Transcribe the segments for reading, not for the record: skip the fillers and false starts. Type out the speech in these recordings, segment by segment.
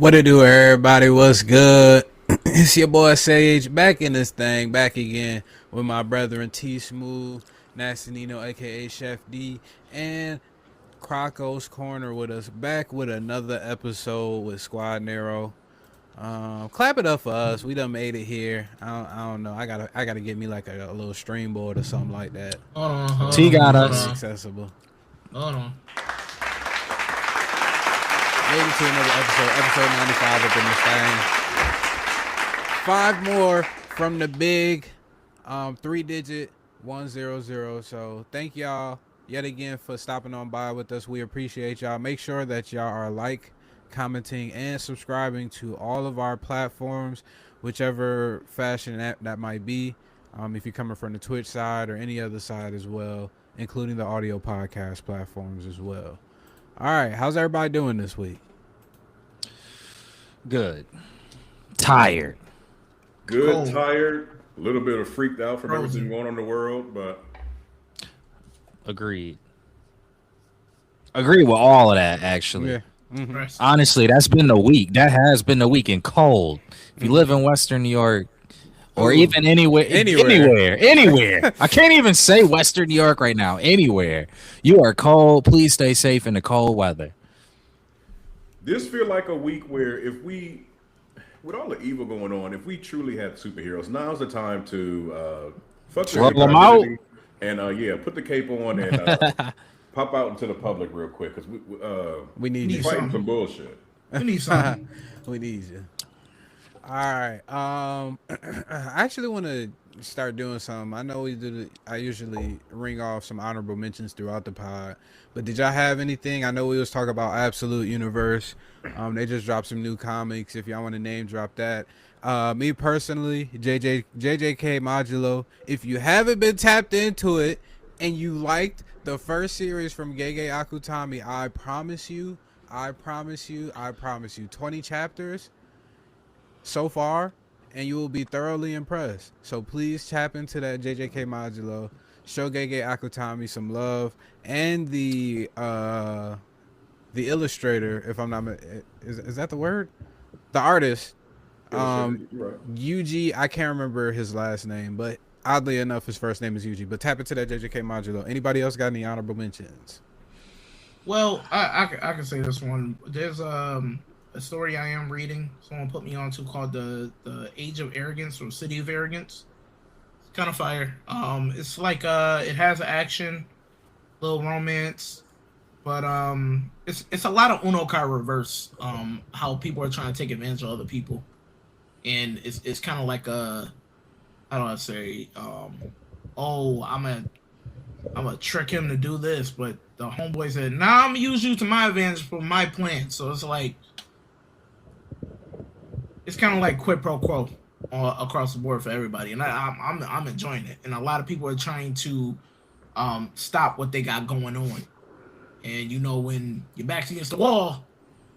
What it do, everybody? What's good? It's your boy Sage back in this thing, back again with my brethren T Smooth, Nasty Nino, aka Chef D, and Croco's Corner with us, back with another episode with Squad NERO. Clap it up for us. We done made it here. I don't know. I gotta get me like a little stream board or something like that. T got It's us. accessible. Hold on. Made it to another episode 95 up in this thing. 5 more from the big 3-digit 100. So thank y'all yet again for stopping on by with us. We appreciate y'all. Make sure that y'all are commenting, and subscribing to all of our platforms, whichever fashion that might be. If you're coming from the Twitch side or any other side as well, including the audio podcast platforms as well. All right, how's everybody doing this week? Good. Tired. Good, Cold. tired, a little bit of freaked out from everything going on in the world, but Agreed. Agree with all of that, actually. Yeah. Mm-hmm. Honestly, that's been the week. That has been the week in cold. If you live in Western New York, or even anywhere. I can't even say Western New York right now. Anywhere. You are cold. Please stay safe in the cold weather. this feel like a week where if we, with all the evil going on, if we truly had superheroes, now's the time to fuck Roll them out. and put the cape on and pop out into the public real quick because We need you. fighting some bullshit. We need something. We need you. All right. I actually want to start doing something. I know I usually ring off some honorable mentions throughout the pod, but did y'all have anything? I know we was talking about Absolute Universe. They just dropped some new comics. If y'all want to name drop that. Me personally, JJK Modulo. If you haven't been tapped into it and you liked the first series from Gege Akutami, I promise you, 20 chapters so far, and you will be thoroughly impressed. So please tap into that JJK Modulo. Show Gege Akutami some love, and the illustrator, if I'm not, is that the word? The artist, Right. Yuji. I can't remember his last name, but oddly enough, his first name is Yuji. But tap into that JJK Modulo. Anybody else got any honorable mentions? Well, I can say this one. There's a story I am reading. Someone put me on to called the Age of Arrogance or City of Arrogance. It's kind of fire. It's like it has action, little romance, but it's a lot of Unokai reverse. How people are trying to take advantage of other people, and it's kind of like how do I say? I'm gonna trick him to do this, but the homeboy said, "Nah, I'm gonna use you to my advantage for my plan." So it's like, it's kind of like quid pro quo across the board for everybody, and I'm enjoying it. And a lot of people are trying to stop what they got going on. And you know, when your back's against the wall,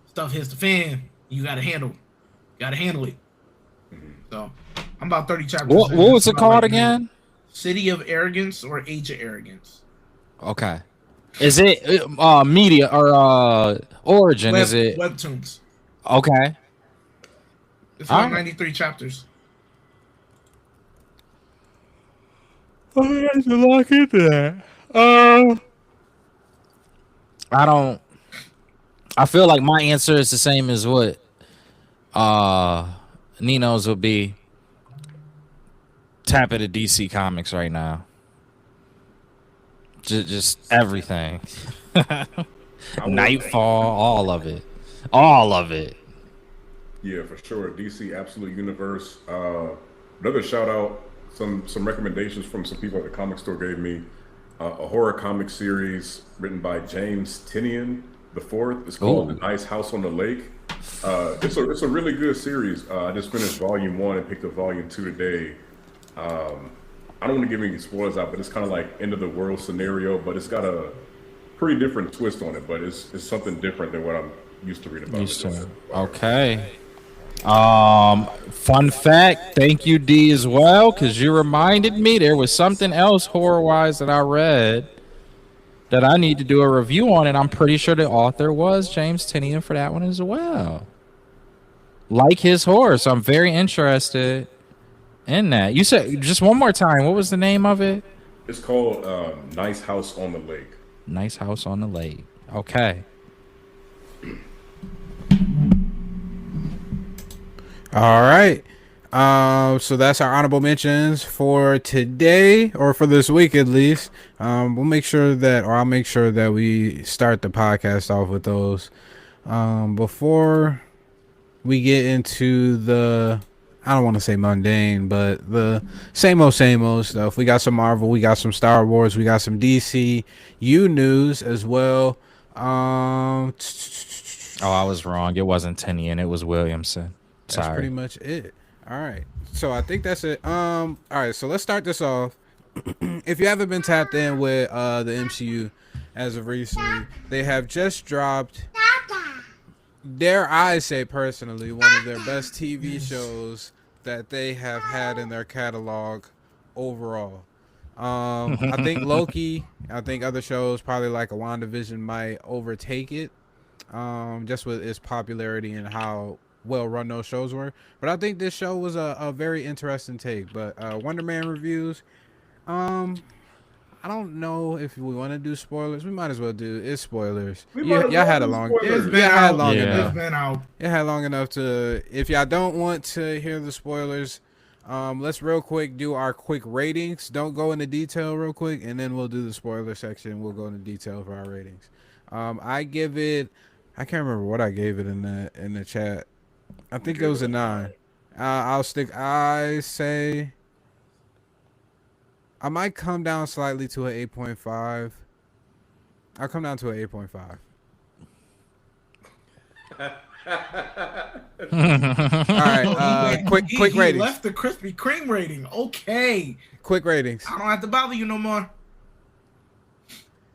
stuff hits the fan. You gotta handle it. So I'm about 30 chapters. What was it called again? City of Arrogance or Age of Arrogance. Okay. Is it media or origin? Is it Webtoons? okay? It's about 93 chapters. I have to lock into that. I feel like my answer is the same as what Nino's would be. Tap into DC Comics right now. Just everything. Nightfall, all of it. Yeah, for sure. DC Absolute Universe. Another shout out. Some recommendations from some people at the comic store gave me. A horror comic series written by James Tinian IV. It's called The Nice House on the Lake. It's a really good series. I just finished volume 1 and picked up volume 2 today. I don't want to give any spoilers out, but it's kind of like end of the world scenario, but it's got a pretty different twist on it. But it's something different than what I'm used to reading about. Okay. Fun fact. Thank you, D, as well, because you reminded me there was something else horror-wise that I read that I need to do a review on, and I'm pretty sure the author was James Tinian for that one as well. like his horror, so I'm very interested in that. You said just one more time. What was the name of it? It's called Nice House on the Lake. Nice House on the Lake. Okay. All right. So that's our honorable mentions for today, or for this week at least. We'll make sure that, or I'll make sure that we start the podcast off with those. Before we get into the, I don't want to say mundane, but the same old stuff. We got some Marvel, we got some Star Wars, we got some DCU news as well. Oh, I was wrong. It wasn't Tinian. It was Williamson. Sorry. That's pretty much it. All right. So I think that's it. All right. So let's start this off. If you haven't been tapped in with the MCU as of recently, they have just dropped, dare I say personally, one of their best TV shows that they have had in their catalog overall. I think Loki, I think other shows probably like a WandaVision might overtake it, just with its popularity and how well run those shows were. But I think this show was a very interesting take. But Wonder Man reviews, I don't know if we want to do spoilers. We might as well do it's spoilers. Y'all had a long, It's been out. enough. It's been out. It had long enough to. If y'all don't want to hear the spoilers, let's real quick do our quick ratings. Don't go into detail real quick, and then we'll do the spoiler section. We'll go into detail for our ratings. I give it. I can't remember what I gave it in the chat. I think it was a 9. I'll stick. I say I might come down slightly to an 8.5. I'll come down to an 8.5. All right. Quick ratings. He left the Krispy Kreme rating. Okay. Quick ratings. I don't have to bother you no more.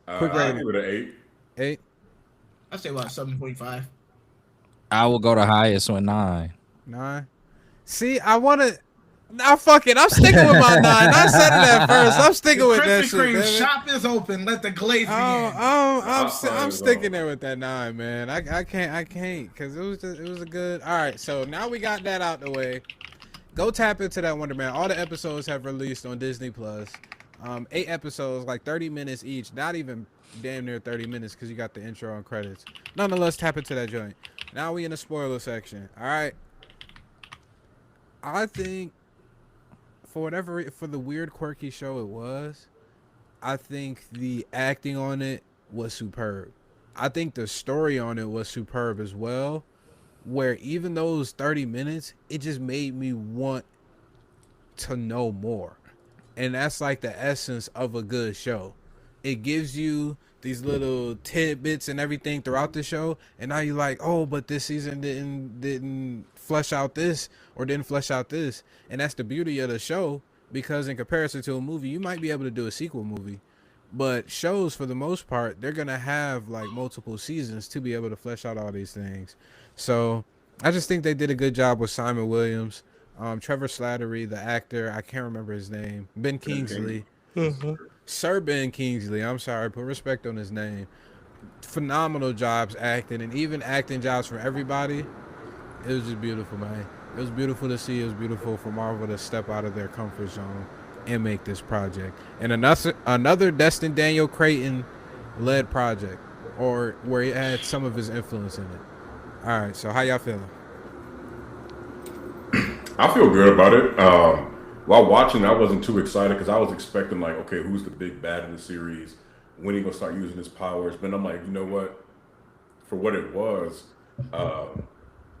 Quick rating. I'll give it an 8. 8. I say about 7.5. I will go the highest with 9. 9. See, I want to. Nah, fuck it. I'm sticking with my 9. I said it at first. I'm sticking with that shit. Krispy Kreme shop is open. Let the glaze begin. I'm sticking there with that 9, man. I can't, because it was a good. All right, so now we got that out the way. Go tap into that Wonder Man. All the episodes have released on Disney Plus. 8 episodes, like 30 minutes each. Not even damn near 30 minutes, because you got the intro and credits. Nonetheless, tap into that joint. Now we in the spoiler section. All right. I think for the weird quirky show it was, I think the acting on it was superb. I think the story on it was superb as well, where even those 30 minutes, it just made me want to know more. And that's like the essence of a good show. It gives you these little tidbits and everything throughout the show, and now you're like, oh, but this season didn't flesh out this, or didn't flesh out this. And that's the beauty of the show, because in comparison to a movie, you might be able to do a sequel movie, but shows, for the most part, they're gonna have like multiple seasons to be able to flesh out all these things. So I just think they did a good job with Simon Williams, Trevor Slattery, the actor, I can't remember his name, Ben Kingsley. Sir Ben Kingsley, I'm sorry, put respect on his name. Phenomenal jobs acting, and even acting jobs for everybody. It was just beautiful, man. It was beautiful to see. It was beautiful for Marvel to step out of their comfort zone and make this project. And another Destin Daniel Creighton led project, or where he had some of his influence in it. All right, so how y'all feeling? I feel good about it. While watching, I wasn't too excited because I was expecting, like, okay, who's the big bad in the series? When he gonna start using his powers? But I'm like, you know what? For what it was,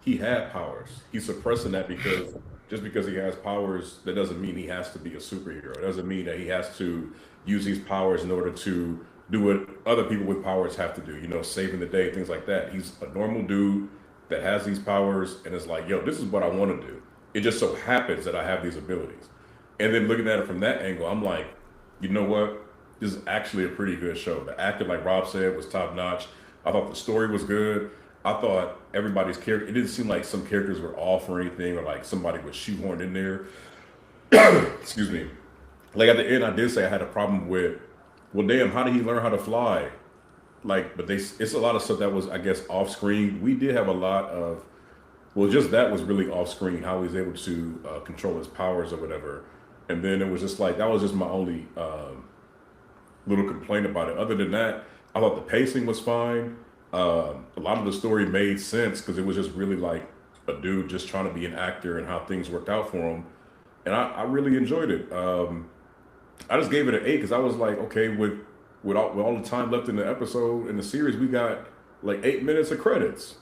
he had powers. He's suppressing that because just because he has powers, that doesn't mean he has to be a superhero. It doesn't mean that he has to use these powers in order to do what other people with powers have to do. You know, saving the day, things like that. He's a normal dude that has these powers and is like, yo, this is what I want to do. It just so happens that I have these abilities. And then looking at it from that angle, I'm like, you know what? This is actually a pretty good show. The acting, like Rob said, was top notch. I thought the story was good. I thought everybody's character, it didn't seem like some characters were off or anything, or like somebody was shoehorned in there. Excuse me. Like at the end, I did say I had a problem with, well, damn, how did he learn how to fly? Like, but it's a lot of stuff that was, I guess, off screen. We did have a lot of Well, just that was really off screen, how he's able to control his powers or whatever. And then it was just like, that was just my only little complaint about it. Other than that, I thought the pacing was fine. A lot of the story made sense because it was just really like a dude just trying to be an actor and how things worked out for him. And I really enjoyed it. I just gave it an 8 because I was like, okay, with all the time left in the episode in the series, we got like 8 minutes of credits.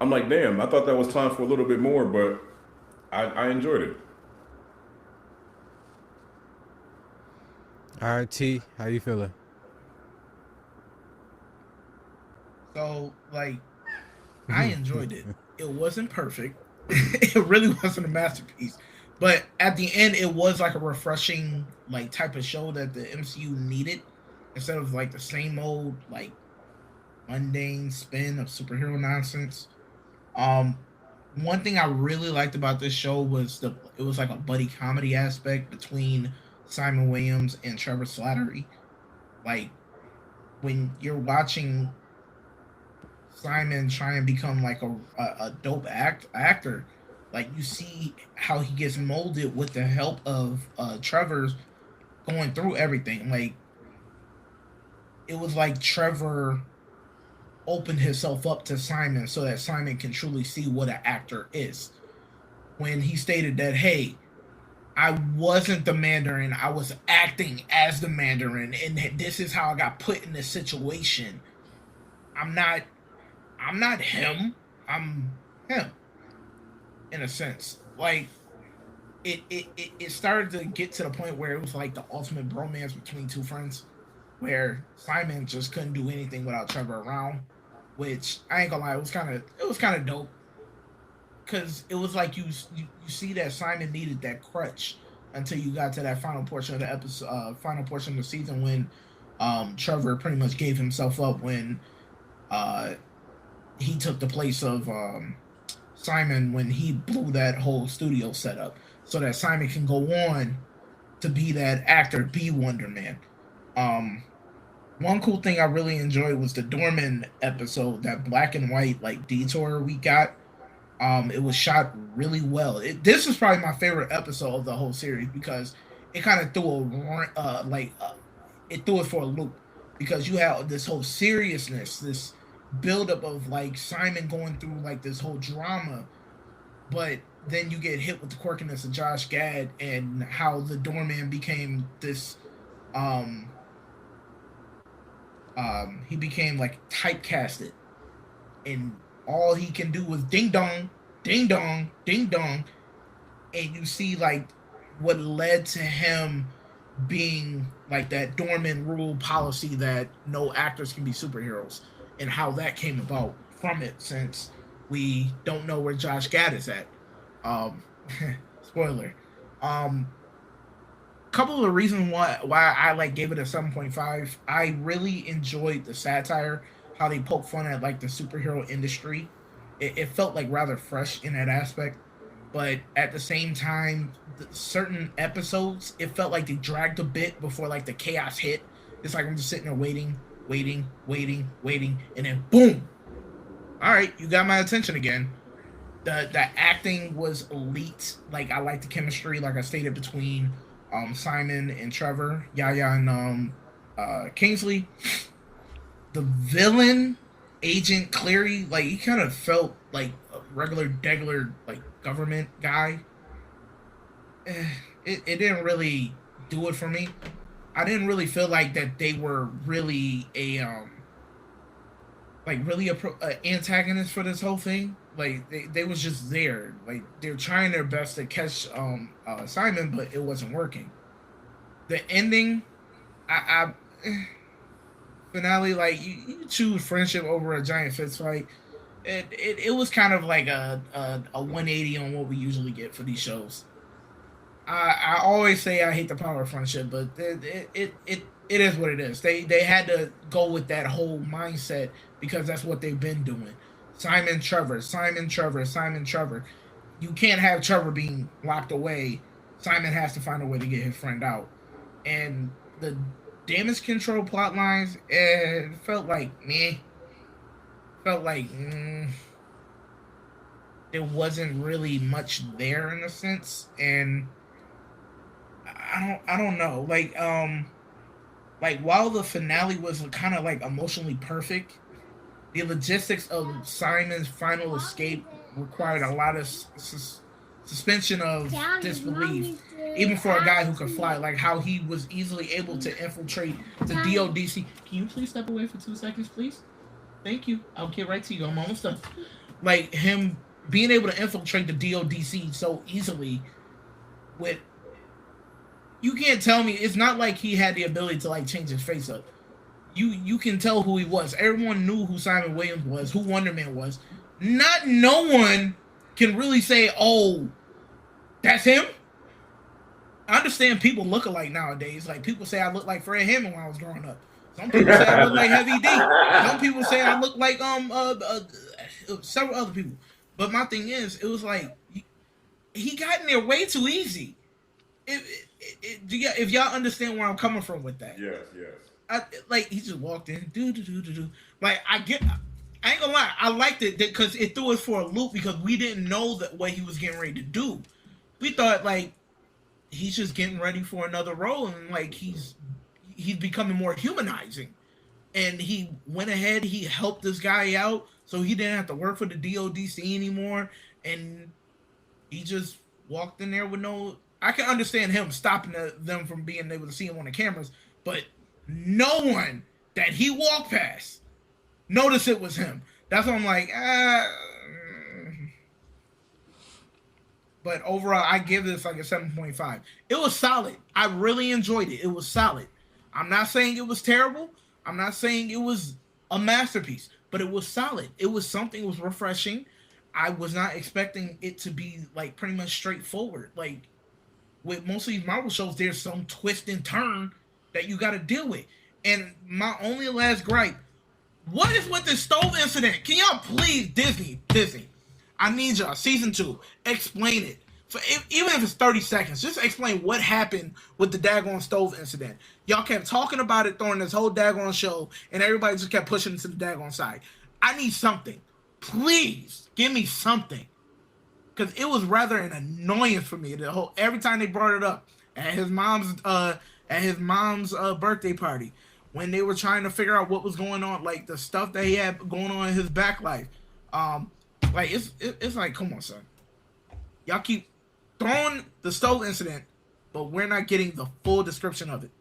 I'm like, damn, I thought that was time for a little bit more, but I enjoyed it. All right, T, how you feeling? So, like, I enjoyed it. It wasn't perfect. It really wasn't a masterpiece. But at the end, it was like a refreshing, like, type of show that the MCU needed instead of like the same old, like, mundane spin of superhero nonsense. Um, One thing I really liked about this show was it was like a buddy comedy aspect between Simon Williams and Trevor Slattery. Like when you're watching Simon try and become like a dope actor, like you see how he gets molded with the help of Trevor's going through everything. Like it was like Trevor opened himself up to Simon so that Simon can truly see what an actor is. When he stated that, hey, I wasn't the Mandarin, I was acting as the Mandarin, and this is how I got put in this situation. I'm not him. I'm him. In a sense. Like it started to get to the point where it was like the ultimate bromance between two friends, where Simon just couldn't do anything without Trevor around. Which I ain't gonna lie, it was kind of dope, because it was like you see that Simon needed that crutch until you got to that final portion of the episode, final portion of the season when Trevor pretty much gave himself up when he took the place of Simon when he blew that whole studio setup, so that Simon can go on to be that actor, be Wonder Man. One cool thing I really enjoyed was the Dorman episode, that black and white like detour we got. It was shot really well. This is probably my favorite episode of the whole series because it kind of threw it threw it for a loop, because you have this whole seriousness, this buildup of like Simon going through like this whole drama, but then you get hit with the quirkiness of Josh Gad and how the doorman became this he became like typecasted, and all he can do was ding dong, ding dong, ding dong, and you see like what led to him being like that doorman rule policy that no actors can be superheroes, and how that came about from it, since we don't know where Josh Gad is at. Um, Spoiler. Couple of reasons why I like gave it a 7.5. I really enjoyed the satire, how they poke fun at like the superhero industry. It felt like rather fresh in that aspect, but at the same time, certain episodes it felt like they dragged a bit before like the chaos hit. It's like I'm just sitting there waiting, and then boom! All right, you got my attention again. The acting was elite. Like I like the chemistry, like I stated, between Simon and Trevor, Yaya and Kingsley. The villain, Agent Cleary, like he kind of felt like a regular degular like government guy. It didn't really do it for me. I didn't really feel like that they were really a antagonist for this whole thing. Like they was just there. Like they're trying their best to catch Simon, but it wasn't working. The ending, I finale, like you choose friendship over a giant fist fight. It was kind of like a 180 on what we usually get for these shows. I always say I hate the power of friendship, but it is what it is. They had to go with that whole mindset because that's what they've been doing. Simon Trevor, Simon Trevor, Simon Trevor. You can't have Trevor being locked away. Simon has to find a way to get his friend out. And the damage control plot lines, it felt like meh. Felt like there wasn't really much there in a sense, and I don't know. Like while the finale was kind of like emotionally perfect, the logistics of Simon's final escape required a lot of suspension of disbelief, even for a guy who could fly. Like how he was easily able to infiltrate the DODC. Can you please step away for 2 seconds, please? Thank you. I'll get right to you. I'm almost done. Like him being able to infiltrate the DODC so easily with you can't tell me it's not like he had the ability to like change his face up. You can tell who he was. Everyone knew who Simon Williams was, who Wonder Man was. Not no one can really say, "Oh, that's him." I understand people look alike nowadays. Like people say I look like Fred Hammond when I was growing up. Some people say I look like Heavy D. Some people say I look like several other people. But my thing is, it was like he got in there way too easy. If y'all understand where I'm coming from with that. Yes, yes. Like he just walked in, do. Like I ain't gonna lie, I liked it because it threw us for a loop because we didn't know that what he was getting ready to do. We thought like he's just getting ready for another role and like he's becoming more humanizing. And he went ahead, he helped this guy out so he didn't have to work for the DODC anymore, and he just walked in there with no. I can understand him stopping them from being able to see him on the cameras, but no one that he walked past noticed it was him. That's why I'm like, But overall, I give this like a 7.5. It was solid. I really enjoyed it. It was solid. I'm not saying it was terrible. I'm not saying it was a masterpiece, but it was solid. It was something. It was refreshing. I was not expecting it to be like pretty much straightforward. Like with most of these Marvel shows, there's some twist and turn that you got to deal with. And my only last gripe, what is with the stove incident? Can y'all please, Disney, I need y'all, season 2, explain it. Even if it's 30 seconds, just explain what happened with the daggone stove incident. Y'all kept talking about it during this whole daggone show, and everybody just kept pushing it to the daggone side. I need something. Please, give me something. Because it was rather an annoyance for me. Every time they brought it up at his mom's birthday party, when they were trying to figure out what was going on, like the stuff that he had going on in his back life. Like it's like, come on, son. Y'all keep throwing the stove incident, but we're not getting the full description of it.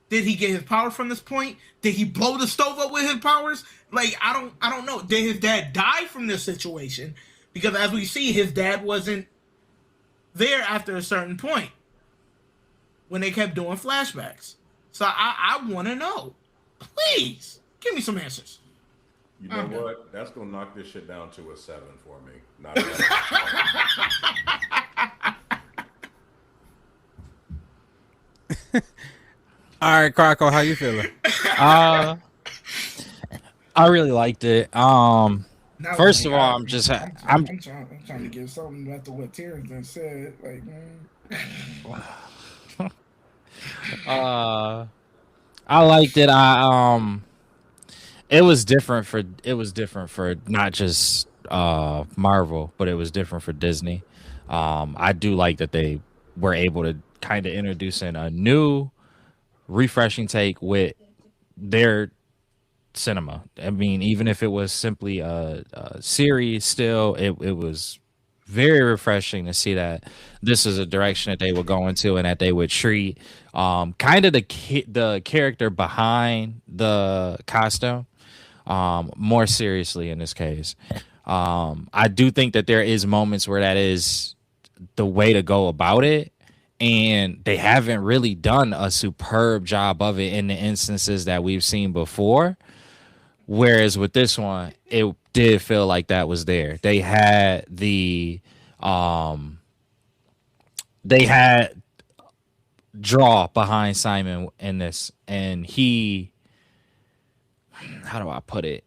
Did he get his power from this point? Did he blow the stove up with his powers? Like I don't know. Did his dad die from this situation? Because as we see, his dad wasn't there after a certain point when they kept doing flashbacks. So I want to know. Please give me some answers. You know what? That's gonna knock this shit down to a 7 for me. Not a All right, Croco, how you feeling? I really liked it. First of all, I'm trying to get something after what Terrence done said. Like, I liked it. It was different for not just Marvel, but it was different for Disney. I do like that they were able to kind of introduce in a new, refreshing take with their cinema. I mean, even if it was simply a series, still it was very refreshing to see that this is a direction that they would go into and that they would treat kind of the character behind the costume more seriously in this case. I do think that there is moments where that is the way to go about it, and they haven't really done a superb job of it in the instances that we've seen before. Whereas with this one, it did feel like that was there. They had draw behind Simon in this, and how do I put it?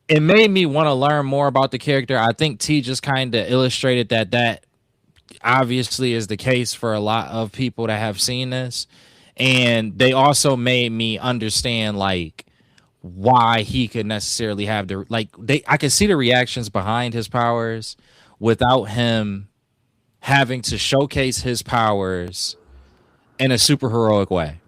It made me want to learn more about the character. I think T just kind of illustrated that obviously is the case for a lot of people that have seen this. And they also made me understand like why he could necessarily have the I could see the reactions behind his powers without him having to showcase his powers in a super heroic way.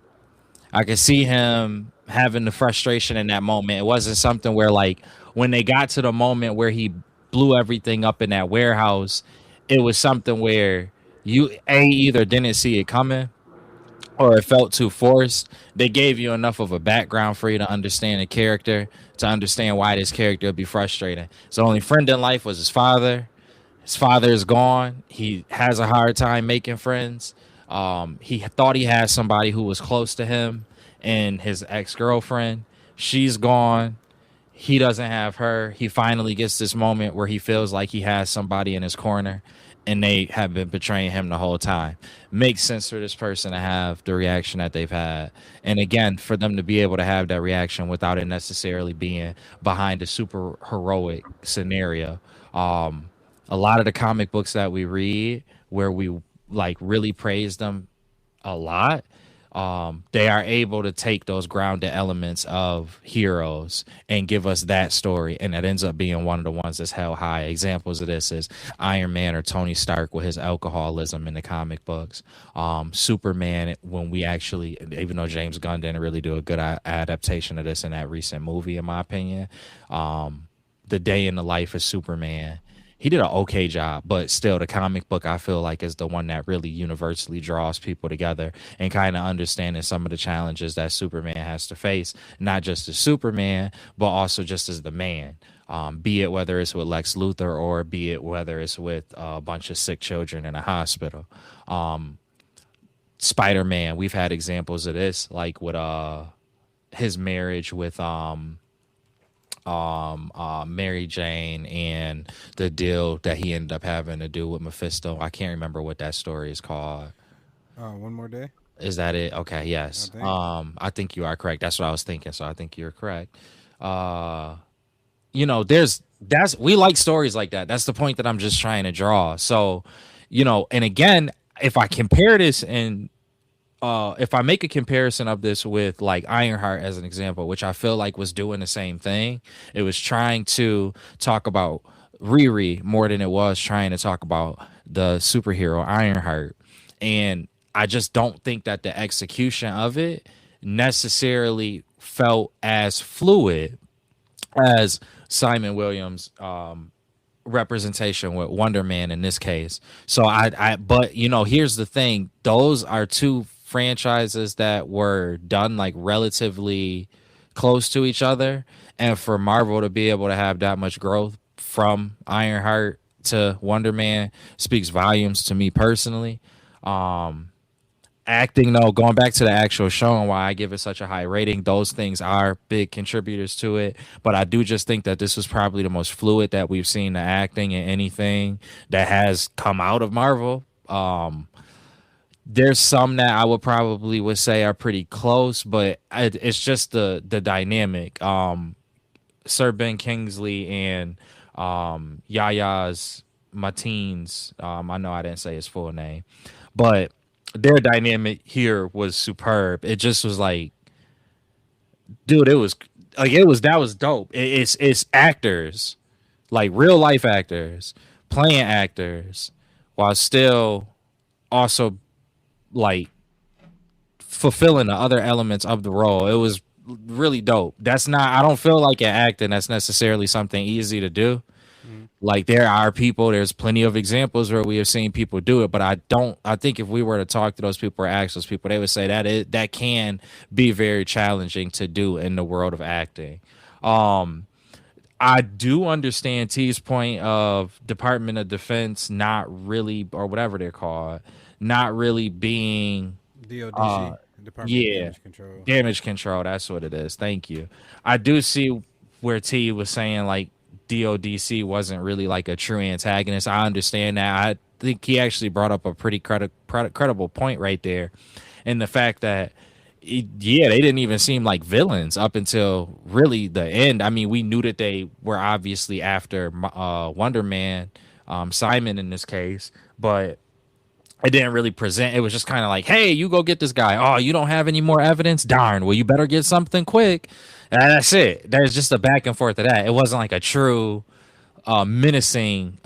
I could see him having the frustration in that moment. It wasn't something where like when they got to the moment where he blew everything up in that warehouse, it was something where you either didn't see it coming or it felt too forced. They gave you enough of a background for you to understand the character, to understand why this character would be frustrating. His only friend in life was his father. His father is gone. He has a hard time making friends. He thought he had somebody who was close to him and his ex-girlfriend. She's gone. He doesn't have her. He finally gets this moment where he feels like he has somebody in his corner, and they have been betraying him the whole time. Makes sense for this person to have the reaction that they've had. And again, for them to be able to have that reaction without it necessarily being behind a super heroic scenario. A lot of the comic books that we read where we like really praise them a lot, they are able to take those grounded elements of heroes and give us that story, and that ends up being one of the ones that's held high. Examples of this is Iron Man or Tony Stark with his alcoholism in the comic books. Superman, when we actually, even though James Gunn didn't really do a good adaptation of this in that recent movie, in my opinion, the day in the life of Superman, he did an okay job, but still the comic book I feel like is the one that really universally draws people together and kind of understanding some of the challenges that Superman has to face, not just as Superman, but also just as the man. Be it whether it's with Lex Luthor or be it whether it's with a bunch of sick children in a hospital. Spider-Man, we've had examples of this, like with his marriage with Mary Jane and the deal that he ended up having to do with Mephisto. I can't remember what that story is called. One More Day. Is that it? Okay, yes. I think you are correct. That's what I was thinking. So I think you're correct. We like stories like that. That's the point that I'm just trying to draw. So, and again, if I compare this and if I make a comparison of this with like Ironheart as an example, which I feel like was doing the same thing, it was trying to talk about Riri more than it was trying to talk about the superhero Ironheart. And I just don't think that the execution of it necessarily felt as fluid as Simon Williams' representation with Wonder Man in this case. So but here's the thing: those are two franchises that were done like relatively close to each other, and for Marvel to be able to have that much growth from Ironheart to Wonder Man speaks volumes to me personally. Acting, though, going back to the actual show and why I give it such a high rating, those things are big contributors to it. But I do just think that this was probably the most fluid that we've seen the acting in anything that has come out of Marvel. There's some that I would say are pretty close, but it's just the dynamic. Sir Ben Kingsley and Yaya's Mateen's, I know I didn't say his full name, but their dynamic here was superb. It just was like, dude, that was dope. It's actors, like real life actors, playing actors, while still also like fulfilling the other elements of the role. It was really dope. I don't feel like in acting that's necessarily something easy to do. Like there's plenty of examples where we have seen people do it, but I think if we were to talk to those people or ask those people, they would say that can be very challenging to do in the world of acting. I do understand T's point of Department of Defense not really, or whatever they're called, not really being DODC, Department of Damage Control. Damage Control, that's what it is. Thank you. I do see where T was saying like DODC wasn't really like a true antagonist. I understand that. I think he actually brought up a pretty credible point right there, in the fact that they didn't even seem like villains up until really the end. I mean, we knew that they were obviously after Wonder Man, Simon in this case, but it didn't really present. It was just kind of like, hey, you go get this guy. Oh, you don't have any more evidence? Darn. Well, you better get something quick. And that's it. There's just a back and forth of that. It wasn't like a true menacing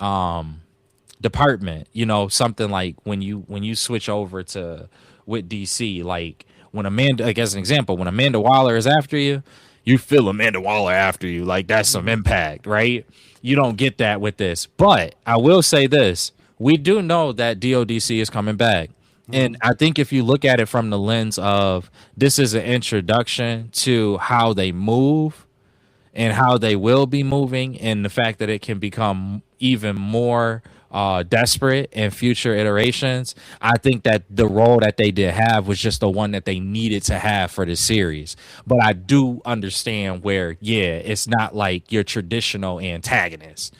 department. You know, something like when you switch over to with DC, like when Amanda, like as an example, when Amanda Waller is after you, you feel Amanda Waller after you. Like that's some impact, right? You don't get that with this. But I will say this: we do know that DODC is coming back. And I think if you look at it from the lens of this is an introduction to how they move and how they will be moving, and the fact that it can become even more desperate in future iterations, I think that the role that they did have was just the one that they needed to have for the series. But I do understand where, yeah, it's not like your traditional antagonist.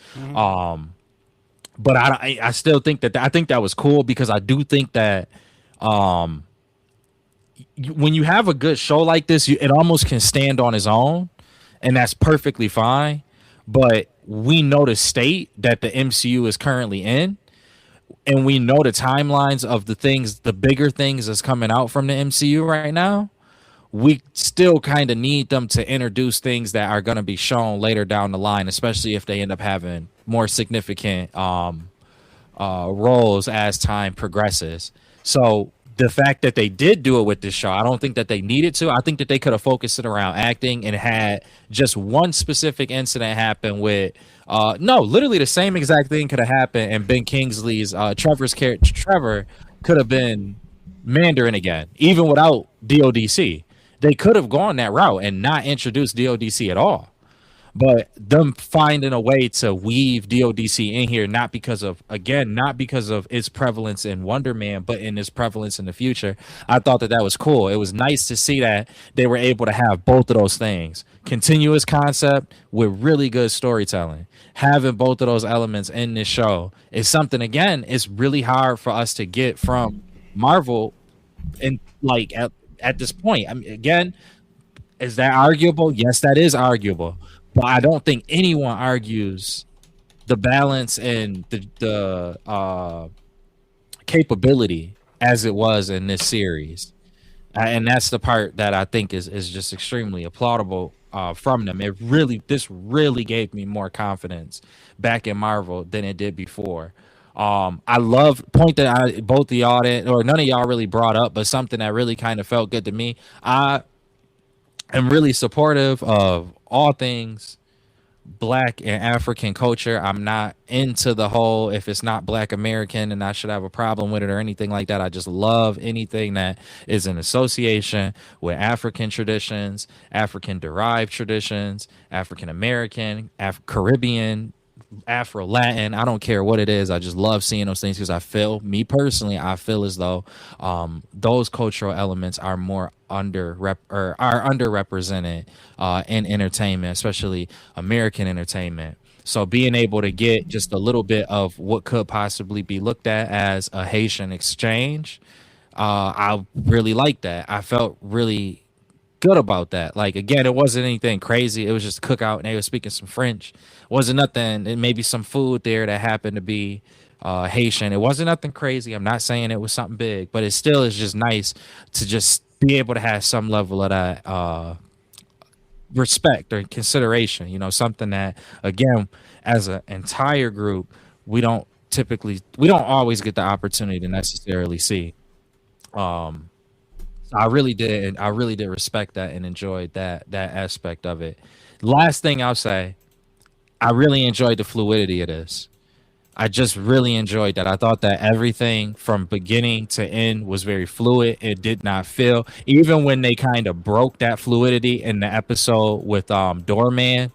But I still think that I think that was cool, because I do think that when you have a good show like this, it almost can stand on its own, and that's perfectly fine. But we know the state that the MCU is currently in, and we know the timelines of the things, the bigger things that's coming out from the MCU right now. We still kind of need them to introduce things that are going to be shown later down the line, especially if they end up having more significant roles as time progresses. So the fact that they did do it with this show, I don't think that they needed to. I think that they could have focused it around acting and had just one specific incident happen with no, literally the same exact thing could have happened, and Ben Kingsley's Trevor's character, Trevor, could have been Mandarin again, even without DODC. They could have gone that route and not introduced DODC at all. But them finding a way to weave DODC in here, not because of, again, not because of its prevalence in Wonder Man, but in its prevalence in the future, I thought that that was cool. It was nice to see that they were able to have both of those things. Continuous concept with really good storytelling. Having both of those elements in this show is something, again, it's really hard for us to get from Marvel, and like at this point. I mean, again, is that arguable? Yes, that is arguable. But I don't think anyone argues the balance and the capability as it was in this series. And that's the part that I think is just extremely applaudable from them. This really gave me more confidence back in Marvel than it did before. I love point that both of y'all didn't, or none of y'all really brought up, but something that really kind of felt good to me. I am really supportive of all things Black and African culture. I'm not into the whole, if it's not Black American and I should have a problem with it or anything like that. I just love anything that is in association with African traditions, African derived traditions, African American, Caribbean, Afro Latin. I don't care what it is. I just love seeing those things, because I feel, me personally, I feel as though those cultural elements are more underrepresented in entertainment, especially American entertainment. So being able to get just a little bit of what could possibly be looked at as a Haitian exchange, I really like that. I felt really good about that. Like, again, it wasn't anything crazy. It was just a cookout and they were speaking some French. It wasn't nothing. It may be some food there that happened to be Haitian. It wasn't nothing crazy. I'm not saying it was something big, but it still is just nice to just be able to have some level of that respect or consideration. You know, something that, again, as an entire group, we don't always get the opportunity to necessarily see. I really did. I really did respect that and enjoyed that aspect of it. Last thing I'll say, I really enjoyed the fluidity of this. I just really enjoyed that. I thought that everything from beginning to end was very fluid. It did not feel, even when they kind of broke that fluidity in the episode with Doorman,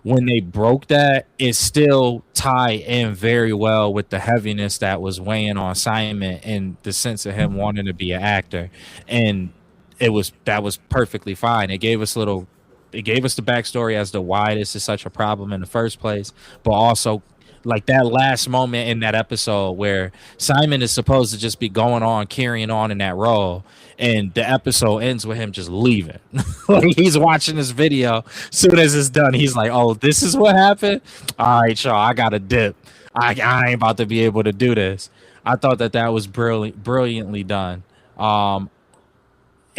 when they broke that, it still tied in very well with the heaviness that was weighing on Simon and the sense of him wanting to be an actor. And that was perfectly fine. It gave us the backstory as to why this is such a problem in the first place, but also like that last moment in that episode where Simon is supposed to just be carrying on in that role, and the episode ends with him just leaving. Like, he's watching this video. Soon as it's done, he's like, "Oh, this is what happened. All right, y'all, I got to dip. I ain't about to be able to do this." I thought that was brilliantly done. And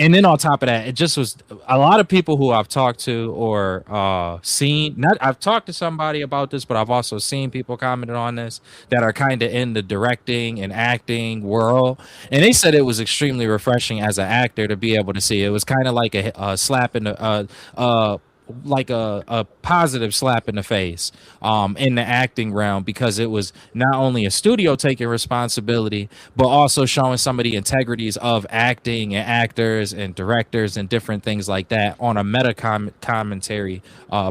and then on top of that, it just was a lot of people who I've talked to or seen. Not I've talked to somebody about this, but I've also seen people commented on this that are kind of in the directing and acting world, and they said it was extremely refreshing as an actor to be able to see. It was kind of like a slap in the like a positive slap in the face in the acting realm, because it was not only a studio taking responsibility but also showing some of the integrities of acting and actors and directors and different things like that on a meta commentary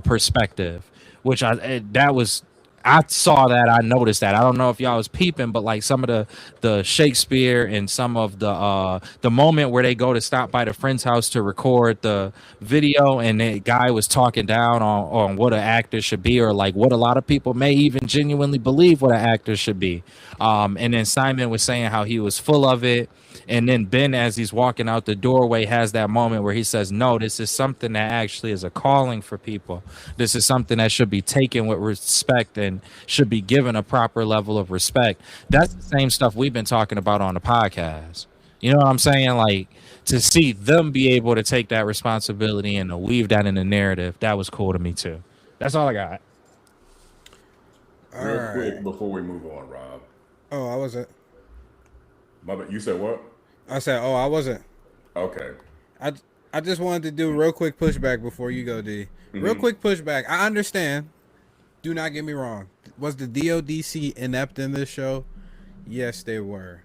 perspective, which that was I saw that. I noticed that. I don't know if y'all was peeping, but like some of the Shakespeare and some of the moment where they go to stop by the friend's house to record the video, and the guy was talking down on what an actor should be, or like what a lot of people may even genuinely believe what an actor should be. And then Simon was saying how he was full of it. And then Ben, as he's walking out the doorway, has that moment where he says, no, this is something that actually is a calling for people. This is something that should be taken with respect and should be given a proper level of respect. That's the same stuff we've been talking about on the podcast. You know what I'm saying? Like, to see them be able to take that responsibility and to weave that in the narrative, that was cool to me too. That's all I got. Real quick before we move on, Rob. Oh, I wasn't. You said what? I said, oh, I wasn't. Okay. I just wanted to do real quick pushback before you go, D. Real quick pushback. I understand. Do not get me wrong. Was the DODC inept in this show? Yes, they were.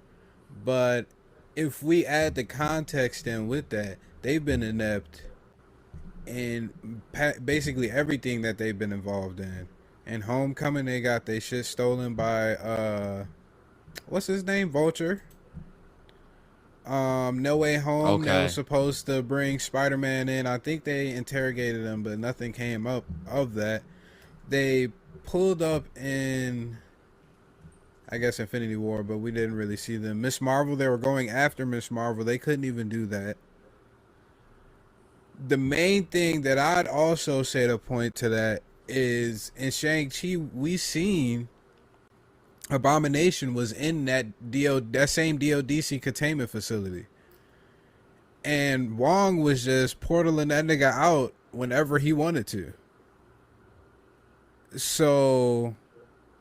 But if we add the context in with that, they've been inept in basically everything that they've been involved in. In Homecoming, they got their shit stolen by, what's his name? Vulture. No Way Home, Okay. They were supposed to bring Spider-Man in. I think they interrogated him, but nothing came up of that. They pulled up in, I guess, Infinity War, but we didn't really see them. Miss Marvel, they were going after Miss Marvel. They couldn't even do that. The main thing that I'd also say to point to that is in Shang-Chi, we seen Abomination was in that same DODC containment facility, and Wong was just portaling that nigga out whenever he wanted to. So,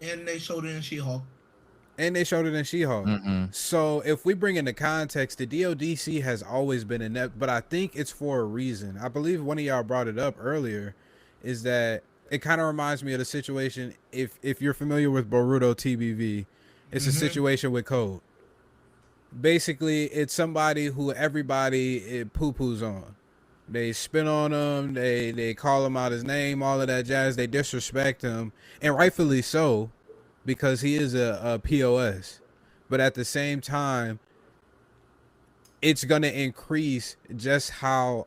and they showed it in She-Hulk. Mm-hmm. So if we bring in the context, the DODC has always been inept, but I think it's for a reason. I believe one of y'all brought it up earlier, is that it kind of reminds me of the situation, if you're familiar with Boruto TBV, it's a situation with Code. Basically, it's somebody who everybody poo-poos on. They spin on him, they call him out his name, all of that jazz. They disrespect him, and rightfully so, because he is a POS. But at the same time, it's going to increase just how,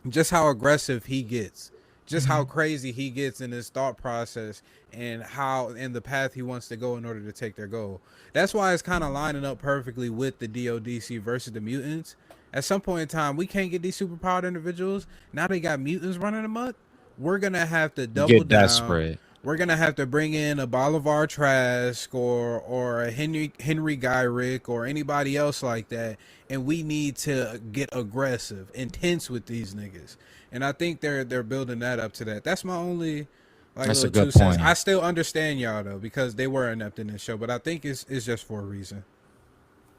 just how aggressive he gets, just how crazy he gets in his thought process, and how in the path he wants to go in order to take their goal. That's why it's kind of lining up perfectly with the DODC versus the mutants. At some point in time, we can't get these superpowered individuals. Now they got mutants running amok. We're gonna have to double down. Desperate. We're gonna have to bring in a Bolivar Trask or a Henry Gyrick or anybody else like that, and we need to get aggressive, intense with these niggas. And I think they're building that up to that. That's my only That's a little good 2 cents. point. I still understand y'all though, because they were inept in this show, but I think it's just for a reason.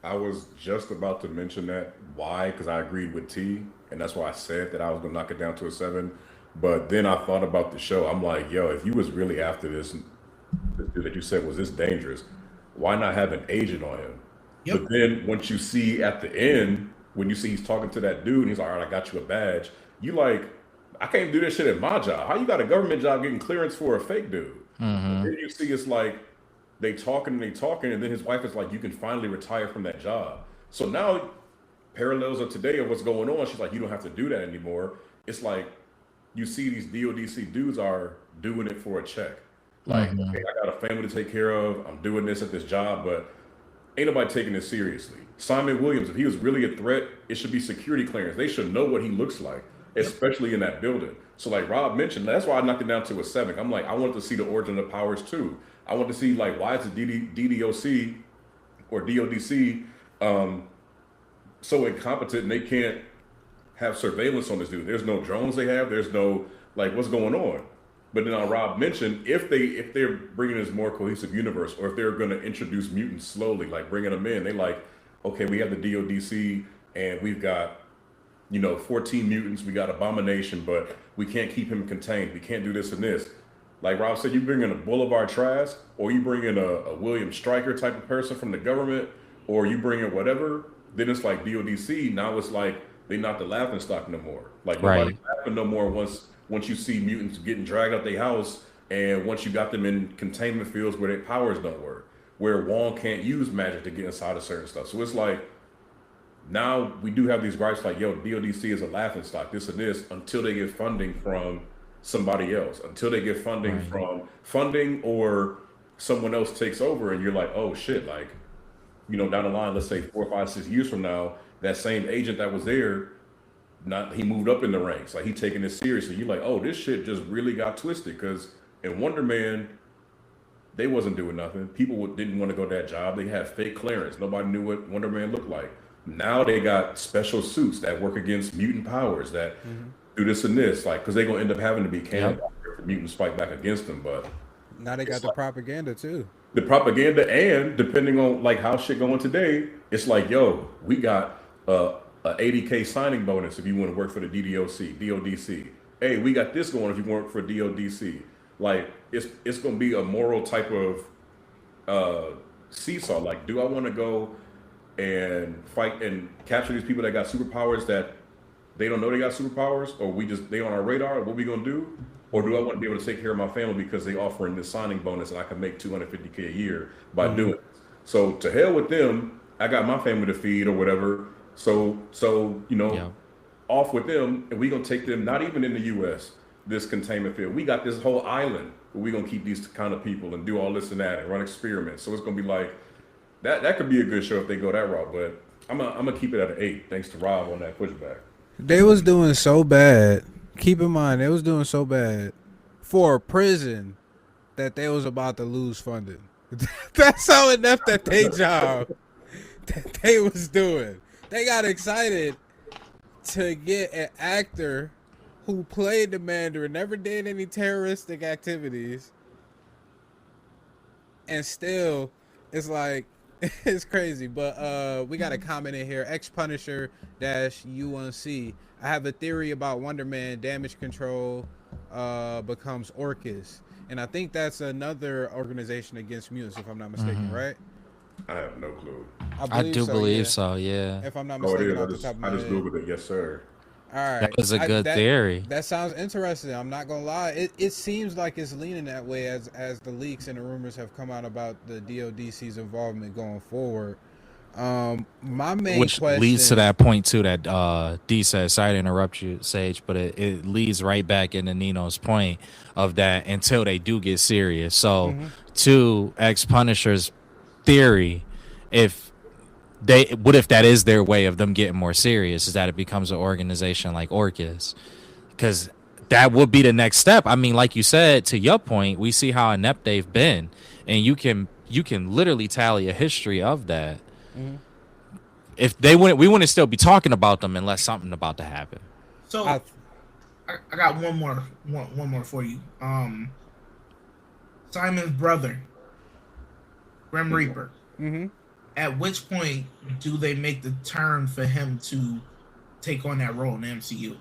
I was just about to mention that. Why? Because I agreed with T, and that's why I said that I was gonna knock it down to a 7. But then I thought about the show. I'm like, yo, if you was really after this dude that you said was this dangerous, why not have an agent on him? Yep. But then once you see at the end, when you see he's talking to that dude and he's like, all right, I got you a badge. You like, I can't do this shit at my job. How you got a government job getting clearance for a fake dude? Then you see it's like they talking, and then his wife is like, you can finally retire from that job. So now parallels of today of what's going on. She's like, you don't have to do that anymore. It's like, you see these DODC dudes are doing it for a check. Like, okay, I got a family to take care of. I'm doing this at this job, but ain't nobody taking this seriously. Simon Williams, if he was really a threat, it should be security clearance. They should know what he looks like, especially in that building. So like Rob mentioned, that's why I knocked it down to a 7. I'm like, I wanted to see the origin of powers too. I want to see like, why is the DDoC or DODC so incompetent and they can't have surveillance on this dude. There's no drones they have. There's no like what's going on. But then Rob mentioned if they're bringing this more cohesive universe, or if they're going to introduce mutants slowly, like bringing them in, they like, okay, we have the DODC and we've got 14 mutants. We got Abomination, but we can't keep him contained. We can't do this and this. Like Rob said, you bring in a Boulevard Trask, or you bring in a William Stryker type of person from the government, or you bring in whatever. Then it's like DODC. Now it's like they not the laughing stock no more. Like nobody's Right. laughing no more once you see mutants getting dragged out their house, and once you got them in containment fields where their powers don't work, where Wong can't use magic to get inside of certain stuff. So it's like now we do have these gripes like, yo, DODC is a laughing stock, this and this, until they get funding from somebody else, until they get funding Right. from funding or someone else takes over, and you're like, oh shit, like, down the line, let's say 4, 5, 6 years from now, that same agent that was there, not he moved up in the ranks, like he taking this seriously. You're like, oh, this shit just really got twisted because in Wonder Man, they wasn't doing nothing. People didn't want to go to that job. They had fake clearance. Nobody knew what Wonder Man looked like. Now they got special suits that work against mutant powers that do this and this, like because they're gonna end up having to be canned if the mutants fight back against them. But Now they got it's the like propaganda too. the propaganda, and depending on like how shit going today, it's like, yo, we got a 80K signing bonus if you want to work for the DODC. Hey, we got this going if you work for DODC. Like it's gonna be a moral type of seesaw. Like, do I want to go and fight and capture these people that got superpowers that they don't know they got superpowers, or they on our radar? What we gonna do? Or do I want to be able to take care of my family because they offering this signing bonus and I can make 250K a year by doing it? So to hell with them. I got my family to feed or whatever. So Yeah. off with them, and we gonna take them. Not even in the U.S. This containment field. We got this whole island where we gonna keep these kind of people and do all this and that and run experiments. So it's gonna be like that. That could be a good show if they go that route. But I'm gonna keep it at an 8. Thanks to Rob on that pushback. They was doing so bad. Keep in mind, they was doing so bad for a prison that they was about to lose funding. That's how inept that they job that they was doing. They got excited to get an actor who played the Mandarin, never did any terroristic activities, and still, it's like it's crazy. But we got a comment in here. Ex Punisher -UNC. I have a theory about Wonder Man damage control becomes Orcus, and I think that's another organization against mutants, if I'm not mistaken, right? I have no clue. I do believe yeah. so. Yeah. If I'm not Oh, it mistaken, is. off the top of my I just head. googled it. Yes, sir. All right, That was a good theory. That sounds interesting. I'm not gonna lie. It seems like it's leaning that way as the leaks and the rumors have come out about the DODC's involvement going forward. My main Which question leads to that point too that D said. Sorry to interrupt you, Sage, but it leads right back into Nino's point of that until they do get serious. So to ex Punisher's theory, if that is their way of them getting more serious, is that it becomes an organization like Orcus, because that would be the next step. I mean, like you said, to your point, we see how inept they've been, and you can literally tally a history of that. If they wouldn't, we wouldn't still be talking about them unless something about to happen. So I- I got one more for you. Simon's brother, Grim Reaper. At which point do they make the turn for him to take on that role in the MCU?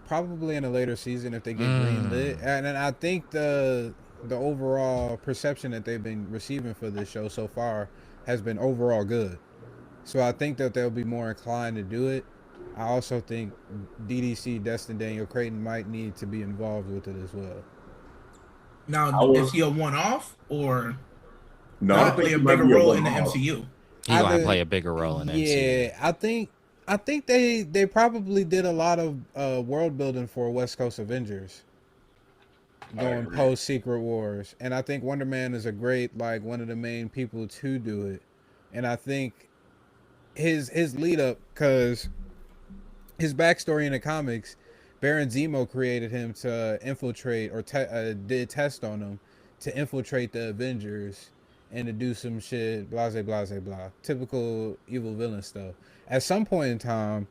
probably in a later season if they get greenlit, and I think the overall perception that they've been receiving for this show so far has been overall good. So I think that they'll be more inclined to do it. I also think DDC, Destin Daniel Creighton might need to be involved with it as well. Now, is he a one-off or No, I gonna think play a he might bigger be a role in the one-off. MCU? He's gonna Either- play a bigger role in MCU. Yeah, I think they probably did a lot of world building for West Coast Avengers going agree. post Secret Wars, and I think Wonder Man is a great, like, one of the main people to do it, and I think his lead up, because his backstory in the comics, Baron Zemo created him to infiltrate or did test on him to infiltrate the Avengers and to do some shit, blah, blah, blah, blah. Typical evil villain stuff. At some point in time,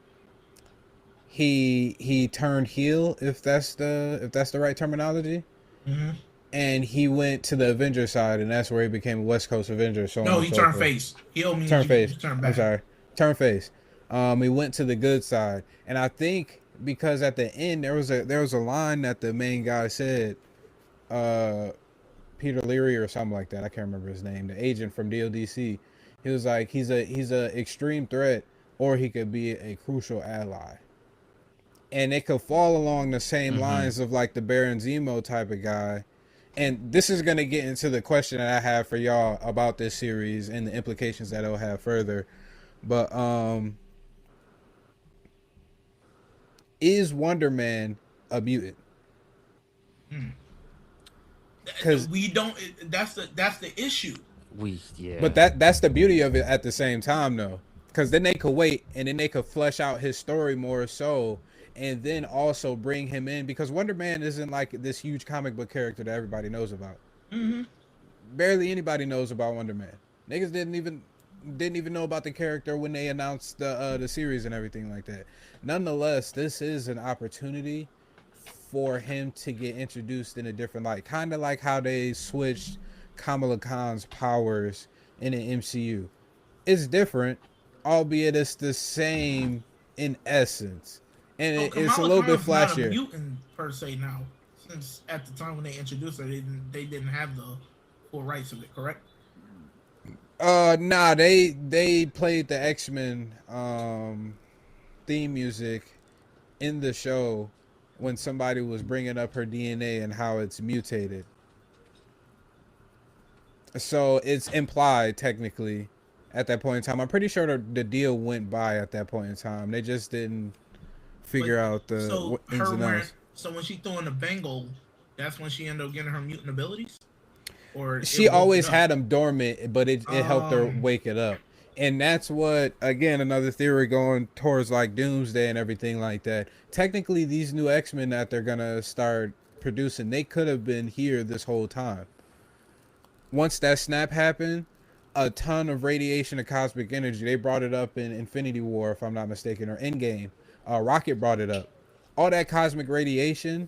he turned heel, if that's the right terminology. Mm-hmm. And he went to the Avenger side, and that's where he became a West Coast Avenger. So on No, and he so turned forth. face. Heel means Turn face. you turn I'm back. sorry. Turn face. He went to the good side, and I think because at the end there was a line that the main guy said, Peter Leary or something like that. I can't remember his name. The agent from DLDC. He was like, he's a extreme threat, or he could be a crucial ally. And it could fall along the same lines of like the Baron Zemo type of guy. And this is going to get into the question that I have for y'all about this series and the implications that it'll have further. But is Wonder Man a mutant? Because we don't. That's the issue. But that's the beauty of it at the same time, though. Because then they could wait and then they could flesh out his story more so, and then also bring him in, because Wonder Man isn't like this huge comic book character that everybody knows about. Mm-hmm. Barely anybody knows about Wonder Man. Niggas didn't even know about the character when they announced the series and everything like that. Nonetheless, this is an opportunity for him to get introduced in a different light, kind of like how they switched Kamala Khan's powers in the MCU. It's different, albeit it's the same in essence, and it's a little bit flashier. Not a mutant per se now, since at the time when they introduced her, they didn't have the full rights of it. Correct? Nah, they played the X-Men theme music in the show when somebody was bringing up her DNA and how it's mutated. So it's implied technically at that point in time. I'm pretty sure the deal went by at that point in time. They just didn't figure out the ins and outs. So when she threw in the bangle, that's when she ended up getting her mutant abilities? Or she always had them dormant, but it helped her wake it up. And that's what, again, another theory going towards like Doomsday and everything like that. Technically, these new X-Men that they're going to start producing, they could have been here this whole time. Once that snap happened, a ton of radiation of cosmic energy. They brought it up in Infinity War, if I'm not mistaken, or Endgame. Rocket brought it up. All that cosmic radiation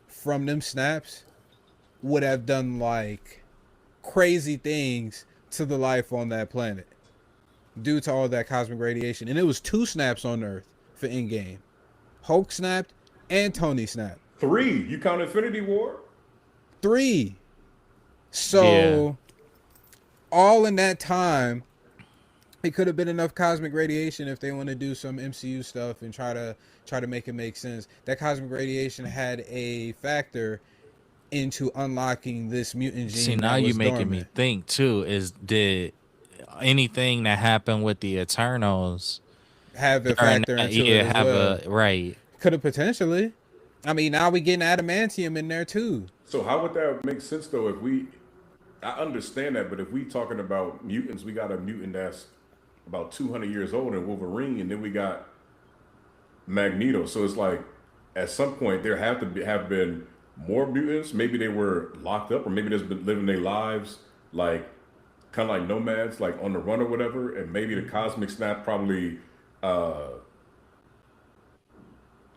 from them snaps would have done like crazy things to the life on that planet due to all that cosmic radiation. And it was 2 snaps on Earth for Endgame. Hulk snapped and Tony snapped. 3. You count Infinity War? 3. So all in that time, it could have been enough cosmic radiation if they want to do some MCU stuff and try to make it make sense. That cosmic radiation had a factor into unlocking this mutant gene. See, now you're making me think too. Did anything that happened with the Eternals have a factor into it as well? Right. Could have potentially. I mean, now we getting adamantium in there too. So how would that make sense though? I understand that, but if we talking about mutants, we got a mutant that's about 200 years old in Wolverine, and then we got Magneto. So it's like at some point there have been more mutants. Maybe they were locked up, or maybe they've been living their lives like kind of like nomads, like on the run or whatever. And maybe the cosmic snap probably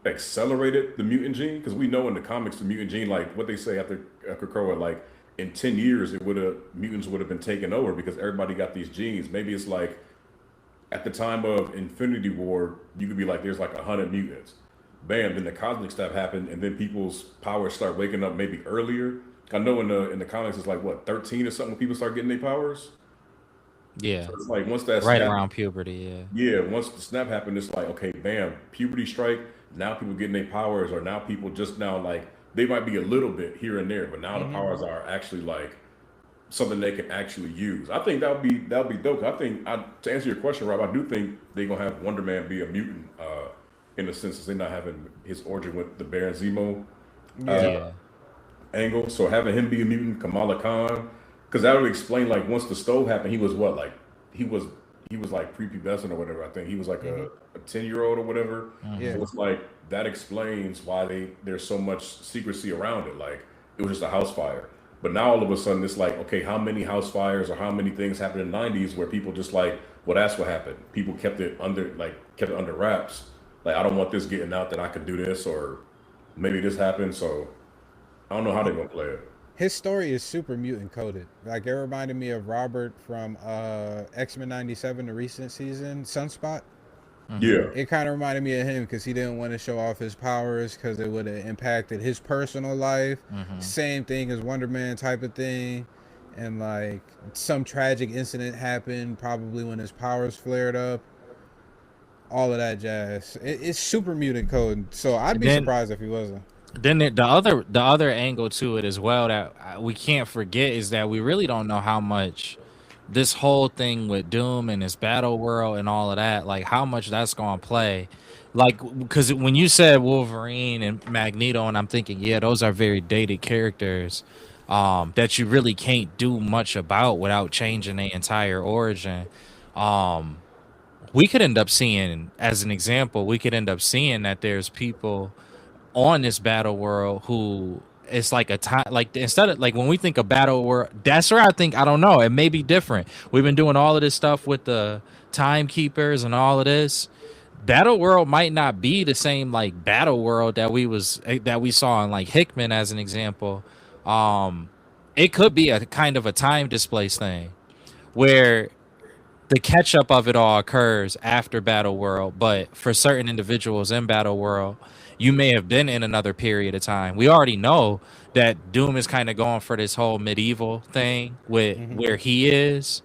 accelerated the mutant gene, because we know in the comics the mutant gene, like what they say after Krakoa, like in 10 years mutants would have been taken over because everybody got these genes. Maybe it's like at the time of Infinity War, you could be like, there's like 100 mutants. Bam, then the cosmic stuff happened, and then people's powers start waking up maybe earlier. I know in the comics it's like what, 13 or something when people start getting their powers. Yeah, so it's like once that right snap, around puberty. Yeah, once the snap happened, it's like, okay, bam, puberty strike. Now people getting their powers, or now people just now like they might be a little bit here and there, but now the powers are actually like something they can actually use. I think that'll be dope. I think to answer your question, Rob, I do think they're gonna have Wonder Man be a mutant in a sense, they're not having his origin with the Baron Zemo angle. So having him be a mutant, Kamala Khan, because that would explain like once the stove happened, he was what, like he was like prepubescent or whatever. I think he was like a 10-year-old or whatever. Yeah. So it's like that explains why there's so much secrecy around it. Like it was just a house fire. But now all of a sudden it's like, okay, how many house fires or how many things happened in the '90s where people just like, well, that's what happened. People kept it under wraps. Like, I don't want this getting out that I could do this, or maybe this happened. So I don't know how they're gonna play it. His story is super mutant coded. Like it reminded me of Robert from X-Men '97, the recent season, Sunspot. Yeah. It kind of reminded me of him because he didn't want to show off his powers because it would have impacted his personal life. Same thing as Wonder Man type of thing. And like some tragic incident happened, probably when his powers flared up. All of that jazz. It's super mutant code. So I'd be surprised if he wasn't. Then the other angle to it as well that we can't forget is that we really don't know how much this whole thing with Doom and his battle world and all of that, like how much that's going to play. Like, because when you said Wolverine and Magneto, and I'm thinking, yeah, those are very dated characters that you really can't do much about without changing the entire origin. We could end up seeing, as an example, we could end up seeing that there's people on this battle world who it's like a time, like instead of like when we think of battle world, that's where I think, I don't know, it may be different. We've been doing all of this stuff with the timekeepers and all of this. Battle world might not be the same like battle world that we saw in like Hickman as an example. It could be a kind of a time displaced thing where the catch up of it all occurs after Battle World, but for certain individuals in Battle World, you may have been in another period of time. We already know that Doom is kind of going for this whole medieval thing with where he is.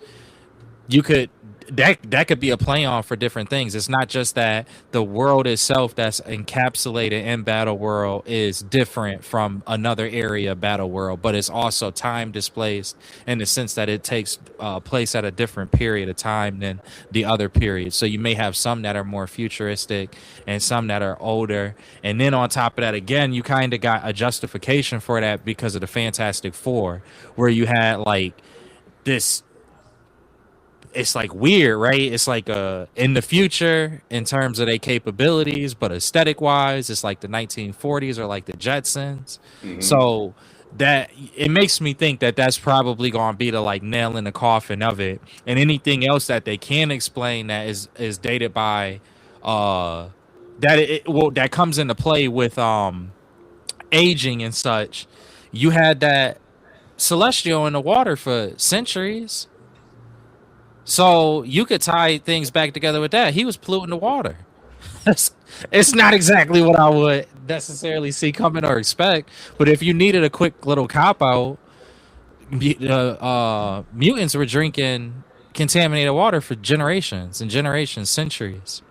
You could that could be a play on for different things. It's not just that the world itself that's encapsulated in Battle World is different from another area of Battle World, but it's also time displaced in the sense that it takes place at a different period of time than the other periods. So you may have some that are more futuristic and some that are older. And then on top of that, again, you kind of got a justification for that because of the Fantastic Four, where you had like this, it's like weird, right? It's like in the future in terms of their capabilities, but aesthetic wise, it's like the 1940s or like the Jetsons. So that it makes me think that that's probably going to be the like nail in the coffin of it. And anything else that they can explain that is dated by that comes into play with aging and such. You had that Celestial in the water for centuries. So you could tie things back together with that. He was polluting the water. It's not exactly what I would necessarily see coming or expect. But if you needed a quick little cop out, mutants were drinking contaminated water for generations and generations, centuries.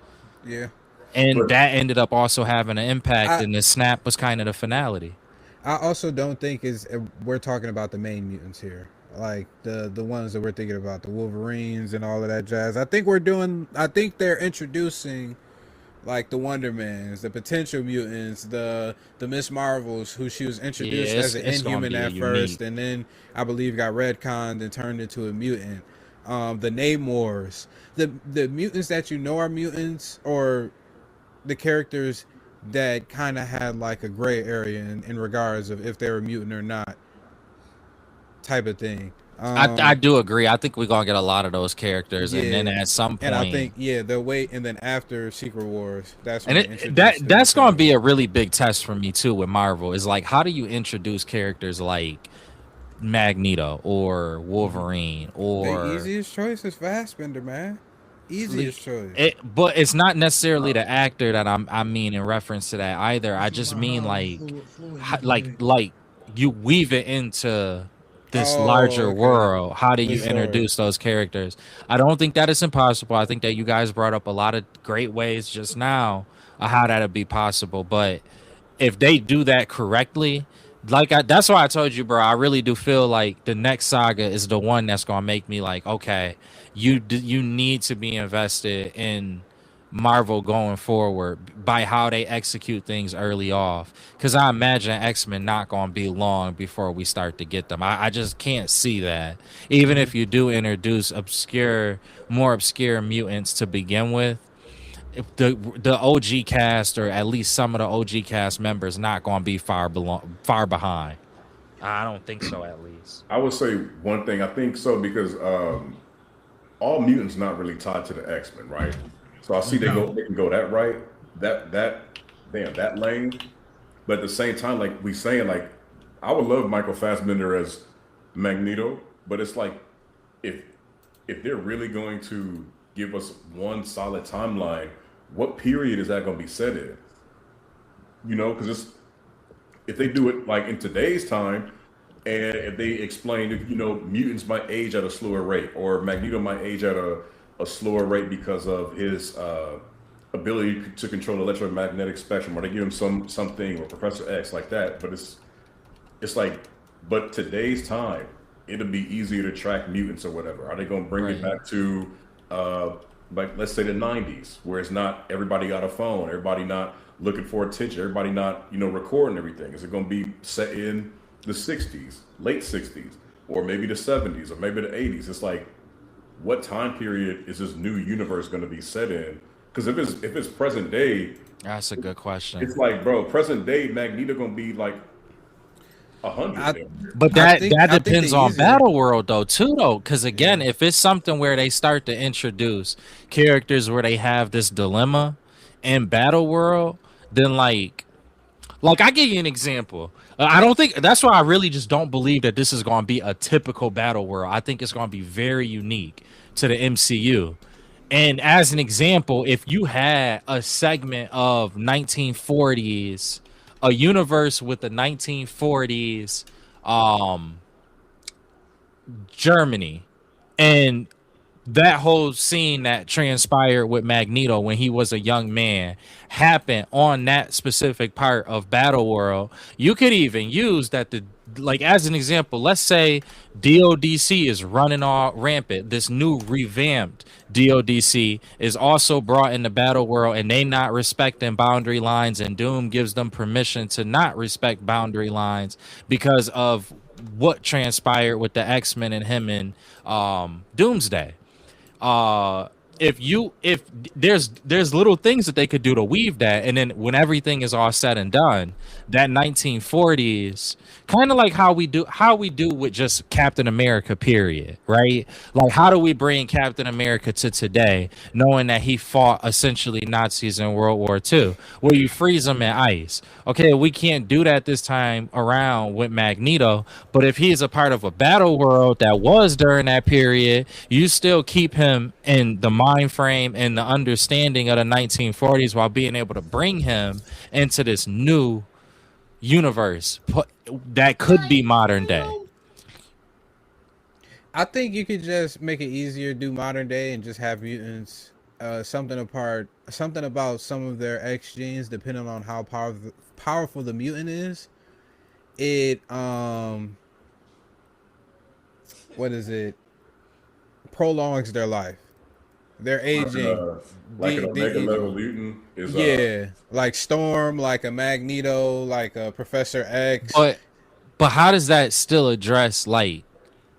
Yeah. And that ended up also having an impact, and the snap was kind of the finality. I also don't think we're talking about the main mutants here, like the ones that we're thinking about, the Wolverines and all of that jazz. I think they're introducing like the Wonder Mans, the potential mutants, the Miss Marvels, who she was introduced as an Inhuman at first, and then I believe got retconned and turned into a mutant. The Namors, the mutants that you know are mutants, or the characters that kind of had like a gray area in regards of if they were mutant or not, type of thing. I do agree. I think we're gonna get a lot of those characters, and then at some point, and I think they'll wait, and then after Secret Wars, that's when that's gonna be a really big test for me too with Marvel. Is like, how do you introduce characters like Magneto or Wolverine or the easiest choice is Fassbender, man. Easiest choice. But it's not necessarily the actor that I mean in reference to that either. I just mean like you weave it into this larger world. How do you introduce those characters? I don't think that is impossible. I think that you guys brought up a lot of great ways just now of how that'd be possible. But if they do that correctly, that's why I told you, bro, I really do feel like the next saga is the one that's gonna make me like, okay, you need to be invested in Marvel going forward by how they execute things early off, because I imagine X-Men not gonna be long before we start to get them. I just can't see that, even if you do introduce more obscure mutants to begin with. If the OG cast, or at least some of the OG cast members, not going to be far behind. I don't think so, at least. I would say one thing. I think so because all mutants not really tied to the X-Men, right? So I see they can go that right, that lane. But at the same time, like we saying, like I would love Michael Fassbender as Magneto, but it's like if they're really going to give us one solid timeline, what period is that going to be set in? You know, because it's if they do it like in today's time, and if they explain that mutants might age at a slower rate, or Magneto might age at a slower rate because of his ability to control the electromagnetic spectrum, or they give him something or Professor X like that. But it's like, but today's time, it'll be easier to track mutants or whatever. Are they going to bring it back to like let's say the 90s, where it's not everybody got a phone, everybody not looking for attention, everybody not recording everything? Is it going to be set in the 60s, late 60s, or maybe the 70s, or maybe the 80s? It's like, what time period is this new universe going to be set in? Because if it's present day, That's a good question. it's like, bro, present day Magneto going to be like 100. But I that think the depends on easier- Battle World though too though, because again, if it's something where they start to introduce characters where they have this dilemma in Battle World, then like I give you an example. I don't think that's why I really just don't believe that this is going to be a typical Battle World. I think it's going to be very unique to the MCU. And as an example, if you had a segment of 1940s, a universe with the 1940s Germany, and that whole scene that transpired with Magneto when he was a young man happened on that specific part of Battle World, you could even use that as an example. Let's say DODC is running all rampant. This new revamped DODC is also brought into Battle World, and they not respecting boundary lines, and Doom gives them permission to not respect boundary lines because of what transpired with the X-Men and him and Doomsday. If there's little things that they could do to weave that, and then when everything is all said and done, that 1940s, kind of like how we do with just Captain America, period, right? Like, how do we bring Captain America to today, knowing that he fought essentially Nazis in World War II? Well, you freeze him in ice. Okay, we can't do that this time around with Magneto, but if he's a part of a battle world that was during that period, you still keep him in the mind frame and the understanding of the 1940s while being able to bring him into this new universe that could be modern day. I think you could just make it easier, do modern day, and just have mutants something about some of their X genes, depending on how powerful the mutant is. It prolongs their life. Their aging. Like an Omega level mutant is like Storm, like a Magneto, like a Professor X. But how does that still address like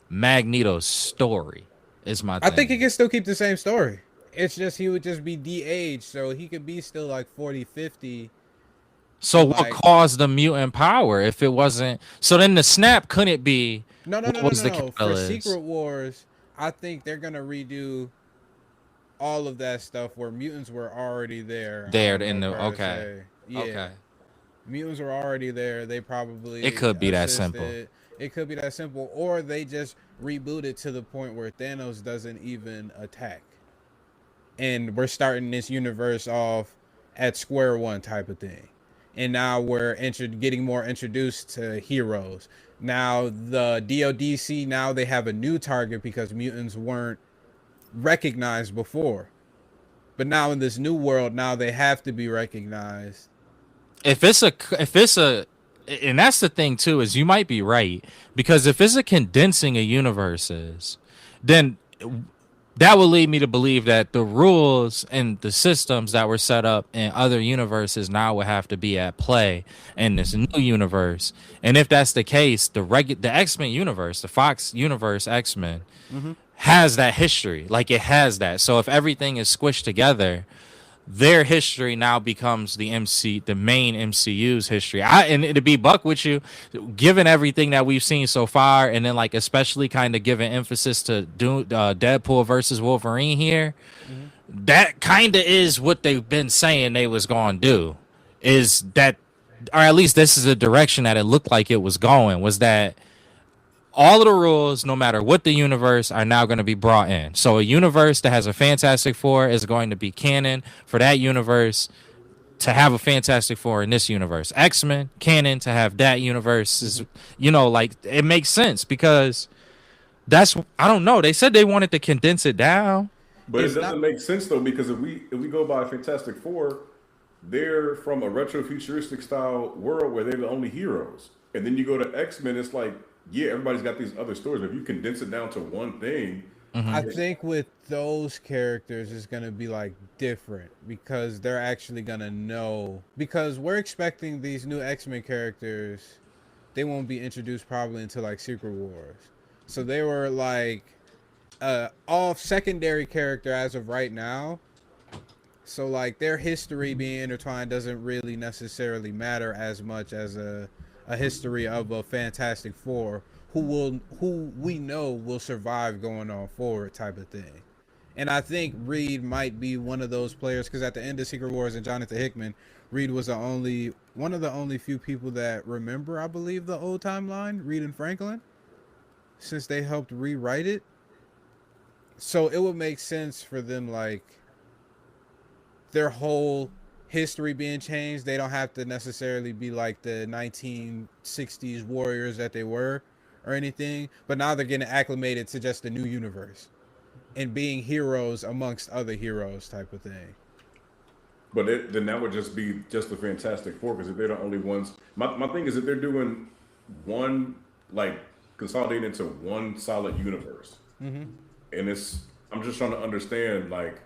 Magneto's story? Is my thing. I think he can still keep the same story. It's just he would just be de-aged, so he could be still like 40, 50. So what caused the mutant power if it wasn't? So then the snap couldn't be. No. For Secret Wars, I think they're gonna redo all of that stuff where mutants were already there. Okay. Mutants were already there. They probably It could be that simple. It could be that simple, or they just reboot it to the point where Thanos doesn't even attack, and we're starting this universe off at square one type of thing. And now we're getting more introduced to heroes. Now the DODC, now they have a new target because mutants weren't recognized before. But now in this new world, now they have to be recognized. If it's a, and that's the thing too, is you might be right, because if it's a condensing of universes, then that will lead me to believe that the rules and the systems that were set up in other universes now will have to be at play in this new universe. And if that's the case, the X-Men universe, the Fox universe X-Men, has that history. Like, it has that. So if everything is squished together, their history now becomes the main MCU's history. And to be buck with you, given everything that we've seen so far, and then like especially kind of giving emphasis to Deadpool versus Wolverine here, that kind of is what they've been saying they was going to do. Is that, or at least this is the direction that it looked like it was going, was that all of the rules, no matter what the universe, are now going to be brought in. So a universe that has a Fantastic Four is going to be canon for that universe to have a Fantastic Four in this universe. X-Men, canon to have that universe is, like it makes sense because that's, I don't know. They said they wanted to condense it down. But it doesn't make sense though, because if we go by Fantastic Four, they're from a retro futuristic style world where they're the only heroes. And then you go to X-Men, it's like, yeah, everybody's got these other stories. But if you condense it down to one thing, I think with those characters it's gonna be like different because they're actually gonna know, because we're expecting these new X-Men characters, they won't be introduced probably until like Secret Wars. So they were like off secondary character as of right now. So like their history being intertwined doesn't really necessarily matter as much as a history of a Fantastic Four who we know will survive going on forward type of thing. And I think Reed might be one of those players because at the end of Secret Wars and Jonathan Hickman, Reed was one of the only few people that remember, I believe, the old timeline, Reed and Franklin, since they helped rewrite it. So it would make sense for them, like, their whole history being changed. They don't have to necessarily be like the 1960s warriors that they were or anything, but now they're getting acclimated to just the new universe and being heroes amongst other heroes type of thing. but then that would just be just the Fantastic Four, because if they're the only ones, my thing is if they're doing one, like consolidating into one solid universe, and I'm just trying to understand like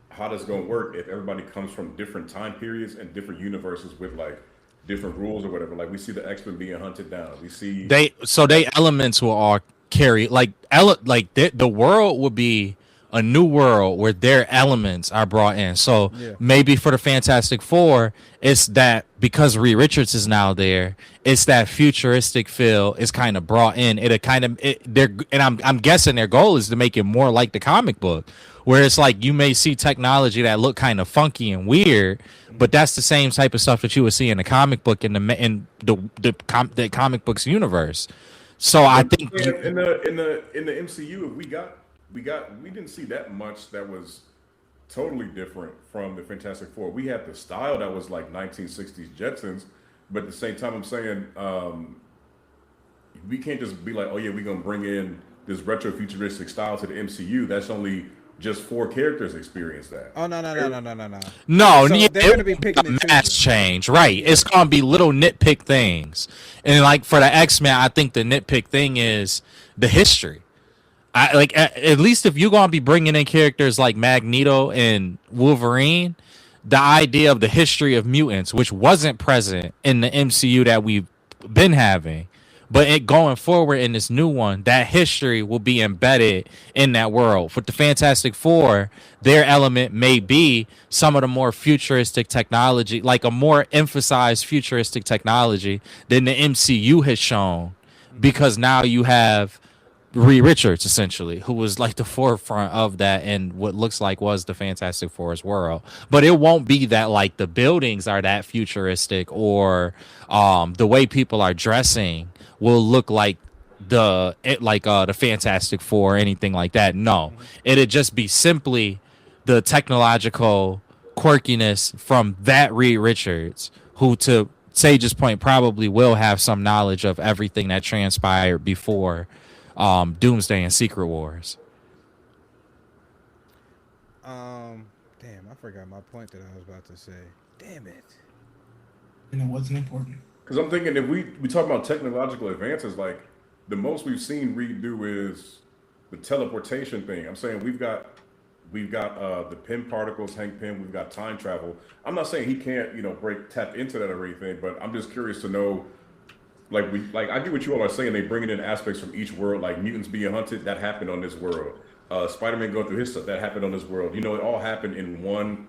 how that's going to work if everybody comes from different time periods and different universes with like different rules or whatever. Like we see the X-Men being hunted down. We see They elements will all carry the world will be a new world where their elements are brought in. So maybe for the Fantastic Four, it's that because Reed Richards is now there, it's that futuristic feel is kind of brought in. I'm guessing their goal is to make it more like the comic book, where it's like you may see technology that look kind of funky and weird, but that's the same type of stuff that you would see in the comic book in the comic books universe. So I think in the MCU, we didn't see that much that was totally different from the Fantastic Four. We had the style that was like 1960s Jetsons, but at the same time, I'm saying we can't just be like, oh yeah, we're gonna bring in this retro futuristic style to the MCU. That's only just 4 characters experience that. Oh no. No, So they're gonna be picking and mass choosing. change, right? It's gonna be little nitpick things, and like for the X-Men, I think the nitpick thing is the history. I like at least if you're gonna be bringing in characters like Magneto and Wolverine, the idea of the history of mutants, which wasn't present in the MCU that we've been having, but it going forward in this new one, that history will be embedded in that world. With the Fantastic Four, their element may be some of the more futuristic technology, like a more emphasized futuristic technology than the MCU has shown, because now you have Reed Richards, essentially, who was like the forefront of that and what looks like was the Fantastic Four's world. But it won't be that like the buildings are that futuristic or the way people are dressing will look like the Fantastic Four or anything like that. No, it'd just be simply the technological quirkiness from that Reed Richards, who, to Sage's point, probably will have some knowledge of everything that transpired before Doomsday and Secret Wars. Damn, I forgot my point that I was about to say. Damn it. And it wasn't important. Because I'm thinking if we talk about technological advances, like the most we've seen Reed do is the teleportation thing. I'm saying we've got the Pym particles, Hank Pym. We've got time travel. I'm not saying he can't tap into that or anything, but I'm just curious to know. Like I get what you all are saying. They bringing in aspects from each world, like mutants being hunted. That happened on this world. Spider-Man going through his stuff. That happened on this world. It all happened in one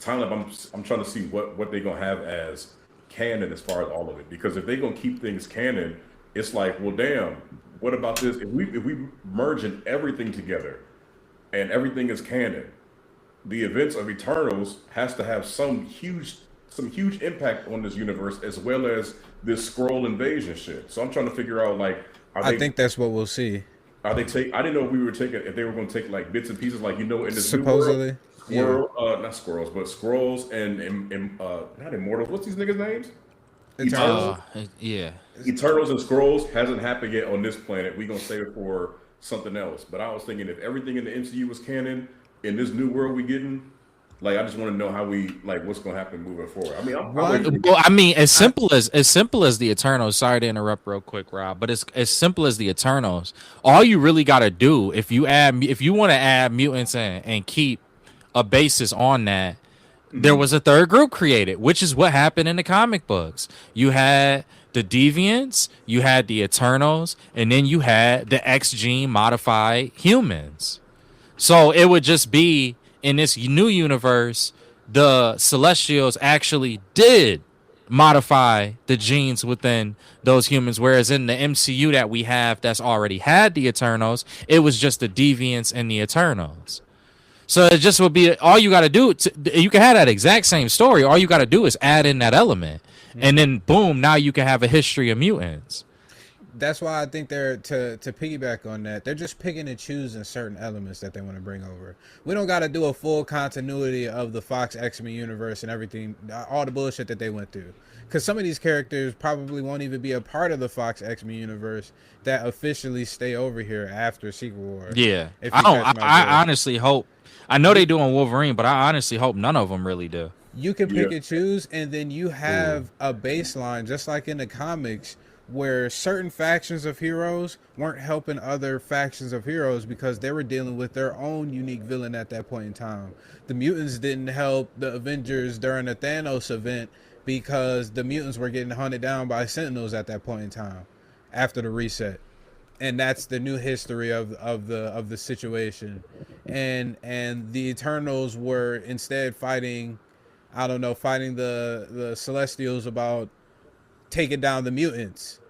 Time Lab, I'm trying to see what they're gonna have as canon as far as all of it. Because if they're gonna keep things canon, it's like, well, damn, what about this? If we merging everything together and everything is canon, the events of Eternals has to have some huge impact on this universe as well as this scroll invasion shit. So I'm trying to figure out like, are I they think that's what we'll see. are they take? I didn't know if they were going to take like bits and pieces, like in this new world, Supposedly, yeah. not squirrels, but scrolls and not immortals. What's these niggas' names? Eternals. Yeah. Eternals and scrolls hasn't happened yet on this planet. We gonna save it for something else. But I was thinking if everything in the MCU was canon in this new world we getting, like I just want to know how what's gonna happen moving forward. I mean, Well, I mean, as simple as the Eternals. Sorry to interrupt, real quick, Rob, but it's as simple as the Eternals. All you really got to do if you want to add mutants and keep a basis on that, there was a third group created, which is what happened in the comic books. You had the Deviants, you had the Eternals, and then you had the X gene modified humans. So it would just be in this new universe, the Celestials actually did modify the genes within those humans, whereas in the MCU that we have that's already had the Eternals, it was just the Deviants and the Eternals. So it just would be all you got to do. You can have that exact same story. All you got to do is add in that element, and then boom, now you can have a history of mutants. That's why I think they're to piggyback on that. They're just picking and choosing certain elements that they want to bring over. We don't got to do a full continuity of the Fox X-Men universe and everything, all the bullshit that they went through. Because some of these characters probably won't even be a part of the Fox X-Men universe that officially stay over here after Secret War. Yeah, I honestly hope. I know they do on Wolverine, but I honestly hope none of them really do. You can pick and choose, and then you have a baseline, just like in the comics, where certain factions of heroes weren't helping other factions of heroes because they were dealing with their own unique villain at that point in time. The mutants didn't help the Avengers during the Thanos event because the mutants were getting hunted down by Sentinels at that point in time after the reset. And that's the new history of the situation. And the Eternals were instead fighting the Celestials about taking down the mutants.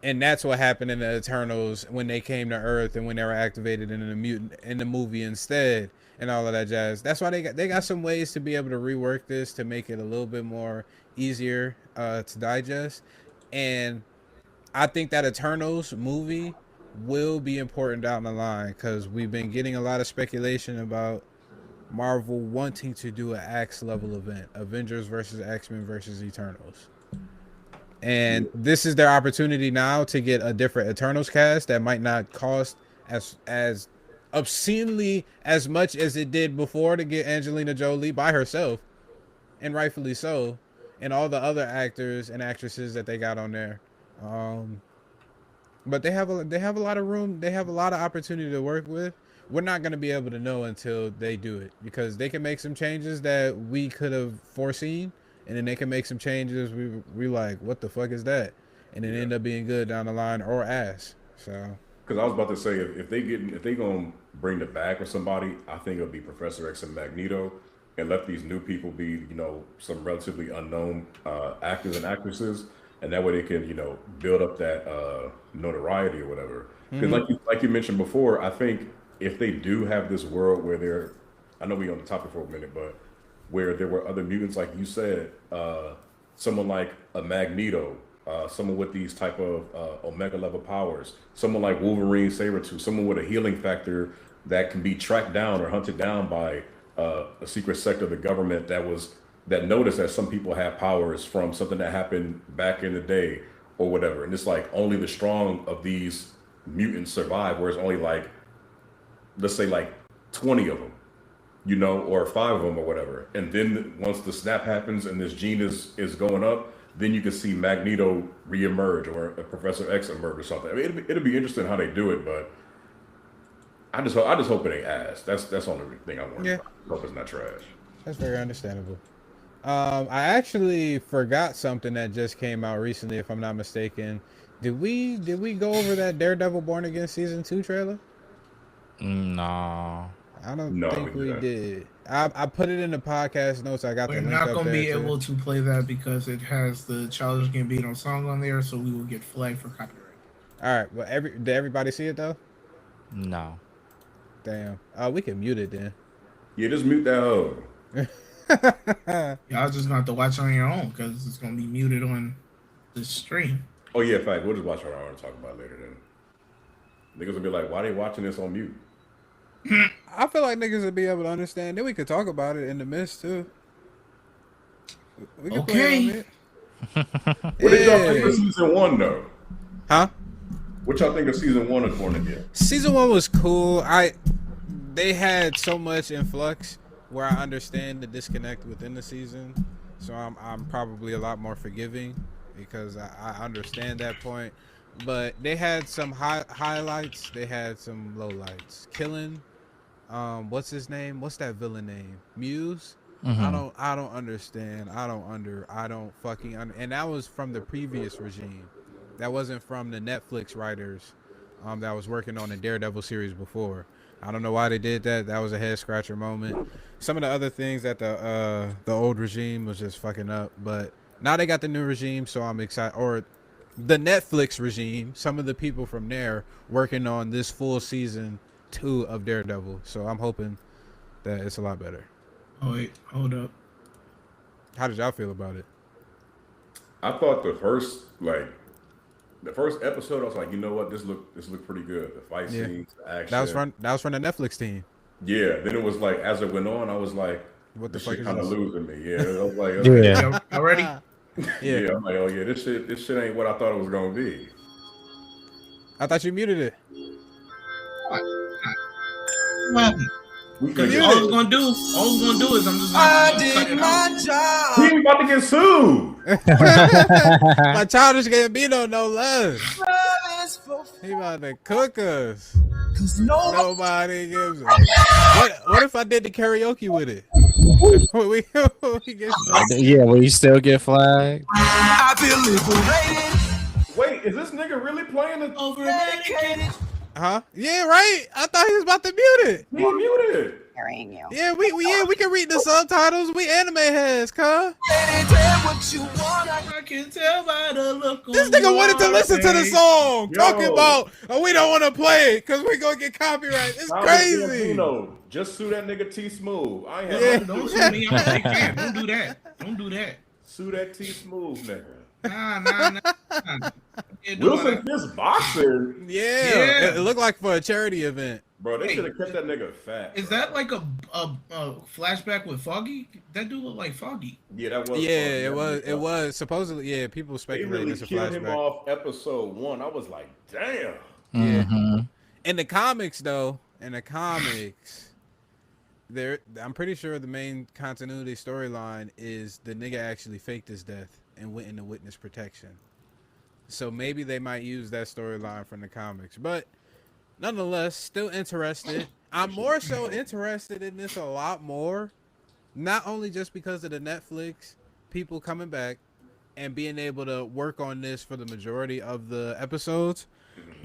And that's what happened in the Eternals when they came to Earth and when they were activated in the movie instead and all of that jazz. That's why they got some ways to be able to rework this to make it a little bit more easier to digest. And I think that Eternals movie will be important down the line because we've been getting a lot of speculation about Marvel wanting to do an Axe level event, Avengers versus X-Men versus Eternals. And this is their opportunity now to get a different Eternals cast that might not cost as obscenely as much as it did before to get Angelina Jolie by herself, and rightfully so, and all the other actors and actresses that they got on there. But they have a lot of room. They have a lot of opportunity to work with. We're not going to be able to know until they do it because they can make some changes that we could have foreseen, and then they can make some changes we like, what the fuck is that? And it end up being good down the line or ass. So because I was about to say if they gonna bring the back with somebody, I think it'll be Professor X and Magneto, and let these new people be some relatively unknown actors and actresses, and that way they can build up that notoriety or whatever. Because like you mentioned before, I think if they do have this world where I know we on the topic for a minute, but where there were other mutants, like you said, someone like a Magneto, someone with these type of Omega level powers, someone like Wolverine, Sabretooth, someone with a healing factor that can be tracked down or hunted down by a secret sector of the government that noticed that some people have powers from something that happened back in the day or whatever. And it's like only the strong of these mutants survive, whereas only like, let's say like 20 of them, or 5 of them or whatever. And then once the snap happens and this gene is going up, then you can see Magneto reemerge or Professor X emerge or something. I mean, it'll be interesting how they do it, but I just hope it ain't ass. That's the only thing I want. Yeah. Hope it's not trash. That's very understandable. I actually forgot something that just came out recently, if I'm not mistaken. Did we go over that Daredevil Born Again season 2 trailer? No. I don't No, think we we didn't. did. I put it in the podcast notes. I got We're the link not up gonna there be too. able to play that because it has the Childish Gambino song on there, so we will get flagged for copyright. All right, well, did everybody see it though? No. Damn. We can mute it then. Yeah, just mute that hoe. Y'all just gonna have to watch on your own because it's gonna be muted on the stream. Oh yeah, in fact, we'll just watch our own and talk about it later then. Niggas will be like, why they watching this on mute? I feel like niggas would be able to understand. Then we could talk about it in the midst too. We can play it on it. What did y'all think of season 1 though? Huh? What y'all think of season 1 of Tornado? Season 1 was cool. They had so much influx where I understand the disconnect within the season, so I'm probably a lot more forgiving because I understand that point. But they had some highlights. They had some lowlights. Killing, what's his name? What's that villain name? Muse. Mm-hmm. I don't understand. I don't fucking and that was from the previous regime. That wasn't from the Netflix writers that was working on the Daredevil series before. I don't know why they did that. That was a head scratcher moment. Some of the other things that the old regime was just fucking up, but now they got the new regime, so I'm excited. Or the Netflix regime, some of the people from there working on this full season 2 of Daredevil. So I'm hoping that it's a lot better. Oh wait, hold up. How did y'all feel about it? I thought the first episode, I was like, you know what, this looked pretty good. The fight scenes, the action. That was from the Netflix team. Yeah. Then it was like, as it went on, I was like, What the this fuck shit is kind of this? losing me. Yeah. I was like, okay. Yeah. Y'all ready? Yeah. I'm like, oh yeah, this shit ain't what I thought it was gonna be. I thought you muted it. What? Because all I was gonna do is I'm just gonna cut it out. job. We about to get sued. My Childish Gambino, no less. He about to cook us. Nobody gives a. What if I did the karaoke with it? we get Yeah, will you still get flagged? I feel liberated. Wait, is this nigga really playing it? Over medicated. Huh? Yeah, right. I thought he was about to mute it. He muted. Carrying you. Yeah, we can read the subtitles. We anime heads, cuz. What you want? I can tell by the look. This nigga wanted to listen to the song, talking about we don't want to play it because we gonna get copyright. It's crazy. Just sue that nigga T Smooth. I ain't Yeah. have Don't sue me. I'm sick man. Don't do that. Don't do that. sue that T Smooth nigga. Nah. Wilson Fisk boxing. Yeah. It looked like for a charity event. Bro, they should have kept that nigga fat. Is that like a flashback with Foggy? That dude look like Foggy. Yeah, that was. Yeah, it was supposedly. Yeah, people They speculating really it's a killed him flashback. off episode 1. I was like, damn. Mm-hmm. In the comics, though, I'm pretty sure the main continuity storyline is the nigga actually faked his death and went into witness protection. So maybe they might use that storyline from the comics, but nonetheless, still interested. I'm more so interested in this a lot more, not only just because of the Netflix people coming back and being able to work on this for the majority of the episodes,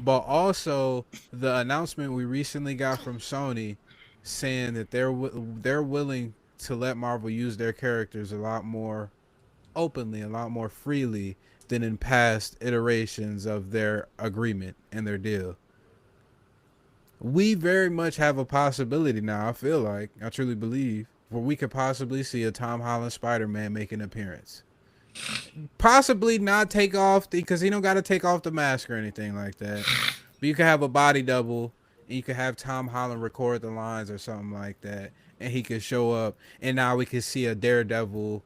but also the announcement we recently got from Sony saying that they're willing to let Marvel use their characters a lot more openly, a lot more freely than in past iterations of their agreement and their deal. We very much have a possibility now, I feel like, I truly believe, where we could possibly see a Tom Holland Spider-Man make an appearance. Possibly not take off, because he don't got to take off the mask or anything like that. But you could have a body double, and you could have Tom Holland record the lines or something like that, and he could show up, and now we could see a Daredevil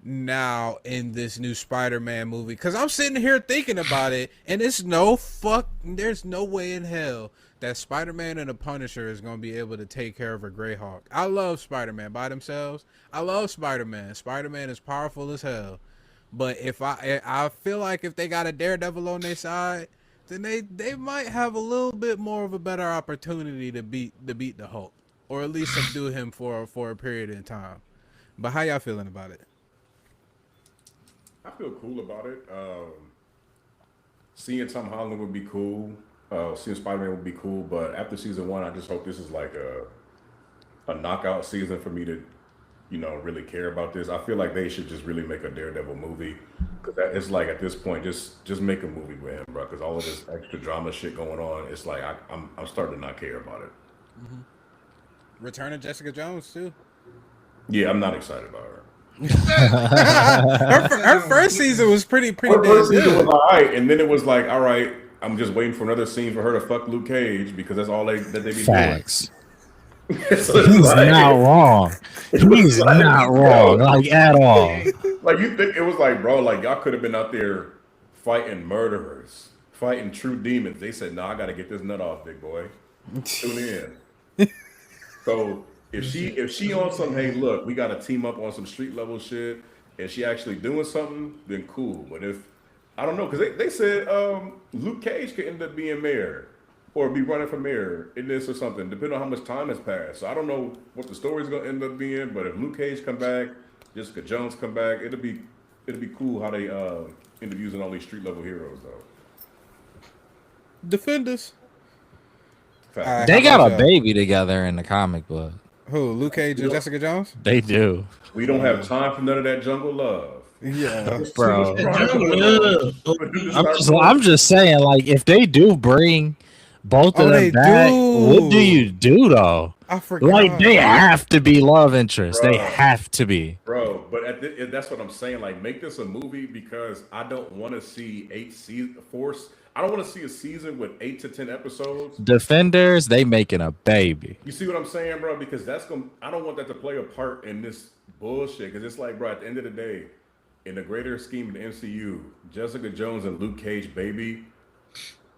now in this new Spider-Man movie. Because I'm sitting here thinking about it, and there's no way in hell that Spider-Man and the Punisher is going to be able to take care of a Greyhawk. I love Spider-Man by themselves. I love Spider-Man. Spider-Man is powerful as hell. But if I feel like if they got a Daredevil on their side, then they might have a little bit more of a better opportunity to beat the Hulk, or at least subdue him for a period in time. But how y'all feeling about it? I feel cool about it. Seeing Tom Holland would be cool. Seeing Spider-Man would be cool, but after season one, I just hope this is like a knockout season for me to, really care about this. I feel like they should just really make a Daredevil movie because it's like at this point, just make a movie with him, bro. Because all of this extra drama shit going on, it's like I'm starting to not care about it. Return of Jessica Jones too. Yeah, I'm not excited about her. Her first season was pretty Her damn first season was good. all right, and then it was like, all right, I'm just waiting for another scene for her to fuck Luke Cage because that's all that they be Facts. doing. So it's He's like- not wrong. He's like, not wrong, like at all. Like you think it was like, bro, like y'all could have been out there fighting murderers, fighting true demons. They said, "No, I got to get this nut off, big boy. Tune in." So if she on some, hey, look, we got to team up on some street level shit, and she actually doing something, then cool. But if I don't know, because they said Luke Cage could end up being mayor or be running for mayor in this or something, depending on how much time has passed. So I don't know what the story's gonna end up being, but if Luke Cage come back, Jessica Jones come back, it'll be cool how they end up using all these street level heroes though. Defenders. Fact. They How got about a y'all? baby together in the comic book. Who? Luke Cage and Jessica Jones? They do, We don't have time for none of that jungle love. Yeah. bro. Jungle I'm just saying, like, if they do bring both of they them back, do. what do you do though? I forgot. Like, they have to be love interests. They Bro. have to be. Bro, but that's what I'm saying. Like, make this a movie because I don't want to see I don't want to see a season with 8 to 10 episodes. Defenders, they making a baby. You see what I'm saying, bro? Because I don't want that to play a part in this bullshit. Because it's like, bro, at the end of the day, in the greater scheme of the MCU, Jessica Jones and Luke Cage, baby,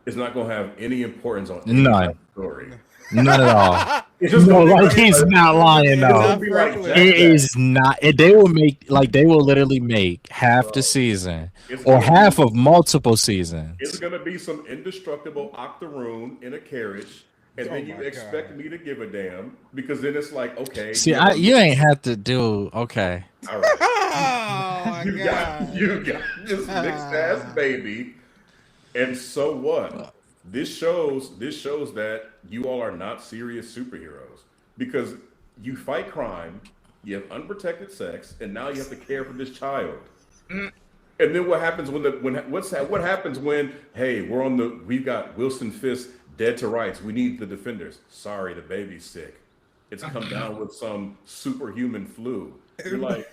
is not gonna have any importance on any None. type of story. Not at all. It's just No, gonna be like he's not lying It's though. gonna be like Jack It Jack. is not. They will make they will literally make half the season It's or gonna half be- of multiple seasons. It's gonna be some indestructible octoroon in a carriage, and then you my expect God. me to give a damn because then it's like, okay, See, you ain't have to do okay. all right. Oh my You god. got this mixed ass baby, and so what? This shows that you all are not serious superheroes because you fight crime, you have unprotected sex, and now you have to care for this child. And then what happens what happens when we've got Wilson Fisk dead to rights. We need the defenders. Sorry, the baby's sick. It's come down with some superhuman flu. You're like,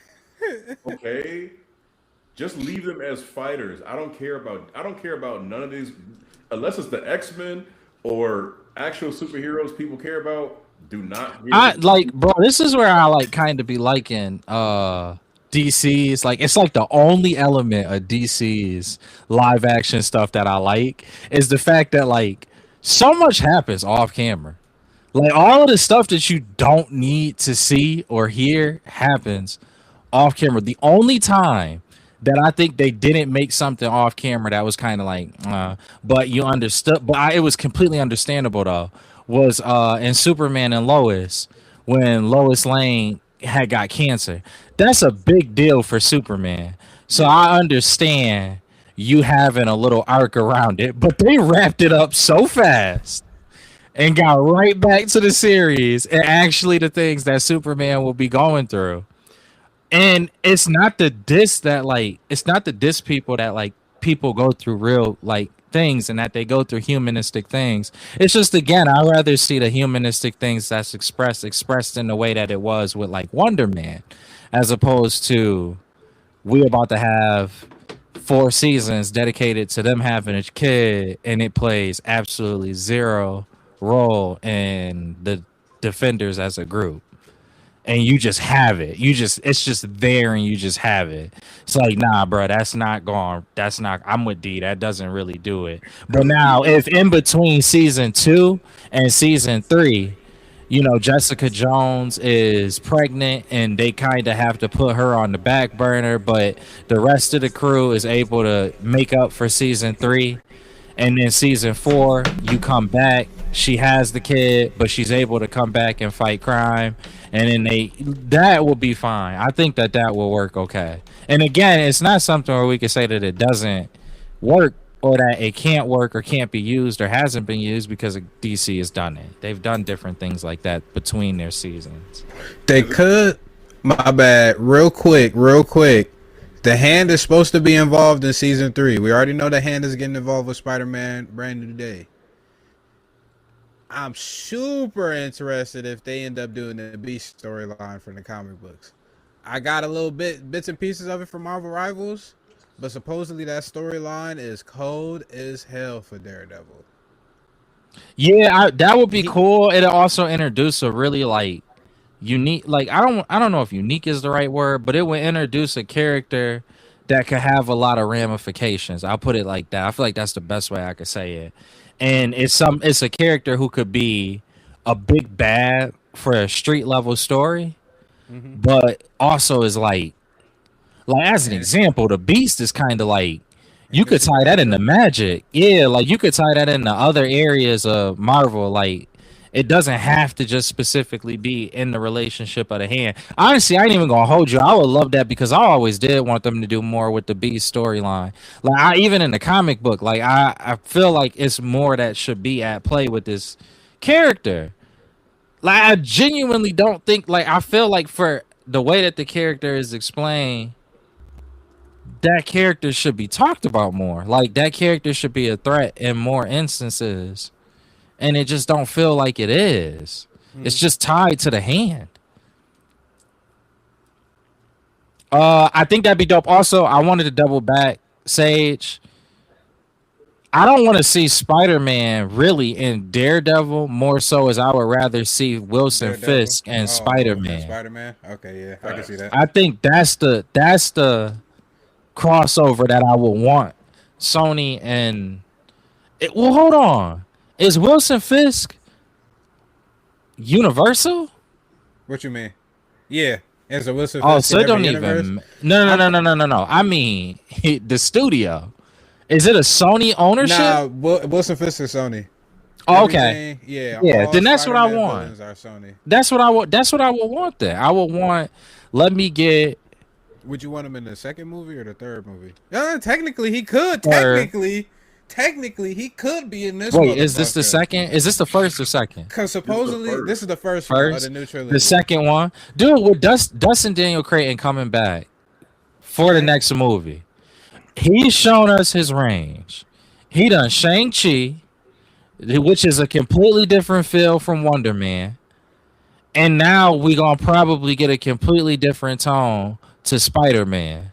okay, just leave them as fighters. I don't care about none of these unless it's the X-Men or actual superheroes people care about. Do not Bro, this is where I like kind of be liking DC's. Like, it's like the only element of DC's live action stuff that I like is the fact that like so much happens off camera. Like, all of the stuff that you don't need to see or hear happens off camera. The only time that I think they didn't make something off camera that was kind of like, but you understood, but it was completely understandable though, was in Superman and Lois when Lois Lane had got cancer. That's a big deal for Superman. So I understand you having a little arc around it, but they wrapped it up so fast and got right back to the series and actually the things that Superman will be going through. And it's not the diss people that like people go through real like things and that they go through humanistic things. It's just, again, I'd rather see the humanistic things that's expressed in the way that it was with like Wonder Man, as opposed to we're about to have 4 seasons dedicated to them having a kid and it plays absolutely zero role in the Defenders as a group. And you just have it. It's just there and you just have it. It's like, nah, bro, I'm with D. That doesn't really do it. But now, if in between season 2 and season 3, Jessica Jones is pregnant and they kind of have to put her on the back burner, but the rest of the crew is able to make up for season 3. And then season 4, you come back. She has the kid, but she's able to come back and fight crime. And then that will be fine. I think that will work okay. And again, it's not something where we can say that it doesn't work or that it can't work or can't be used or hasn't been used because DC has done it. They've done different things like that between their seasons. They could. My bad. Real quick. The Hand is supposed to be involved in season 3. We already know the Hand is getting involved with Spider-Man Brand New Day. I'm super interested if they end up doing the Beast storyline from the comic books. I got a little bits and pieces of it from Marvel Rivals, but supposedly that storyline is cold as hell for Daredevil. Yeah, that would be cool. It'll also introduce a really like unique, like I don't know if unique is the right word, but it would introduce a character that could have a lot of ramifications. I'll put it like that. I feel like that's the best way I could say it. And it's a character who could be a big bad for a street level story, but also is like as an example, the Beast is kind of like you could tie that into Magic. Yeah, like you could tie that into other areas of Marvel. Like it doesn't have to just specifically be in the relationship of the Hand. Honestly, I ain't even gonna hold you. I would love that because I always did want them to do more with the Beast storyline. Like even in the comic book, like I feel like it's more that should be at play with this character. Like I genuinely don't think like I feel like for the way that the character is explained, that character should be talked about more. Like that character should be a threat in more instances. And it just don't feel like it is. It's just tied to the Hand. I think that'd be dope. Also, I wanted to double back, Sage. I don't want to see Spider-Man really in Daredevil more so as I would rather see Wilson Daredevil? Fisk and Spider-Man. Spider-Man? Okay, yeah, I can see that. I think that's the crossover that I would want. Sony and well, hold on. Is Wilson Fisk Universal? What you mean? Yeah. Is a Wilson Oh, Fisk so in it don't every even. universe? No. I mean, the studio. Is it a Sony ownership? Nah, Wilson Fisk is Sony. Oh, okay. Everything, yeah. Yeah, then that's what I Spider-Man want. villains are Sony. That's what I want. That's what I would want. Then I would want. Let me get. Would you want him in the second movie or the third movie? Technically, he could. Third. Technically, he could be in this. Wait, is this the second? Is this the first or second? Because supposedly this is the first First, one of the new trilogy. the second one, dude, with Dustin Daniel Creighton coming back for the next movie, he's shown us his range. He done Shang-Chi, which is a completely different feel from Wonder Man, and now we gonna probably get a completely different tone to Spider-Man.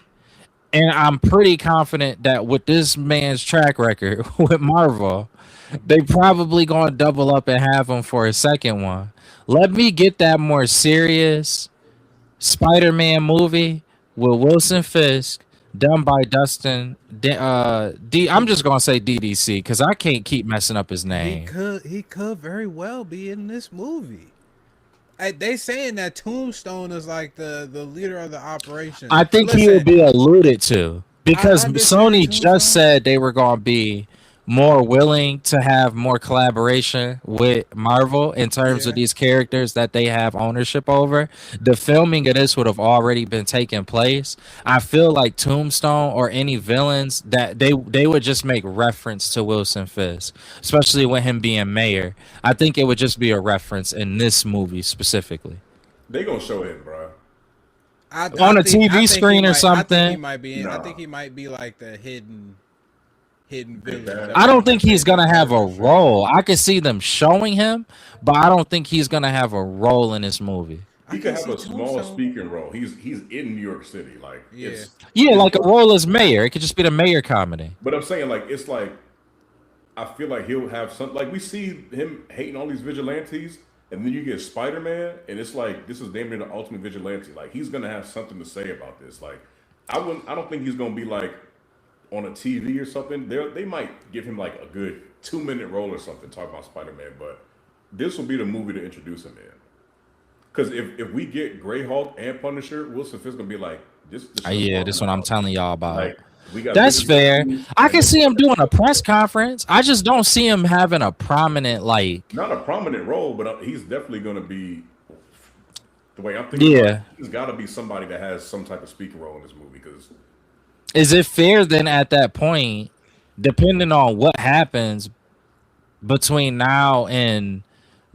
And I'm pretty confident that with this man's track record with Marvel, they probably gonna double up and have him for a second one. Let me get that more serious Spider-Man movie with Wilson Fisk, done by Dustin. I'm just gonna say DDC because I can't keep messing up his name. He could very well be in this movie. They saying that Tombstone is like the leader of the operation. I think he will be alluded to because Sony just said they were going to be more willing to have more collaboration with Marvel in terms of these characters that they have ownership over. The filming of this would have already been taking place. I feel like Tombstone or any villains that they would just make reference to Wilson Fisk, especially with him being mayor. I think it would just be a reference in this movie specifically. They gonna show him, bro. On a TV screen or something. I think he might be. I think he might be like the hidden villain. I don't think he's gonna have a role. I could see them showing him, but I don't think he's gonna have a role in this movie. He could have a small speaking role. He's in New York City, like like a role as mayor. It could just be the mayor comedy. But I'm saying like it's like I feel like he'll have some like we see him hating all these vigilantes, and then you get Spider-Man, and it's like this is damn near the ultimate vigilante. Like he's gonna have something to say about this. Like I don't think he's gonna be like on a TV or something. They might give him like a good 2-minute role or something talking about Spider-Man, but this will be the movie to introduce him in. Because if we get Grey Hulk and Punisher, Wilson Fisk gonna be like this. This one I'm telling y'all about. Like, that's fair. I can see him doing a press conference. I just don't see him having a prominent not a prominent role, but he's definitely gonna be the way I'm thinking. Yeah, he's got to be somebody that has some type of speaking role in this movie. Because is it fair then at that point depending on what happens between now and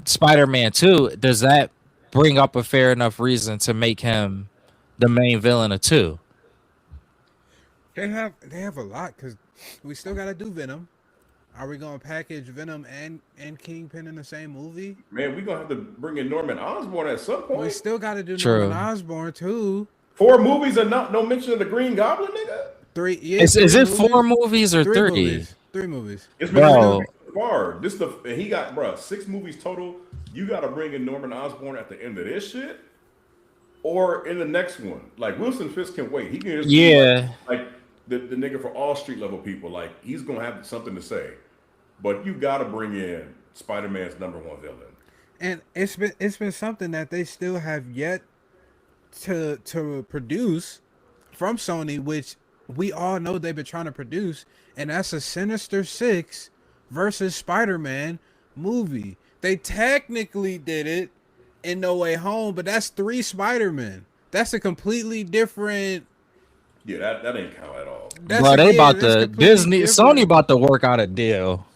Spider-Man 2, does that bring up a fair enough reason to make him the main villain of 2? They have a lot because we still got to do Venom. Are we gonna package Venom and Kingpin in the same movie? Man, we gonna have to bring in Norman Osborn at some point. We still got to do True. Norman Osborn too. 4 movies and no mention of the Green Goblin, nigga. 3. Yeah, Is it movies? 4 movies or 3? Movies. 3 movies. It's been Bro. so far. And he got 6 movies total. You got to bring in Norman Osborn at the end of this shit, or in the next one. Like Wilson Fisk can wait. He can just be like the nigga for all street level people. Like he's gonna have something to say, but you got to bring in Spider-Man's #1 villain. And it's been something that they still have yet to produce from Sony, which we all know they've been trying to produce, and that's a Sinister Six versus Spider-Man movie. They technically did it in No Way Home, but that's 3 Spider-Men. That's a completely different. Yeah, that ain't count at all. Bro, they about to Sony about to work out a deal.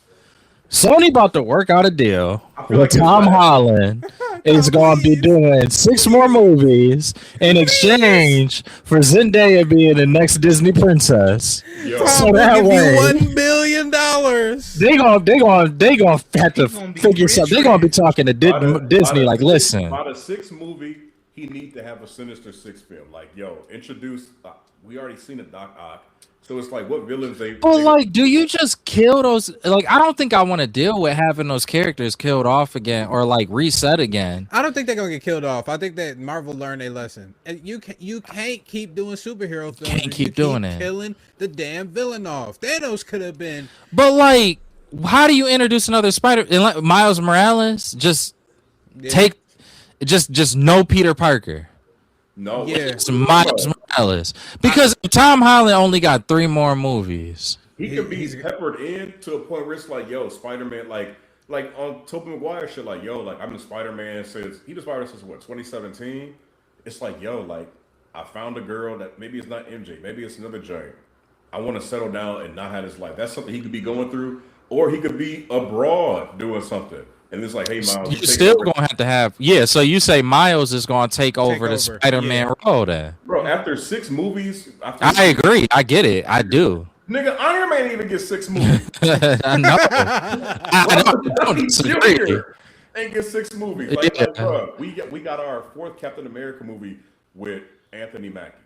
Sony about to work out a deal with like Tom Holland. Is going to be doing 6 more movies in exchange for Zendaya being the next Disney princess. Yo. So that way, $1 billion. they gonna have to figure something. They're gonna be talking to Disney like, listen. By the 6th movie, he need to have a Sinister Six film. Like, yo, introduce. We already seen a Doc Ock. So it's like, what villains they? But like, do you just kill those? Like, I don't think I want to deal with having those characters killed off again or like reset again. I don't think they're gonna get killed off. I think that Marvel learned a lesson. And you can't keep doing superhero films. Can't keep doing it. Killing the damn villain off. Thanos could have been. But like, how do you introduce another Spider? Miles Morales? Just no Peter Parker. No, Yeah. It's Miles Morales. Because Tom Holland only got 3 more movies. he could be peppered in to a point where it's like, yo, Spider-Man, like on Tobey Maguire shit, like, yo, like I've been Spider-Man since what, 2017? It's like, yo, like I found a girl that maybe it's not MJ, maybe it's another Jane. I want to settle down and not have his life. That's something he could be going through, or he could be abroad doing something. And it's like, hey, Miles, you're still going to have so you say Miles is going to take over the Spider-Man role then? Bro, after 6 movies, I agree. I get it. I do. Nigga, Iron Man didn't even get 6 movies. I know. I don't disagree. Ain't get 6 movies. Like, bro, we got our 4th Captain America movie with Anthony Mackie.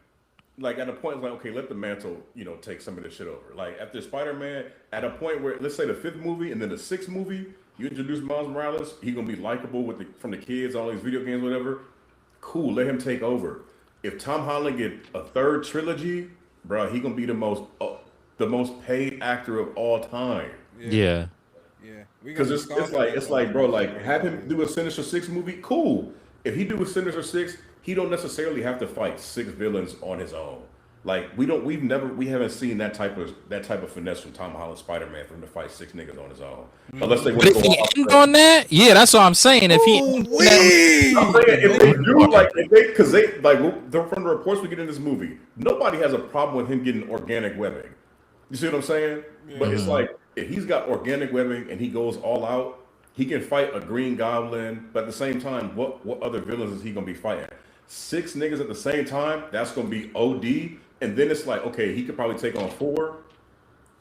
Like at a point, it's like, okay, let the mantle, take some of this shit over. Like after Spider-Man, at a point where let's say the 5th movie and then the 6th movie, you introduce Miles Morales, he gonna be likable from the kids, all these video games, whatever. Cool, let him take over. If Tom Holland get a 3rd trilogy, bro, he gonna be the most paid actor of all time. Yeah. Because it's like, bro, like have him do a Sinister Six movie, cool. If he do a Sinister Six, he don't necessarily have to fight 6 villains on his own. Like we haven't seen that type of finesse from Tom Holland Spider-Man for him to fight 6 niggas on his own. Unless they want to go end on that, yeah, that's what I'm saying. If from the reports we get in this movie, nobody has a problem with him getting organic webbing. You see what I'm saying? Yeah. But it's like if he's got organic webbing and he goes all out, he can fight a Green Goblin. But at the same time, what other villains is he gonna be fighting? 6 niggas at the same time, that's gonna be OD. And then it's like, okay, he could probably take on 4,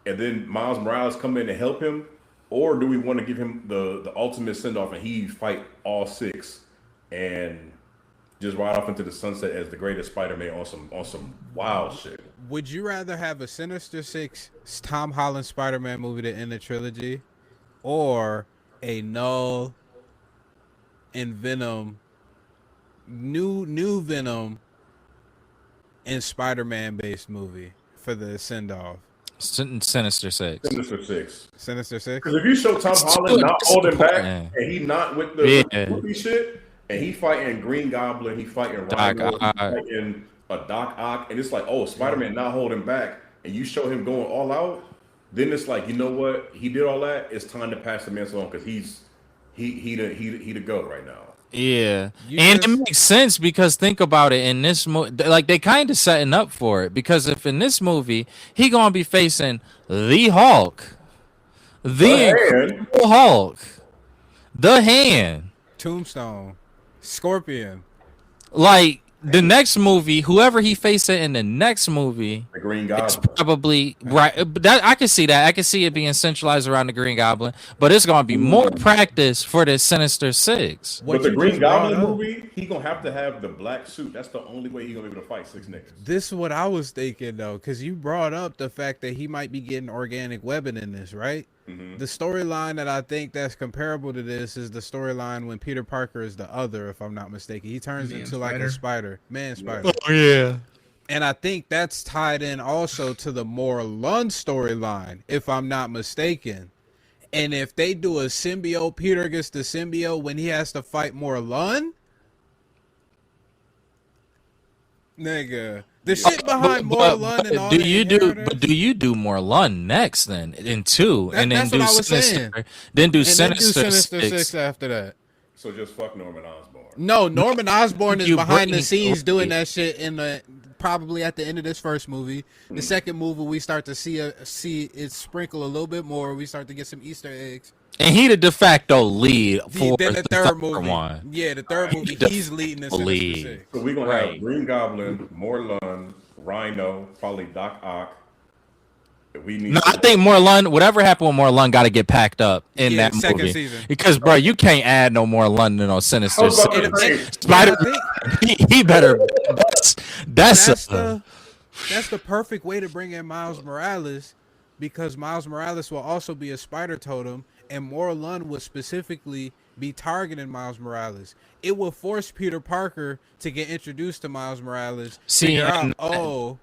and then Miles Morales come in to help him, or do we want to give him the ultimate send off and he fight all 6 and just ride off into the sunset as the greatest Spider-Man on some wild shit? Would you rather have a Sinister Six Tom Holland Spider-Man movie to end the trilogy, or a Null and Venom new Venom and Spider-Man based movie for the send off? Sinister Six. Sinister Six. Because if you show Tom Holland not holding back and he not with the movie shit, and he fighting Green Goblin, he fighting Rhino, he fighting a Doc Ock, and it's like, oh, Spider-Man not holding back, and you show him going all out, then it's like, you know what? He did all that. It's time to pass the mantle on because he's he the GOAT right now. Yeah, You and just- it makes sense because think about it. In this movie, like they kind of setting up for it because if in this movie he gonna be facing the Hulk, the Hand. Incredible Hulk, the Hand. Tombstone, Scorpion. Like the next movie, whoever he facing in the next movie, The Green it's Goblin. probably right. But that I can see that. I can see it being centralized around the Green Goblin, but it's gonna be more practice for the Sinister Six. What But the you Green just brought Goblin up, movie, he gonna have the black suit. That's the only way he gonna be able to fight 6 niggas. This is what I was thinking though, because you brought up the fact that he might be getting organic webbing in this, right? The storyline that I think that's comparable to this is the storyline when Peter Parker is the other, if I'm not mistaken. He turns Man into like a spider, man spider. Oh yeah. And I think that's tied in also to the Lund storyline, if I'm not mistaken. And if they do a symbiote, Peter gets the symbiote when he has to fight Lund, nigga, the shit behind Lund and all do the you inheritors- do you do more Lund next then in 2 and then that's do what I was Sinister, saying. then do and then do Sinister, Sinister 6. Six after that. So just fuck Norman Osborn. No, Norman Osborn is You behind the bring- scenes doing that shit in the probably at the end of this first movie. The second movie we start to see it sprinkle a little bit more. We start to get some Easter eggs. And he the de facto lead for Then the the third third movie, one. yeah, the third movie, the he's leading the lead. Sinister Six. So we're gonna Right. have Green Goblin, Morlun, Rhino, probably Doc Ock. We need. No, I think more Lund. Whatever happened with more Lund got to get packed up in Yeah, that second movie. season. Because bro, you can't add no more London on Sinister. I was about Six. to say, Spider, I think he better. That's that's the perfect way to bring in Miles Morales, because Miles Morales will also be a spider totem, and Lund would specifically be targeting Miles Morales. It will force Peter Parker to get introduced to Miles Morales. See, figure out, and-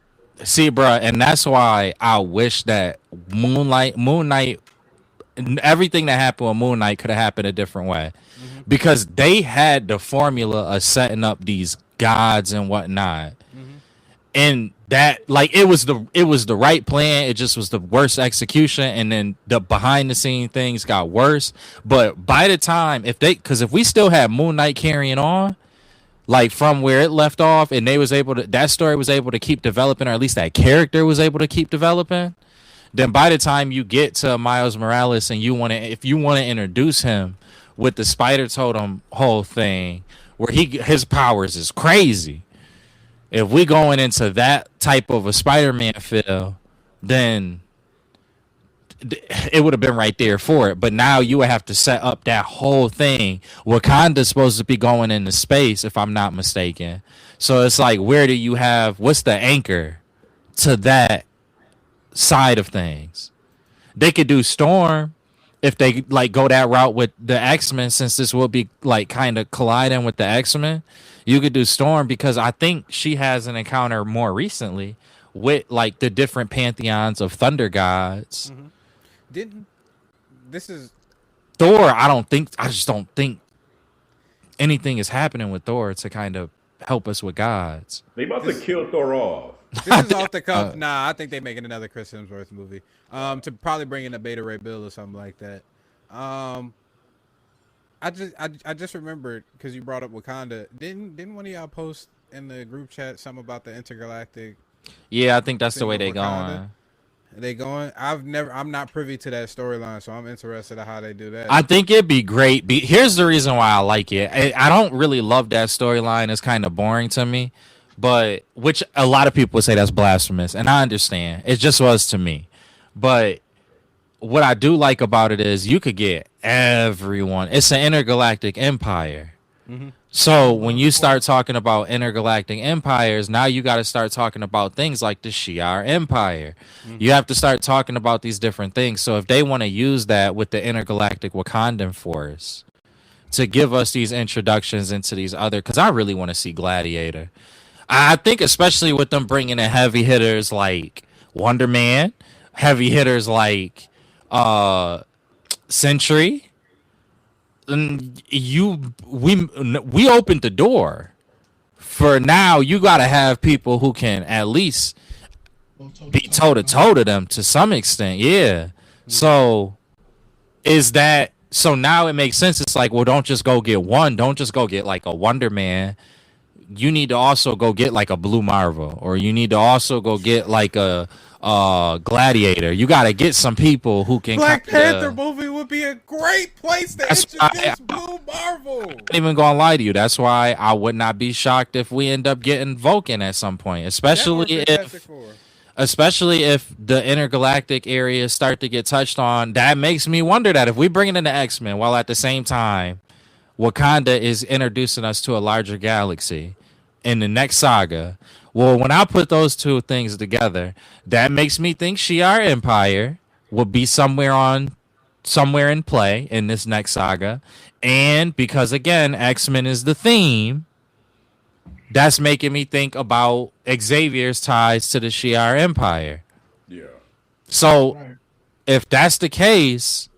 See, bruh, and that's why I wish that Moon Knight, everything that happened with Moon Knight could have happened a different way, because they had the formula of setting up these gods and whatnot, and that like it was the right plan. It just was the worst execution, and then the behind the scene things got worse. But by the time if we still had Moon Knight carrying on, like from where it left off, and that story was able to keep developing, or at least that character was able to keep developing, then by the time you get to Miles Morales and if you want to introduce him with the spider totem whole thing, where his powers is crazy. If we going into that type of a Spider-Man feel, then it would have been right there for it. But now you would have to set up that whole thing. Wakanda's supposed to be going into space, if I'm not mistaken. So it's like, what's the anchor to that side of things? They could do Storm if they like go that route with the X-Men, since this will be like kind of colliding with the X-Men. You could do Storm because I think she has an encounter more recently with like the different pantheons of thunder gods. Thor, I just don't think anything is happening with Thor to kind of help us with gods. They about to kill Thor off. This is off the cuff. Nah, I think they're making another Chris Hemsworth movie. To probably bring in a Beta Ray Bill or something like that. I just remembered because you brought up Wakanda. Didn't one of y'all post in the group chat something about the intergalactic? Yeah, I think that's the thing way with they Wakanda? going. They going? I'm not privy to that storyline, so I'm interested in how they do that. I think it'd be great. Here's the reason why I like it. I don't really love that storyline. It's kind of boring to me, but which a lot of people would say that's blasphemous, and I understand. It just was to me. But what I do like about it is you could get everyone. It's an intergalactic empire. So when you start talking about intergalactic empires, now you got to start talking about things like the Shi'ar Empire. You have to start talking about these different things. So if they want to use that with the intergalactic Wakandan force to give us these introductions into these other, because I really want to see Gladiator. I think especially with them bringing in heavy hitters like Wonder Man, heavy hitters like Sentry. And we opened the door. For now, you got to have people who can at least be toe to toe to them to some extent. Yeah. So is that So now it makes sense. It's like, well, don't just go get one. Don't just go get like a Wonder Man. You need to also go get like a Blue Marvel, or you need to also go get like a Gladiator. You got to get some people who can. Black Panther movie would be a great place to introduce Blue Marvel. I'm not even gonna lie to you. That's why I would not be shocked if we end up getting Vulcan at some point, especially if the intergalactic areas start to get touched on. That makes me wonder that if we bring it into X-Men while at the same time Wakanda is introducing us to a larger galaxy in the next saga. Well, when I put those two things together, that makes me think Shi'ar Empire will be somewhere in play in this next saga. And because again, X-Men is the theme, that's making me think about Xavier's ties to the Shi'ar Empire. Yeah. So if that's the case,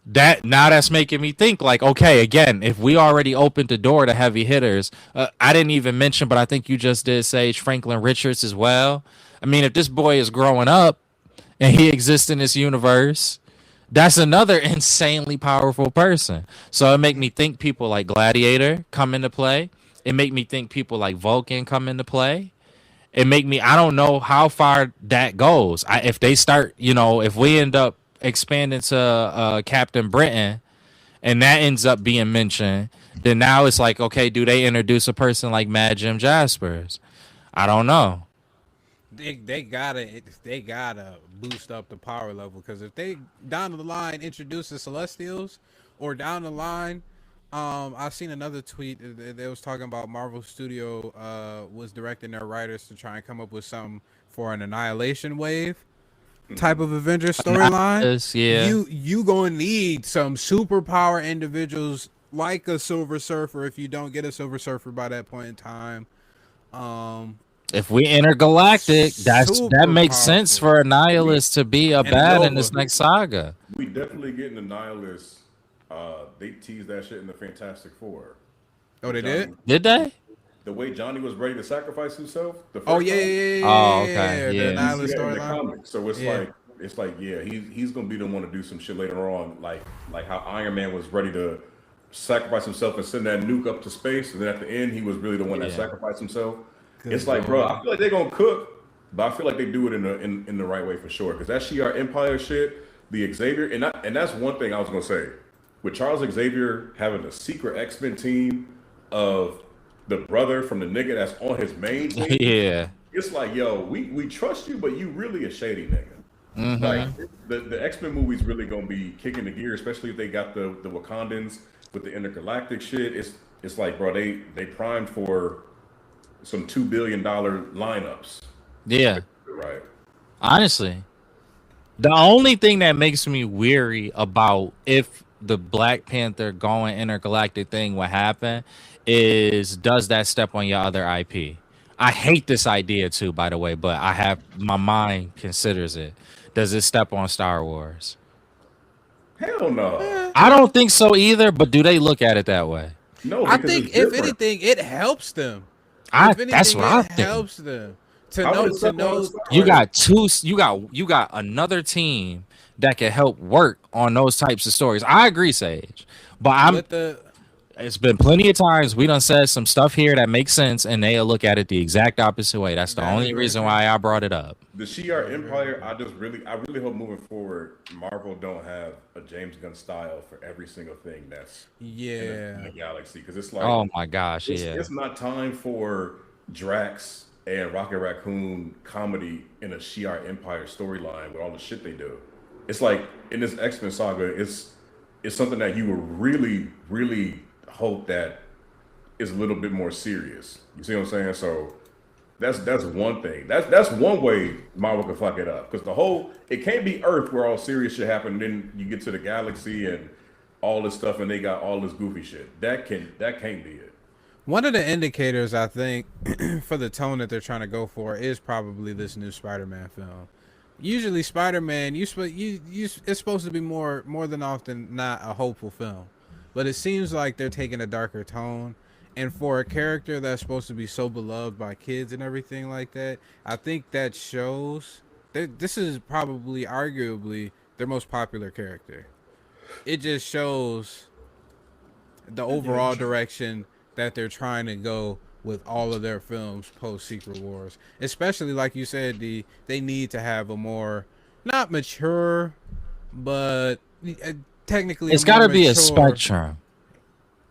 that's making me think like, okay, again, if we already opened the door to heavy hitters, I didn't even mention, but I think you just did, Sage, Franklin Richards as well. I mean, if this boy is growing up and he exists in this universe, that's another insanely powerful person. So it make me think people like Gladiator come into play. It make me think people like Vulcan come into play. I don't know how far that goes. If they start, if we end up expanding to Captain Britain and that ends up being mentioned, then now it's like, okay, do they introduce a person like Mad Jim Jaspers? I don't know. They gotta boost up the power level, because if they down the line introduce the Celestials, or down the line, I've seen another tweet that was talking about Marvel Studio was directing their writers to try and come up with something for an Annihilation Wave type of Avengers storyline. Yeah. You gonna need some superpower individuals like a Silver Surfer if you don't get a Silver Surfer by that point in time. If we intergalactic, that makes sense for a Nihilist to be a bad in this next saga. We definitely getting the Nihilist. They teased that shit in the Fantastic Four. Oh, they did? Did they? The way Johnny was ready to sacrifice himself. Oh yeah. Oh, okay. The Nihilist in the storyline. comics. So it's like he's gonna be the one to do some shit later on, like how Iron Man was ready to sacrifice himself and send that nuke up to space, and then at the end he was really the one that sacrificed himself. It's like, bro, I feel like they're gonna cook, but I feel like they do it in the right way for sure. Because that Shi'ar Empire shit, the Xavier, and that's one thing I was gonna say. With Charles Xavier having a secret X-Men team of the brother from the nigga that's on his main team, it's like, yo, we trust you, but you really a shady nigga. Mm-hmm. Like the X-Men movie's really gonna be kicking the gear, especially if they got the Wakandans with the intergalactic shit. It's like, bro, they primed for some $2 billion lineups. Yeah. Right. Honestly, the only thing that makes me weary about if the Black Panther going intergalactic thing would happen is, does that step on your other IP? I hate this idea too, by the way, but my mind considers it. Does it step on Star Wars? Hell no. I don't think so either, but do they look at it that way? No, I think if anything, it helps them. That's what I think. It helps them to know. You got another team that can help work on those types of stories. I agree, Sage, but it's been plenty of times we done said some stuff here that makes sense, and they'll look at it the exact opposite way. That's the only reason why I brought it up. The Shi'ar Empire, I really hope moving forward, Marvel don't have a James Gunn style for every single thing that's in the galaxy, because it's like, oh my gosh, it's not time for Drax and Rocket Raccoon comedy in a Shi'ar Empire storyline with all the shit they do. It's like in this X-Men saga, it's something that you would really, really hope that is a little bit more serious. You see what I'm saying? So that's one thing. That's one way Marvel can fuck it up, because it can't be Earth where all serious shit happen, and then you get to the galaxy and all this stuff, and they got all this goofy shit. That can't be it. One of the indicators, I think, for the tone that they're trying to go for is probably this new Spider-Man film. Usually, Spider-Man, it's supposed to be more than often not a hopeful film, but it seems like they're taking a darker tone. And for a character that's supposed to be so beloved by kids and everything like that, I think that shows that this is probably, arguably, their most popular character. it just shows the overall direction that they're trying to go with all of their films post Secret Wars. Especially like you said, they need to have a more not mature, but technically a It's got more to be a mature. spectrum.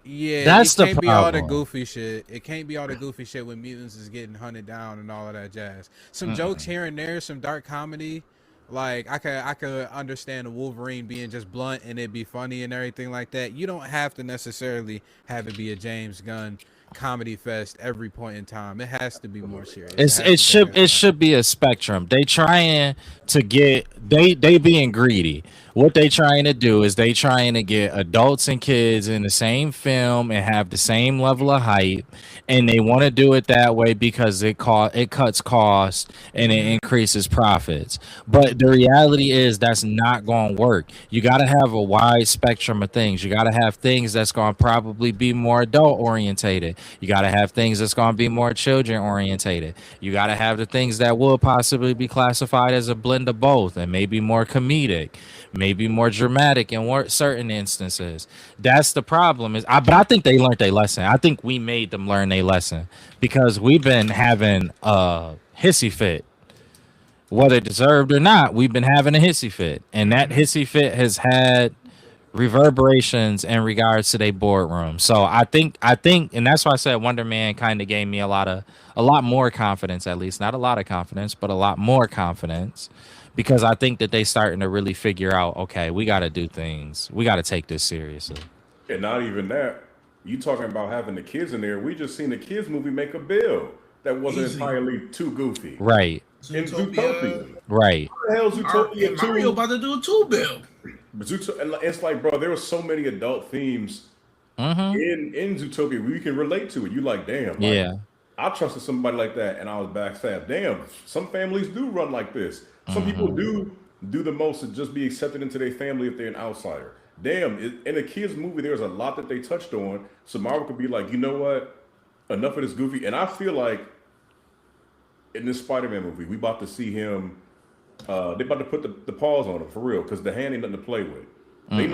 Yeah, it That's the can't be all the problem. goofy shit. It can't be all the goofy shit when mutants is getting hunted down and all of that jazz. Some jokes here and there, some dark comedy. Like I could understand a Wolverine being just blunt and it be funny and everything like that. You don't have to necessarily have it be a James Gunn comedy fest every point in time. It has to be more serious. It has to take its It time. should be a spectrum. They trying to get they being greedy. What they trying to do is they trying to get adults and kids in the same film and have the same level of hype, and they want to do it that way because it cuts costs and it increases profits. But the reality is that's not going to work. You got to have a wide spectrum of things. You got to have things that's going to probably be more adult orientated. You got to have things that's going to be more children orientated. You got to have the things that will possibly be classified as a blend of both and maybe more comedic, maybe more dramatic in certain instances. That's the problem. But I think they learned their lesson. I think we made them learn their lesson because we've been having a hissy fit, whether deserved or not. We've been having a hissy fit, and that hissy fit has had reverberations in regards to their boardroom. So I think, and that's why I said Wonder Man kind of gave me a lot more confidence, at least not a lot of confidence, but a lot more confidence, because I think that they starting to really figure out, okay, we got to do things, we got to take this seriously. And not even that. You talking about having the kids in there? We just seen a kids movie make a bill that wasn't Easy. entirely too goofy. Right, In Zootopia. Zootopia. right. What the hell Zootopia And Mario 2? about to do a 2 bill. But and it's like, bro, there were so many adult themes in Zootopia we can relate to it. You like, damn, like, Yeah. I trusted somebody like that, and I was backstabbed. Damn, some families do run like this. Some people do the most to just be accepted into their family if they're an outsider. Damn, in a kids movie, there's a lot that they touched on. So Marvel could be like, you know what? Enough of this goofy. And I feel like in this Spider-Man movie, we about to see him. They about to put the paws on him for real because the hand ain't nothing to play with. They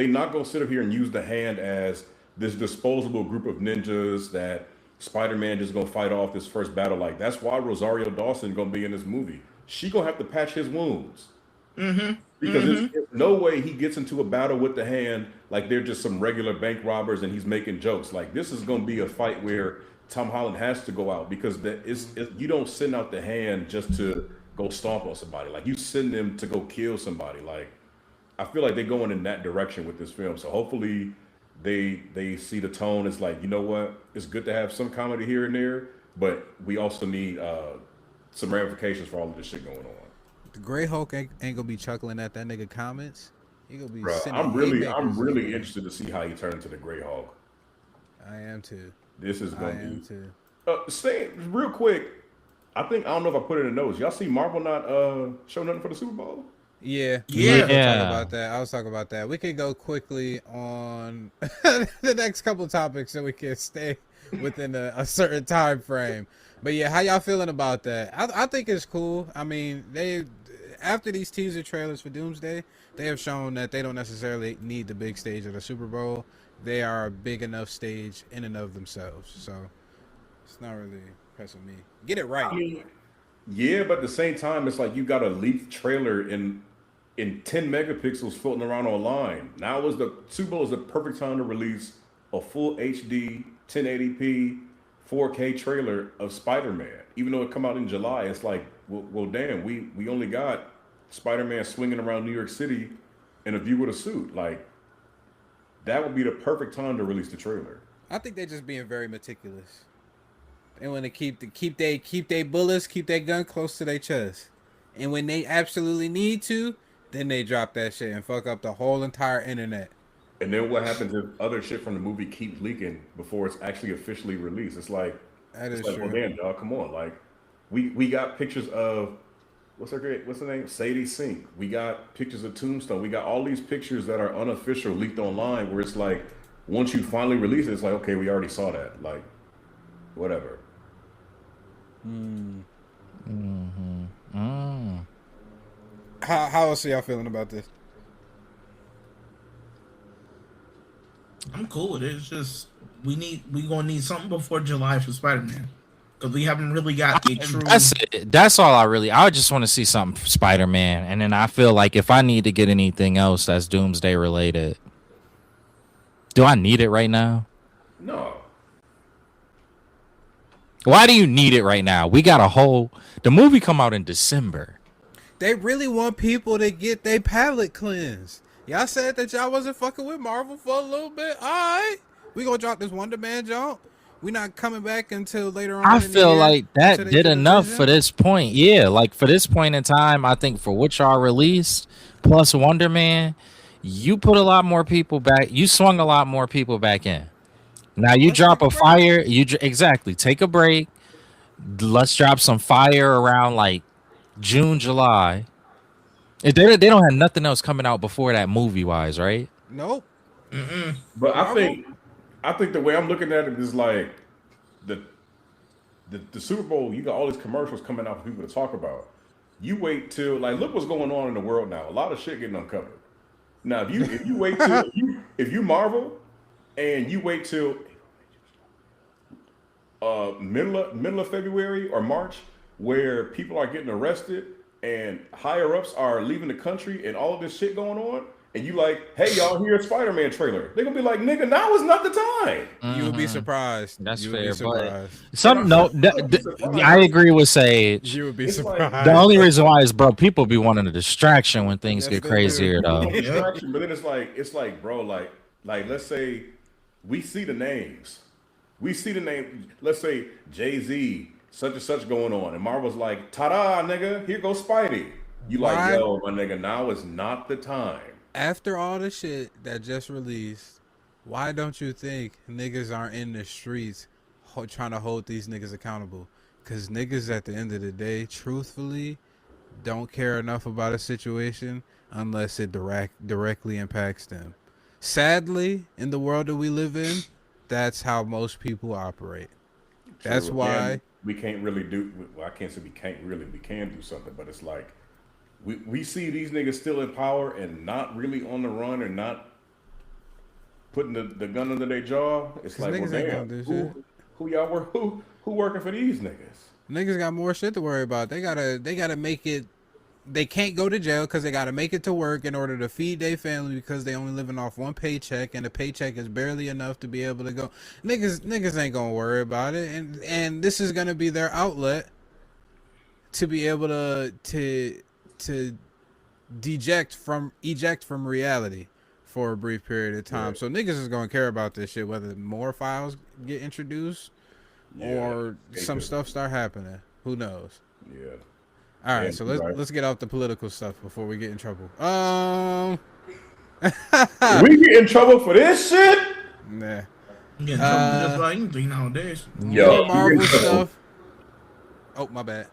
not gonna sit up here and use the hand as this disposable group of ninjas that Spider-Man just gonna fight off this first battle. Like that's why Rosario Dawson gonna be in this movie. She gonna have to patch his wounds because there's no way he gets into a battle with the hand like they're just some regular bank robbers and he's making jokes. Like this is gonna be a fight where Tom Holland has to go out because you don't send out the hand just to go stomp on somebody. Like you send them to go kill somebody. Like I feel like they're going in that direction with this film. So hopefully they see the tone. It's like, you know what? It's good to have some comedy here and there, but we also need some ramifications for all of this shit going on. The Gray Hulk ain't gonna be chuckling at that nigga comments. He gonna be Bro, sending I'm really haymakers. interested to see how he turns into the Gray Hulk. I am too. This is I gonna am be. too. Say real quick. I don't know if I put it in the notes. Y'all see Marvel not show nothing for the Super Bowl? Yeah. Yeah. I was Yeah. talking about that. I was talking about that. We could go quickly on the next couple topics so we can stay within a certain time frame. But yeah, how y'all feeling about that? I think it's cool. I mean, after these teaser trailers for Doomsday, they have shown that they don't necessarily need the big stage of the Super Bowl. They are a big enough stage in and of themselves. So it's not really impressing me. Get it right. I mean, yeah, but at the same time, it's like you got a leaked trailer in 10 megapixels floating around online. Now is the Super Bowl is the perfect time to release a full HD 1080p 4K trailer of Spider-Man. Even though it come out in July, it's like, well damn, we only got Spider-Man swinging around New York City in a view with a suit. Like that would be the perfect time to release the trailer. I think they're just being very meticulous. They want to keep they bullets, keep their gun close to their chest, and when they absolutely need to, then they drop that shit and fuck up the whole entire internet. And then what happens if other shit from the movie keeps leaking before it's actually officially released? It's like, That is well, true. damn, dog, come on. Like, we got pictures of what's her name? Sadie Sink. We got pictures of Tombstone. We got all these pictures that are unofficial leaked online where it's like, once you finally release it, it's like, okay, we already saw that. Like, whatever. How else are y'all feeling about this? I'm cool with it. It's just we gonna need something before July for Spider-Man because we haven't really got a true. That's it. That's all I just want to see something for Spider-Man, and then I feel like if I need to get anything else that's Doomsday related, do I need it right now? No. Why do you need it right now? We got the movie come out in December. They really want people to get their palate cleansed. Y'all said that y'all wasn't fucking with Marvel for a little bit. All right, we gonna drop this Wonder Man jump. We not coming back until later on. I in the feel year like that until they did get the enough vision. for this point. Yeah, like for this point in time, I think for what y'all released plus Wonder Man, you put a lot more people back. You swung a lot more people back in. Now you Let's drop take a a break. fire. Exactly take a break. Let's drop some fire around like June, July. If they don't have nothing else coming out before that movie wise, right? Nope. But Marvel? I think the way I'm looking at it is like the the Super Bowl. You got all these commercials coming out for people to talk about. You wait till like look what's going on in the world now. A lot of shit getting uncovered. Now if you wait till if you Marvel and you wait till middle of February or March where people are getting arrested and higher ups are leaving the country and all of this shit going on, and you like, hey y'all, here's a Spider-Man trailer. They're gonna be like, nigga, now is not the time. You would be surprised. That's you would fair, be surprised. I agree with Sage. You would be It's like- surprised. The only reason why is, bro, people be wanting a distraction when things Yes, get they crazier, do. though. Distraction, but then it's like, bro, like let's say we see the names. We see the name, let's say Jay-Z, such and such going on, and Marvel's like, ta-da, nigga, here goes Spidey. You Why? like, yo, my nigga, now is not the time. After all the shit that just released, why don't you think niggas aren't in the streets trying to hold these niggas accountable? Because niggas at the end of the day, truthfully, don't care enough about a situation unless it directly impacts them. Sadly, in the world that we live in, that's how most people operate. That's True. why Again, we can't really do, well, I can't say we can do something, but it's like, we see these niggas still in power and not really on the run and not putting the gun under their jaw. It's like, well, niggas ain't damn, gonna do who y'all work, who working for these niggas? niggas got more shit to worry about. They gotta make it. They can't go to jail because they gotta make it to work in order to feed their family because they only living off one paycheck and the paycheck is barely enough to be able to go. Niggas ain't gonna worry about it, and this is gonna be their outlet to be able to eject from reality for a brief period of time. Yeah. So niggas is gonna care about this shit whether more files get introduced or some stuff start happening. Who knows? Yeah. All right, Yeah, so right. let's get off the political stuff before we get in trouble. We get in trouble for this shit? Nah. You get in trouble just about anything nowadays. Yo, More you Marvel get in trouble. stuff. Oh, my bad.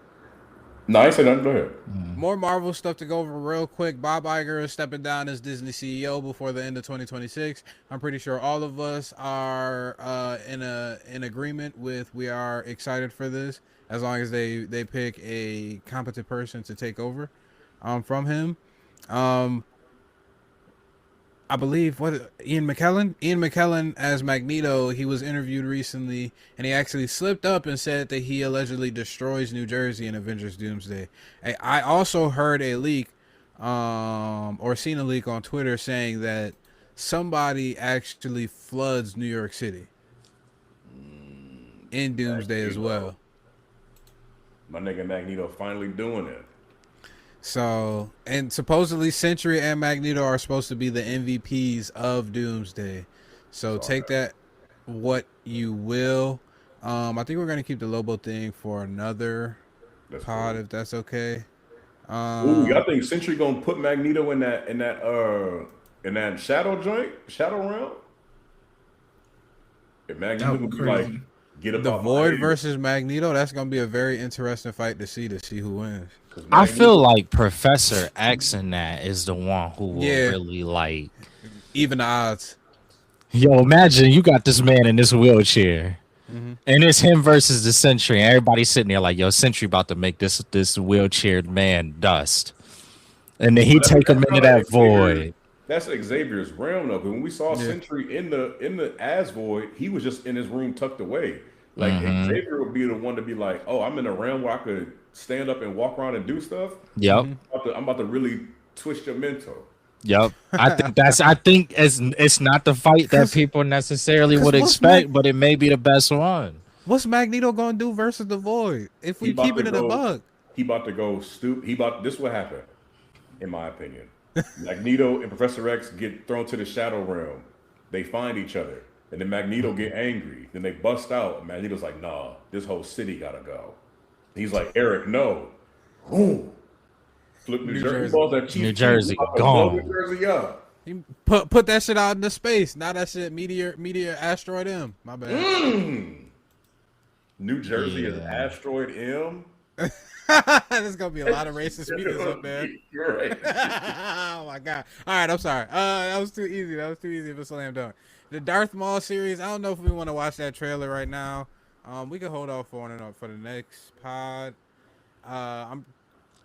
No, I ain't said nothing. Go ahead. More Marvel stuff to go over real quick. Bob Iger is stepping down as Disney CEO before the end of 2026. I'm pretty sure all of us are in agreement with. We are excited for this as long as they pick a competent person to take over from him. I believe Ian McKellen as Magneto. He was interviewed recently, and he actually slipped up and said that he allegedly destroys New Jersey in Avengers Doomsday. I also heard a leak, or seen a leak on Twitter saying that somebody actually floods New York City in Doomsday as well. My nigga Magneto finally doing it. So, and supposedly Sentry and Magneto are supposed to be the MVPs of Doomsday. So take that what you will. I think we're gonna keep the Lobo thing for another That's pod cool. if that's okay. Ooh, y'all think Sentry gonna put Magneto in that shadow joint, shadow realm? If Magneto That would would be be like, crazy. get up The off my Void head. versus Magneto, that's gonna be a very interesting fight to see who wins. 'Cause I Magneto- feel like Professor X in that is the one who will Yeah. really like. Even the odds. Yo, imagine you got this man in this wheelchair, and it's him versus the Sentry. And everybody's sitting there like, "Yo, Sentry about to make this wheelchaired man dust," and then he take him into that void. that's Xavier's realm though. Because when we saw Yeah. Sentry in the Asvoid, he was just in his room tucked away. Like Mm-hmm. Xavier would be the one to be like, "Oh, I'm in a realm where I could stand up and walk around and do stuff. Yep. I'm about to really twist your mental." Yep. I think it's not the fight that people necessarily would expect, but it may be the best one. What's Magneto gonna do versus the Void if He we about keep to it in a go. bug? He about to go stoop. He about. This what happened, in my opinion. Magneto and Professor X get thrown to the Shadow Realm. They find each other, and then Magneto get angry. Then they bust out. And Magneto's like, "Nah, this whole city gotta go." He's like, "Eric, no." Boom. Flip New Jersey. He balls that Chief New Keef. Jersey He about to blow gone. New Jersey up. He put that shit out into space. Now that shit meteor asteroid M. My bad. New Jersey is Yeah. Asteroid M. There's gonna be a lot of racist mutants up there. You're right. Oh my god! All right, I'm sorry. That was too easy. That was too easy of a slam dunk. The Darth Maul series. I don't know if we want to watch that trailer right now. We can hold off on it for the next pod. I'm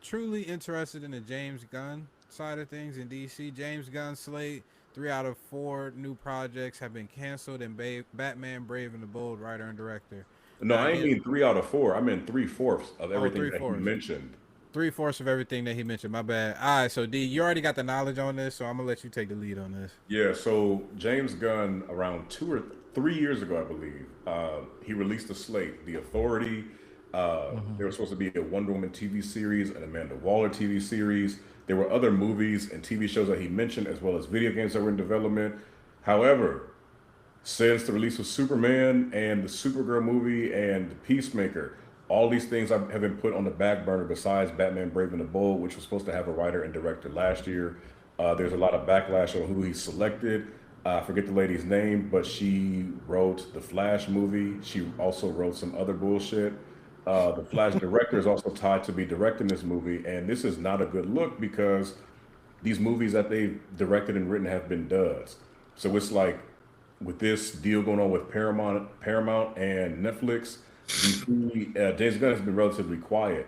truly interested in the James Gunn side of things in DC. James Gunn slate. 3 out of 4 new projects have been canceled, and Batman: Brave and the Bold writer and director. No, I ain't mean 3 out of 4. I meant 3/4 of everything that he 3/4. mentioned. 3/4 of everything that he mentioned. My bad. All right, so D, you already got the knowledge on this, so I'm gonna let you take the lead on this. Yeah, so James Gunn, around 2 or 3 years ago, I believe, he released a slate, The Authority. There was supposed to be a Wonder Woman TV series, an Amanda Waller TV series. There were other movies and TV shows that he mentioned, as well as video games that were in development. However, since the release of Superman and the Supergirl movie and the Peacemaker, all these things have been put on the back burner besides Batman Brave and the Bold, which was supposed to have a writer and director last year. There's a lot of backlash on who he selected. I forget the lady's name, but she wrote the Flash movie. She also wrote some other bullshit. The Flash director is also tied to be directing this movie, and this is not a good look because these movies that they've directed and written have been duds. So it's like, with this deal going on with Paramount and Netflix, James Gunn has been relatively quiet,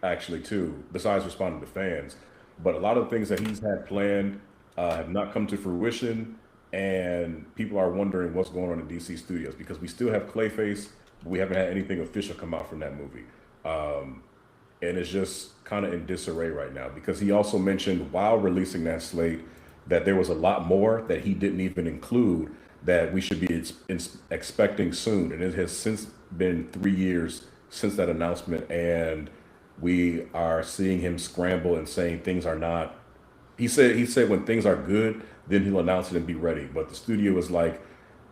actually, too, besides responding to fans. But a lot of the things that he's had planned have not come to fruition, and people are wondering what's going on in DC Studios because we still have Clayface, but we haven't had anything official come out from that movie. And it's just kind of in disarray right now because he also mentioned while releasing that slate that there was a lot more that he didn't even include that we should be expecting soon. And it has since been 3 years since that announcement, and we are seeing him scramble and saying things are not. He said when things are good, then he'll announce it and be ready. But the studio is like,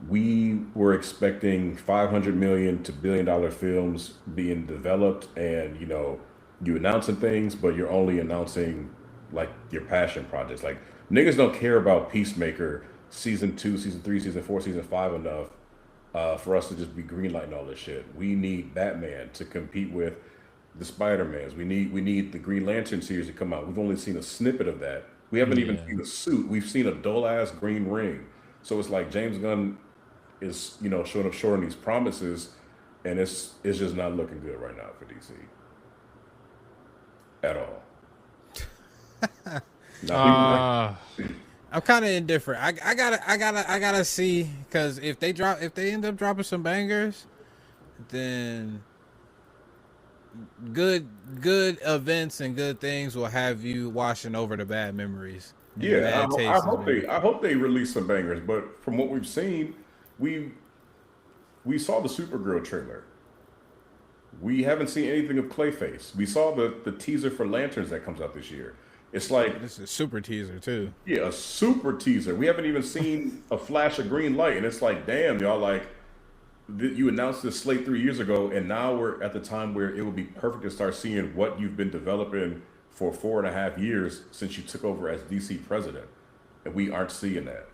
we were expecting 500 million to $1 billion films being developed, and you announcing things, but you're only announcing like your passion projects. Like, niggas don't care about Peacemaker season 2, season 3, season 4, season 5 enough for us to just be greenlighting all this shit. We need Batman to compete with the Spider-Mans. We need the Green Lantern series to come out. We've only seen a snippet of that. We haven't even seen a suit. We've seen a dull ass green ring. So it's like James Gunn is showing up short on these promises, and it's just not looking good right now for DC at all. I'm kind of indifferent. I gotta see, because if they end up dropping some bangers, then good events and good things will have you washing over the bad memories. Yeah, I hope they release some bangers. But from what we've seen, we saw the Supergirl trailer. We haven't seen anything of Clayface. We saw the teaser for Lanterns that comes out this year. It's like, this is a super teaser too. Yeah, a super teaser. We haven't even seen a flash of green light, and it's like, damn, y'all, like, you announced this slate 3 years ago, and now we're at the time where it would be perfect to start seeing what you've been developing for 4.5 years since you took over as DC president, and we aren't seeing that.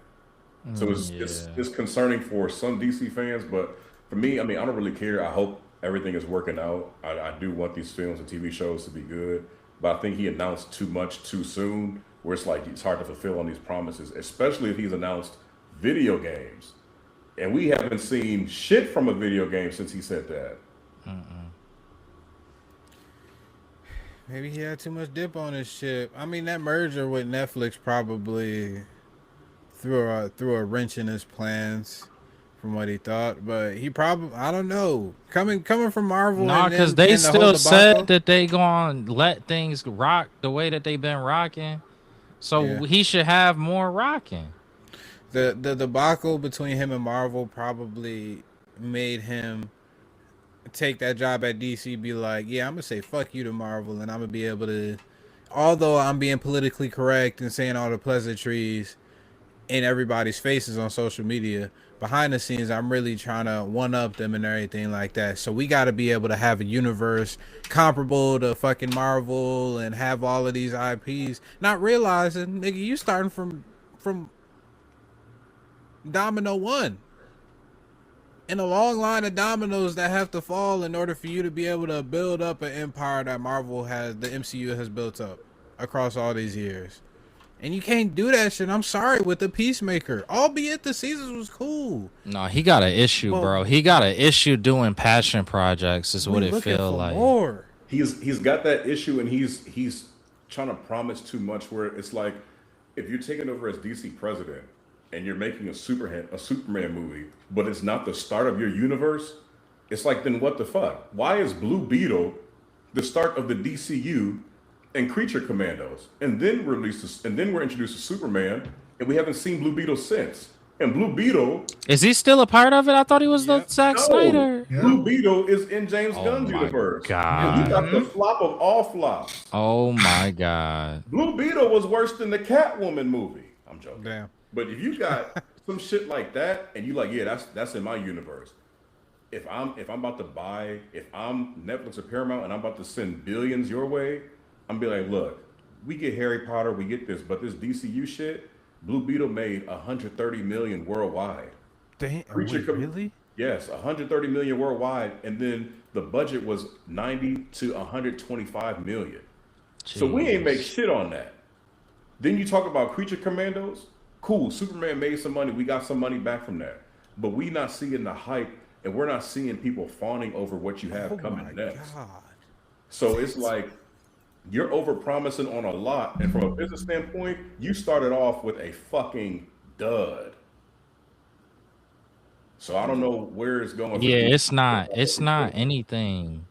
So it's concerning for some DC fans, but for me, I mean, I don't really care. I hope everything is working out. I do want these films and TV shows to be good, but I think he announced too much too soon, where it's like it's hard to fulfill on these promises, especially if he's announced video games. And we haven't seen shit from a video game since he said that. Maybe he had too much dip on his ship. I mean, that merger with Netflix probably threw a wrench in his plans from what he thought. But he probably, I don't know, coming from Marvel Nah, and because then they and the whole still said debacle. that they gonna let things rock the way that they've been rocking. Yeah, So he should have more rocking. the debacle between him and Marvel probably made him take that job at DC. Be like, yeah, I'm gonna say fuck you to Marvel, and I'm gonna be able to. Although I'm being politically correct and saying all the pleasantries in everybody's faces on social media, behind the scenes I'm really trying to one up them and everything like that. So we got to be able to have a universe comparable to fucking Marvel and have all of these IPs, not realizing, nigga, you starting from domino 1 in a long line of dominoes that have to fall in order for you to be able to build up an empire that the MCU has built up across all these years. And you can't do that shit. I'm sorry with the Peacemaker. Albeit the seasons was cool. No, he got an issue, But bro. He got an issue doing passion projects. Is we what it looking feel for like. more. He's got that issue, and he's trying to promise too much. Where it's like, if you're taking over as DC president and you're making a Superman movie, but it's not the start of your universe, it's like, then what the fuck? Why is Blue Beetle the start of the DCU and Creature Commandos, and then we're introduced to Superman, and we haven't seen Blue Beetle since. And Blue Beetle, Is he still a part of it? I thought he was the Yep. Zack no, Snyder. Yeah. Blue Beetle is in James Oh Gunn's my universe, and you God. got the flop of all flops. Oh my God. Blue Beetle was worse than the Catwoman movie. I'm joking. Damn. But if you got some shit like that, and you like, yeah, that's in my universe. If I'm about to buy, if I'm Netflix or Paramount, and I'm about to send billions your way, I'm be like, look, we get Harry Potter, we get this, but this DCU shit, Blue Beetle made 130 million worldwide. Damn. Creature Wait, Com- really? Yes, 130 million worldwide, and then the budget was 90 to 125 million. So we ain't make Jeez. shit on that. Then you talk about Creature Commandos. Cool, Superman made some money. We got some money back from that. But we not seeing the hype, and we're not seeing people fawning over what you have Oh coming my next. god. So it's like you're over promising on a lot, and from a business standpoint, you started off with a fucking dud. So I don't know where it's going for Yeah, DC. it's not. It's not anything.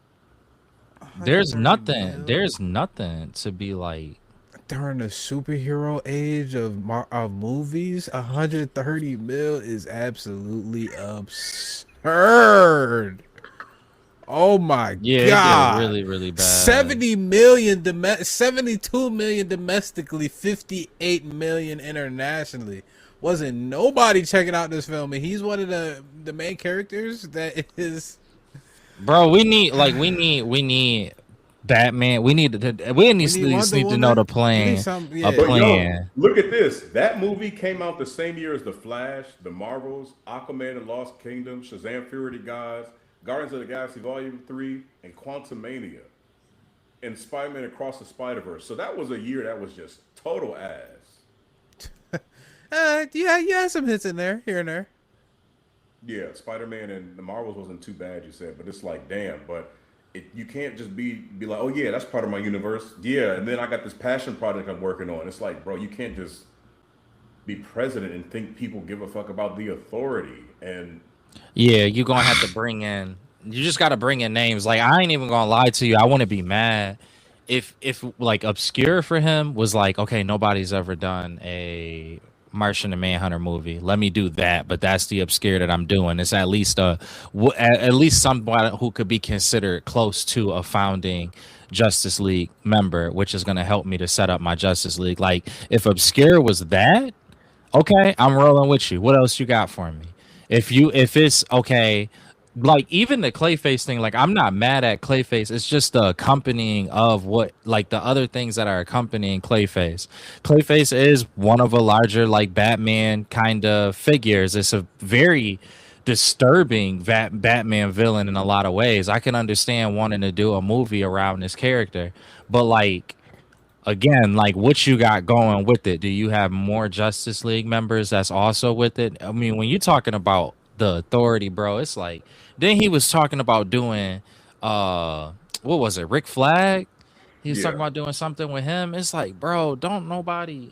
There's 130 nothing. mil There's nothing to be like. during the superhero age of movies. 130 mil is absolutely absurd. Oh my Yeah, it did god. really, really bad. 72 million domestically, 58 million internationally. Wasn't nobody checking out this film, and he's one of the main characters that is. Bro, we need Batman. We need we We need just Wonder need to know Woman. the We need plan. some, A yeah. But yo, plan. look at this. That movie came out the same year as The Flash, The Marvels, Aquaman and Lost Kingdom, Shazam Fury of the Gods, Guardians of the Galaxy Volume 3, and Quantumania, and Spider-Man Across the Spider-Verse. So that was a year that was just total ass. Yeah, you had some hits in there, here and there. Yeah, Spider-Man and the Marvels wasn't too bad, you said, but it's like, damn, but you can't just be like, oh yeah, that's part of my universe. Yeah, and then I got this passion project I'm working on. It's like, bro, you can't just be president and think people give a fuck about the authority. And Yeah, you gonna have to bring in. You just gotta bring in names. Like I ain't even gonna lie to you. I wouldn't be mad if like obscure for him was like, okay, nobody's ever done a Martian and Manhunter movie. Let me do that, but that's the obscure that I'm doing. It's at least at least somebody who could be considered close to a founding Justice League member, which is gonna help me to set up my Justice League. Like if obscure was that, okay, I'm rolling with you. What else you got for me? If it's okay, like even the Clayface thing, like I'm not mad at Clayface. It's just the accompanying of what like the other things that are accompanying Clayface. Clayface is one of a larger like Batman kind of figures. It's a very disturbing Batman villain in a lot of ways. I can understand wanting to do a movie around this character, but like again, like what you got going with it? Do you have more Justice League members that's also with it? I mean, when you're talking about the authority, bro, it's like then he was talking about doing what was it, Rick Flag? He was Yeah. talking about doing something with him. It's like, bro, don't nobody.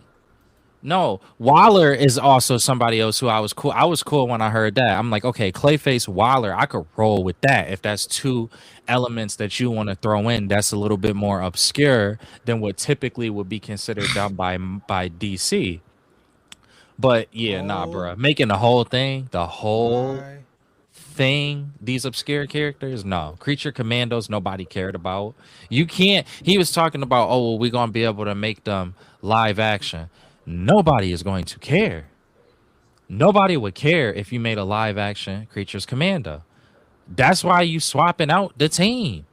No, Waller is also somebody else who I was cool. I was cool when I heard that. I'm like, okay, Clayface Waller, I could roll with that if that's two elements that you want to throw in. That's a little bit more obscure than what typically would be considered done by DC. But yeah, nah, Oh bro, making the whole my. thing, these obscure characters, no. Creature Commandos, nobody cared about. You can't. He was talking about, oh, well, we're gonna be able to make them live action. Nobody is going to care. Nobody would care if you made a live action Creatures Commando. That's why you swapping out the team.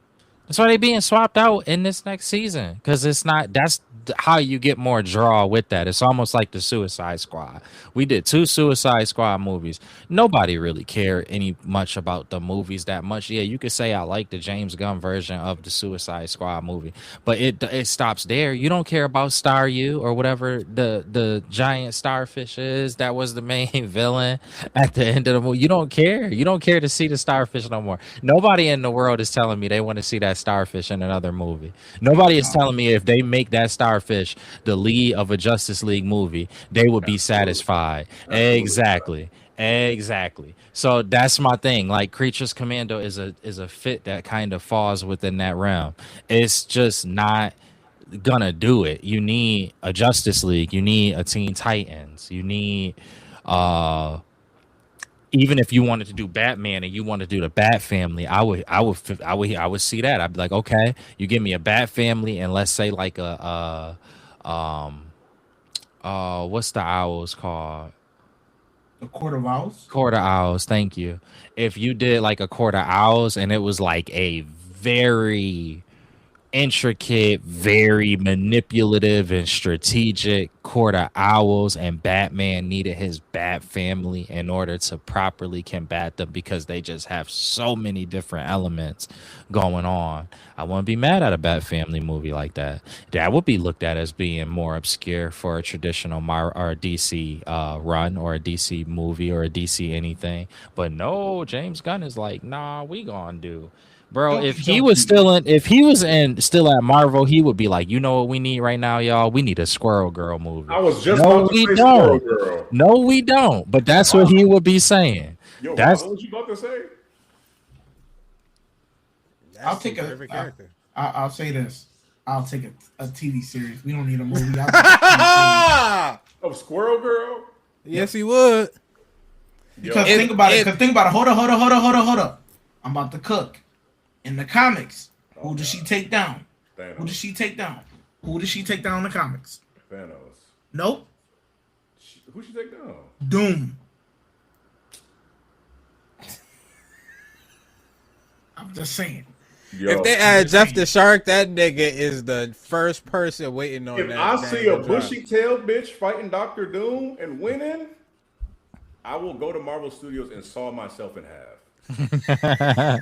That's why they being swapped out in this next season, because it's not. That's how you get more draw with that. It's almost like the Suicide Squad. We did 2 Suicide Squad movies. Nobody really cared any much about the movies that much. Yeah, you could say I like the James Gunn version of the Suicide Squad movie, but it stops there. You don't care about Star U or whatever the giant starfish is that was the main villain at the end of the movie. You don't care. You don't care to see the starfish no more. Nobody in the world is telling me they want to see that starfish in another movie. Nobody is telling me if they make that starfish the lead of a Justice League movie, they would be satisfied. Exactly. Exactly. So that's my thing. Like Creatures Commando is a fit that kind of falls within that realm. It's just not gonna do it. You need a Justice League. You need a Teen Titans. You need even if you wanted to do Batman and you wanted to do the Bat Family, I would see that. I'd be like, okay, you give me a Bat Family and let's say like what's the owls called? The Court of Owls. Court of Owls. Thank you. If you did like a Court of Owls and it was like a very intricate, very manipulative and strategic Court of Owls, and Batman needed his Bat Family in order to properly combat them because they just have so many different elements going on. I wouldn't be mad at a Bat Family movie like that. That would be looked at as being more obscure for a traditional or a DC run or a DC movie or a DC anything. But no, James Gunn is like, nah, we gonna do. Bro, if he was still still at Marvel, he would be like, you know what we need right now, y'all? We need a Squirrel Girl movie. I was just about to say Squirrel Girl. No, we don't. But that's what he would be saying. Yo, that's what was you about to say? I'll take a favorite character. I'll say this. I'll take a TV series. We don't need a movie. Of Squirrel Girl? Yes, he would. Because think about it. Hold up. I'm about to cook. In the comics, who does she take down? Thanos. Who does she take down? Who does she take down in the comics? Thanos. Nope. Who should take down? Doom. I'm just saying. Yo, If they add Jeff the Shark, that nigga is the first person waiting on if that. I see a bushy-tailed bitch fighting Dr. Doom and winning, I will go to Marvel Studios and saw myself in half.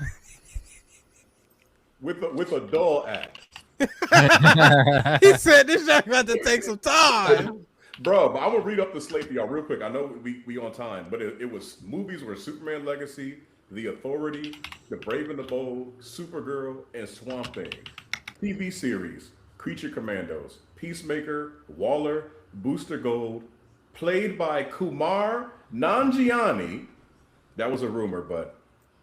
With a dull axe. He said this shit about to take some time. Bro, but I'm gonna read up the slate for y'all real quick. I know we on time, but it was movies were Superman Legacy, The Authority, The Brave and the Bold, Supergirl, and Swamp Thing. TV series, Creature Commandos, Peacemaker, Waller, Booster Gold, played by Kumar Nanjiani. That was a rumor, but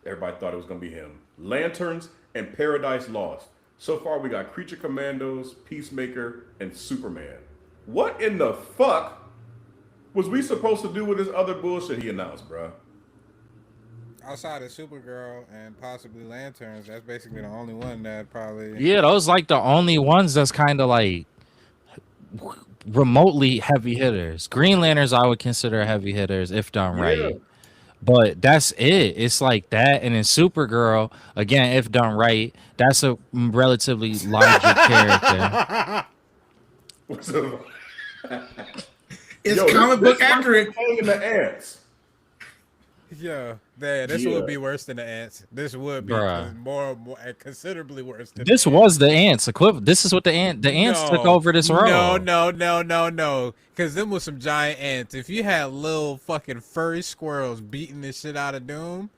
everybody thought it was gonna be him. Lanterns and Paradise Lost. So far, we got Creature Commandos, Peacemaker, and Superman. What in the fuck was we supposed to do with this other bullshit he announced, bro? Outside of Supergirl and possibly Lanterns, that's basically the only one that probably. Yeah, those like the only ones that's kind of like remotely heavy hitters. Green Lanterns I would consider heavy hitters if done right. But that's it. It's like that. And then Supergirl, again, if done right, that's a relatively larger character. It's comic book accurate. The ants. Yeah, this would be worse than the ants. This would be more considerably worse than this was the ants equivalent. This is what the ants took over this role. No. Because them was some giant ants. If you had little fucking furry squirrels beating the shit out of Doom,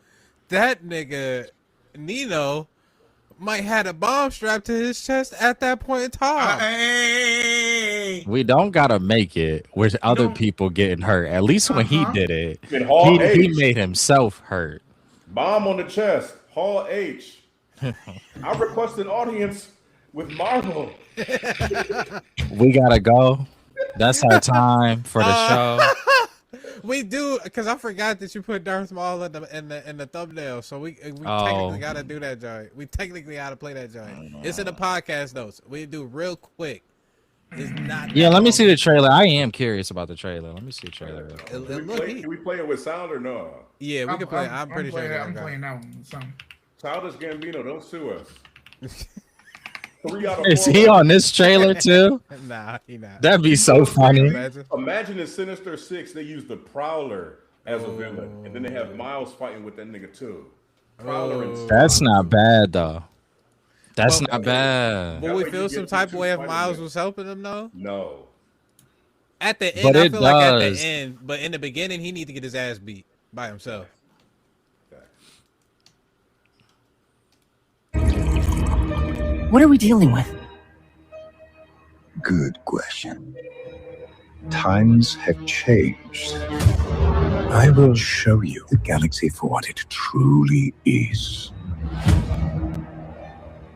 that nigga Nino might had a bomb strapped to his chest at that point in time. Hey, We don't gotta make it with other don't- people getting hurt. At least when he did it, In Hall he H. made himself hurt. Bomb on the chest. Hall H. I request an audience with Marvel. We gotta go. That's our time for the show. We do, because I forgot that you put Darth Maul in the thumbnail, so we technically gotta do that joint. We technically gotta play that joint. It's in the podcast notes. We do real quick. It's not. Yeah, let me long. see the trailer. I am curious about the trailer. Let me see the trailer. Can we play it with sound or no? Yeah, we can play. I'm pretty sure. I'm playing that one. So. Childish Gambino, don't sue us. 3 out of 4. Is he on this trailer too? Nah, he not. That'd be so funny. Imagine in Sinister 6 they use the Prowler as a villain, and then they have Miles fighting with that nigga too. Prowler and That's not bad though. That's not bad. Will we feel some type of way if Miles was helping him though? No. At the end, But I it feel like at does. the end, but in the beginning, he need to get his ass beat by himself. What are we dealing with? Good question. Times have changed. I will show you the galaxy for what it truly is.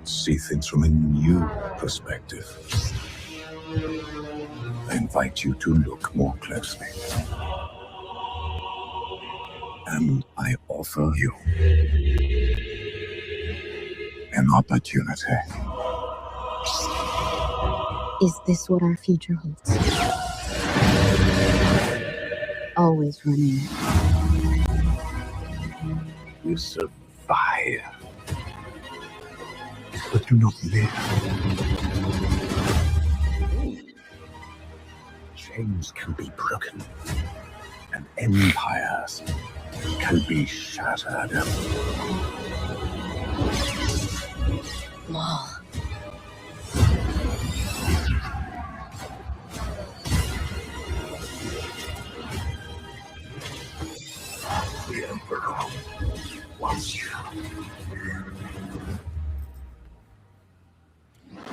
See things from a new perspective. I invite you to look more closely. And I offer you an opportunity. Is this what our future holds? Always running. You survive, but do not live. Chains can be broken, and empires can be shattered. Maul. The Emperor wants you.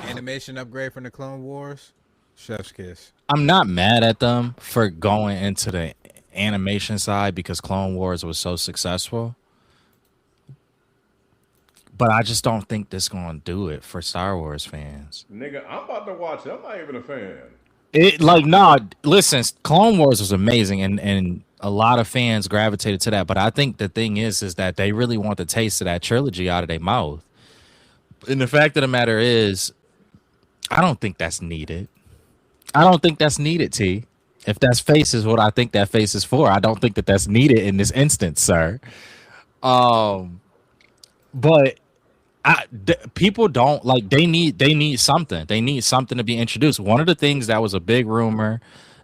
Animation upgrade from the Clone Wars. Chef's kiss. I'm not mad at them for going into the animation side because Clone Wars was so successful. But I just don't think this gonna do it for Star Wars fans. Nigga, I'm about to watch it. I'm not even a fan. Listen, Clone Wars was amazing and a lot of fans gravitated to that. But I think the thing is that they really want the taste of that trilogy out of their mouth. And the fact of the matter is, I don't think that's needed. I don't think that's needed, T. If that's face is what I think that face is for, I don't think that that's needed in this instance, sir. But people don't like. They need something. They need something to be introduced. One of the things that was a big rumor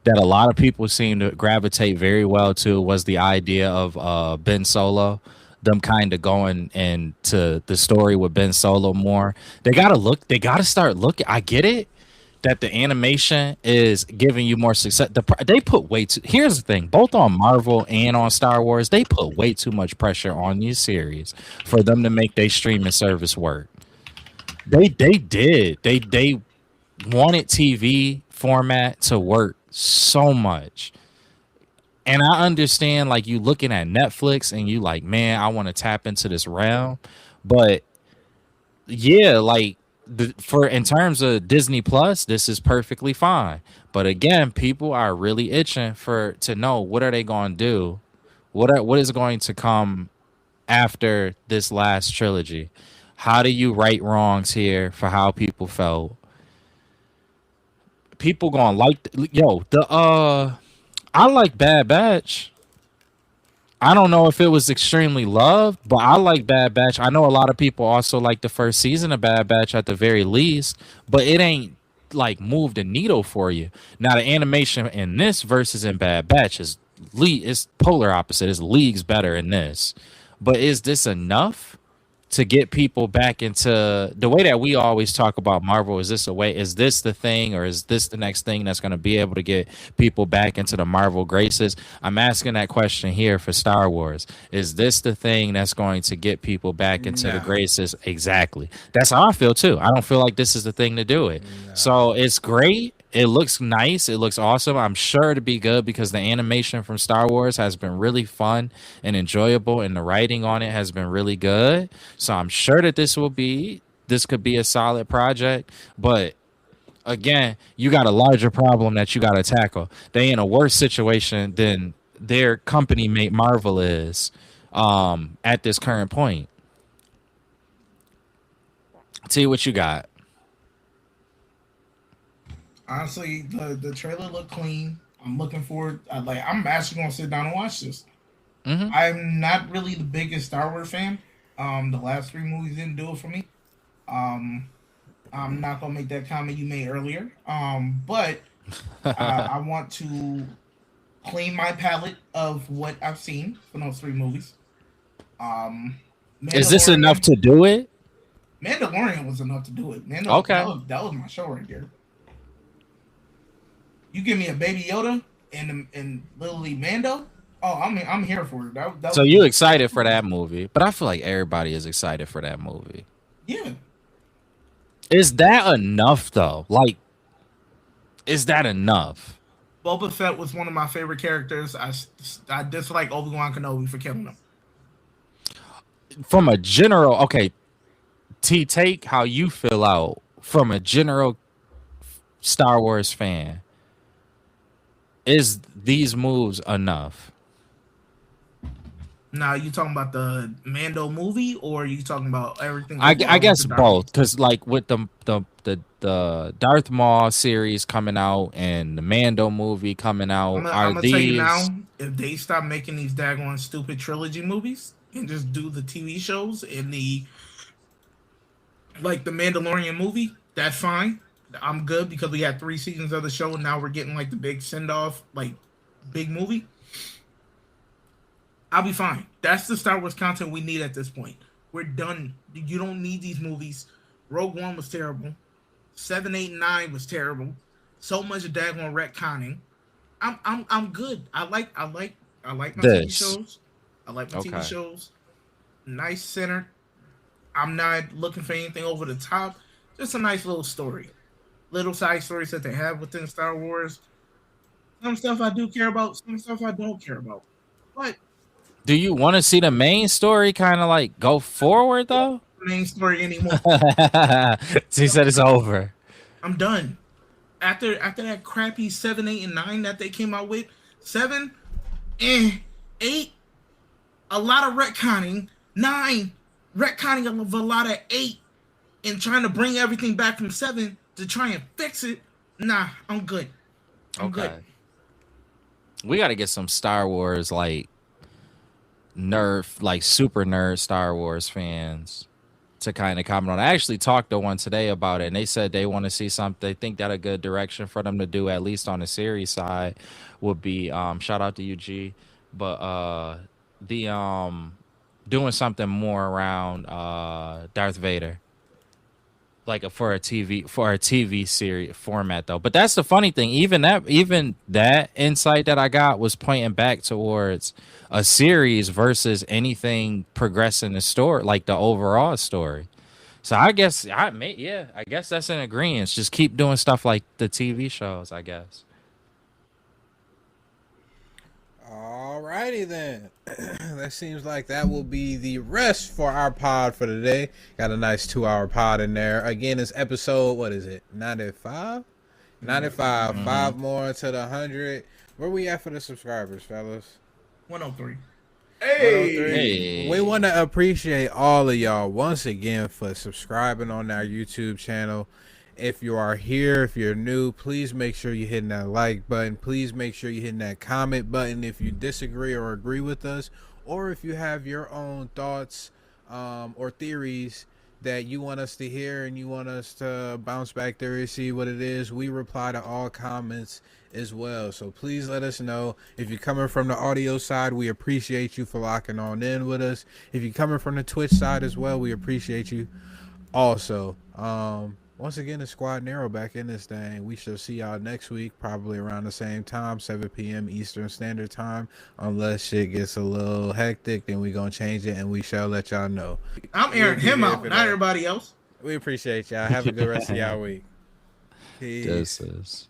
that a lot of people seem to gravitate very well to was the idea of Ben Solo. Them kind of going into the story with Ben Solo more. They gotta start looking. I get it that the animation is giving you more success. They put way too. Here's the thing: both on Marvel and on Star Wars, they put way too much pressure on these series for them to make their streaming service work. They did. They wanted TV format to work so much. And I understand, like, you looking at Netflix and you like, man, I want to tap into this realm. But yeah, like in terms of Disney Plus, this is perfectly fine. But again, people are really itching to know what are they going to do? What is going to come after this last trilogy? How do you right wrongs here for how people felt? People going to like I like Bad Batch. I don't know if it was extremely loved, but I like Bad Batch. I know a lot of people also like the first season of Bad Batch at the very least, but it ain't like moved the needle for you. Now the animation in this versus in Bad Batch is polar opposite. It's leagues better in this. But is this enough to get people back into the way that we always talk about Marvel. Is this the thing, or is this the next thing that's going to be able to get people back into the Marvel graces? I'm asking that question here for Star Wars. Is this the thing that's going to get people back into the graces? Exactly. That's how I feel too. I don't feel like this is the thing to do it. So it's great. It looks nice. It looks awesome. I'm sure to be good because the animation from Star Wars has been really fun and enjoyable, and the writing on it has been really good. So I'm sure that this could be a solid project. But again, you got a larger problem that you got to tackle. They in a worse situation than their company mate Marvel is at this current point. See what you got. Honestly, the trailer looked clean. I'm looking forward. I'm actually gonna sit down and watch this. I'm not really the biggest Star Wars fan. The last 3 movies didn't do it for me. I'm not gonna make that comment you made earlier. But I want to clean my palette of what I've seen from those 3 movies. Is this enough to do it? Mandalorian was enough to do it. Okay, that was my show right there. You give me a Baby Yoda and literally Mando. Oh, I'm here for it. That so you excited for that movie? But I feel like everybody is excited for that movie. Yeah. Is that enough though? Like, is that enough? Boba Fett was one of my favorite characters. I dislike Obi-Wan Kenobi for killing him. From a general, okay, take how you feel out from a general Star Wars fan. Is these moves enough? Now, you talking about the Mando movie, or are you talking about everything? I guess both, because like with the Darth Maul series coming out and the Mando movie coming out, I'm gonna tell you now, if they stop making these daggone stupid trilogy movies and just do the TV shows and the Mandalorian movie, that's fine. I'm good because we had 3 seasons of the show and now we're getting like the big send off, like big movie. I'll be fine. That's the Star Wars content we need at this point. We're done. You don't need these movies. Rogue One was terrible. 7, 8, 9 was terrible. So much daggone retconning. I'm good. I like my TV shows. I like my TV shows. Nice center. I'm not looking for anything over the top. Just a nice little story. Little side stories that they have within Star Wars. Some stuff I do care about, some stuff I don't care about. But do you want to see the main story kind of like go forward though? Main story anymore. So he said it's over. I'm done. After that crappy 7, 8, and 9 that they came out with, 7, 8, a lot of retconning. 9, retconning of a lot of 8, and trying to bring everything back from 7 to try and fix it. Nah, I'm good. I'm good. We got to get some Star Wars like super nerd Star Wars fans to kind of comment on. I actually talked to one today about it, and they said they want to see something. They think that a good direction for them to do, at least on the series side, would be shout out to UG, but doing something more around Darth Vader, like for a TV series format though. But that's the funny thing. Even that insight that I got was pointing back towards a series versus anything progressing the story, like the overall story. So I guess that's in agreement. Just keep doing stuff like the TV shows, I guess. Alrighty then. That seems like that will be the rest for our pod for today. Got a nice 2-hour pod in there. Again, it's episode, what is it? 95? 95. Mm-hmm. 5 more to the 100. Where we at for the subscribers, fellas? 103. Hey. We want to appreciate all of y'all once again for subscribing on our YouTube channel. If you are here, if you're new, please make sure you're hitting that like button. Please make sure you're hitting that comment button if you disagree or agree with us, or if you have your own thoughts or theories that you want us to hear and you want us to bounce back there and see what it is, we reply to all comments as well. So please let us know. If you're coming from the audio side, we appreciate you for locking on in with us. If you're coming from the Twitch side as well, we appreciate you also. Once again, the Squad NERO back in this thing. We shall see y'all next week, probably around the same time, 7 p.m. Eastern Standard Time. Unless shit gets a little hectic, then we gonna change it and we shall let y'all know. I'm airing him out, not everybody else. We appreciate y'all. Have a good rest of y'all week. Peace. This is.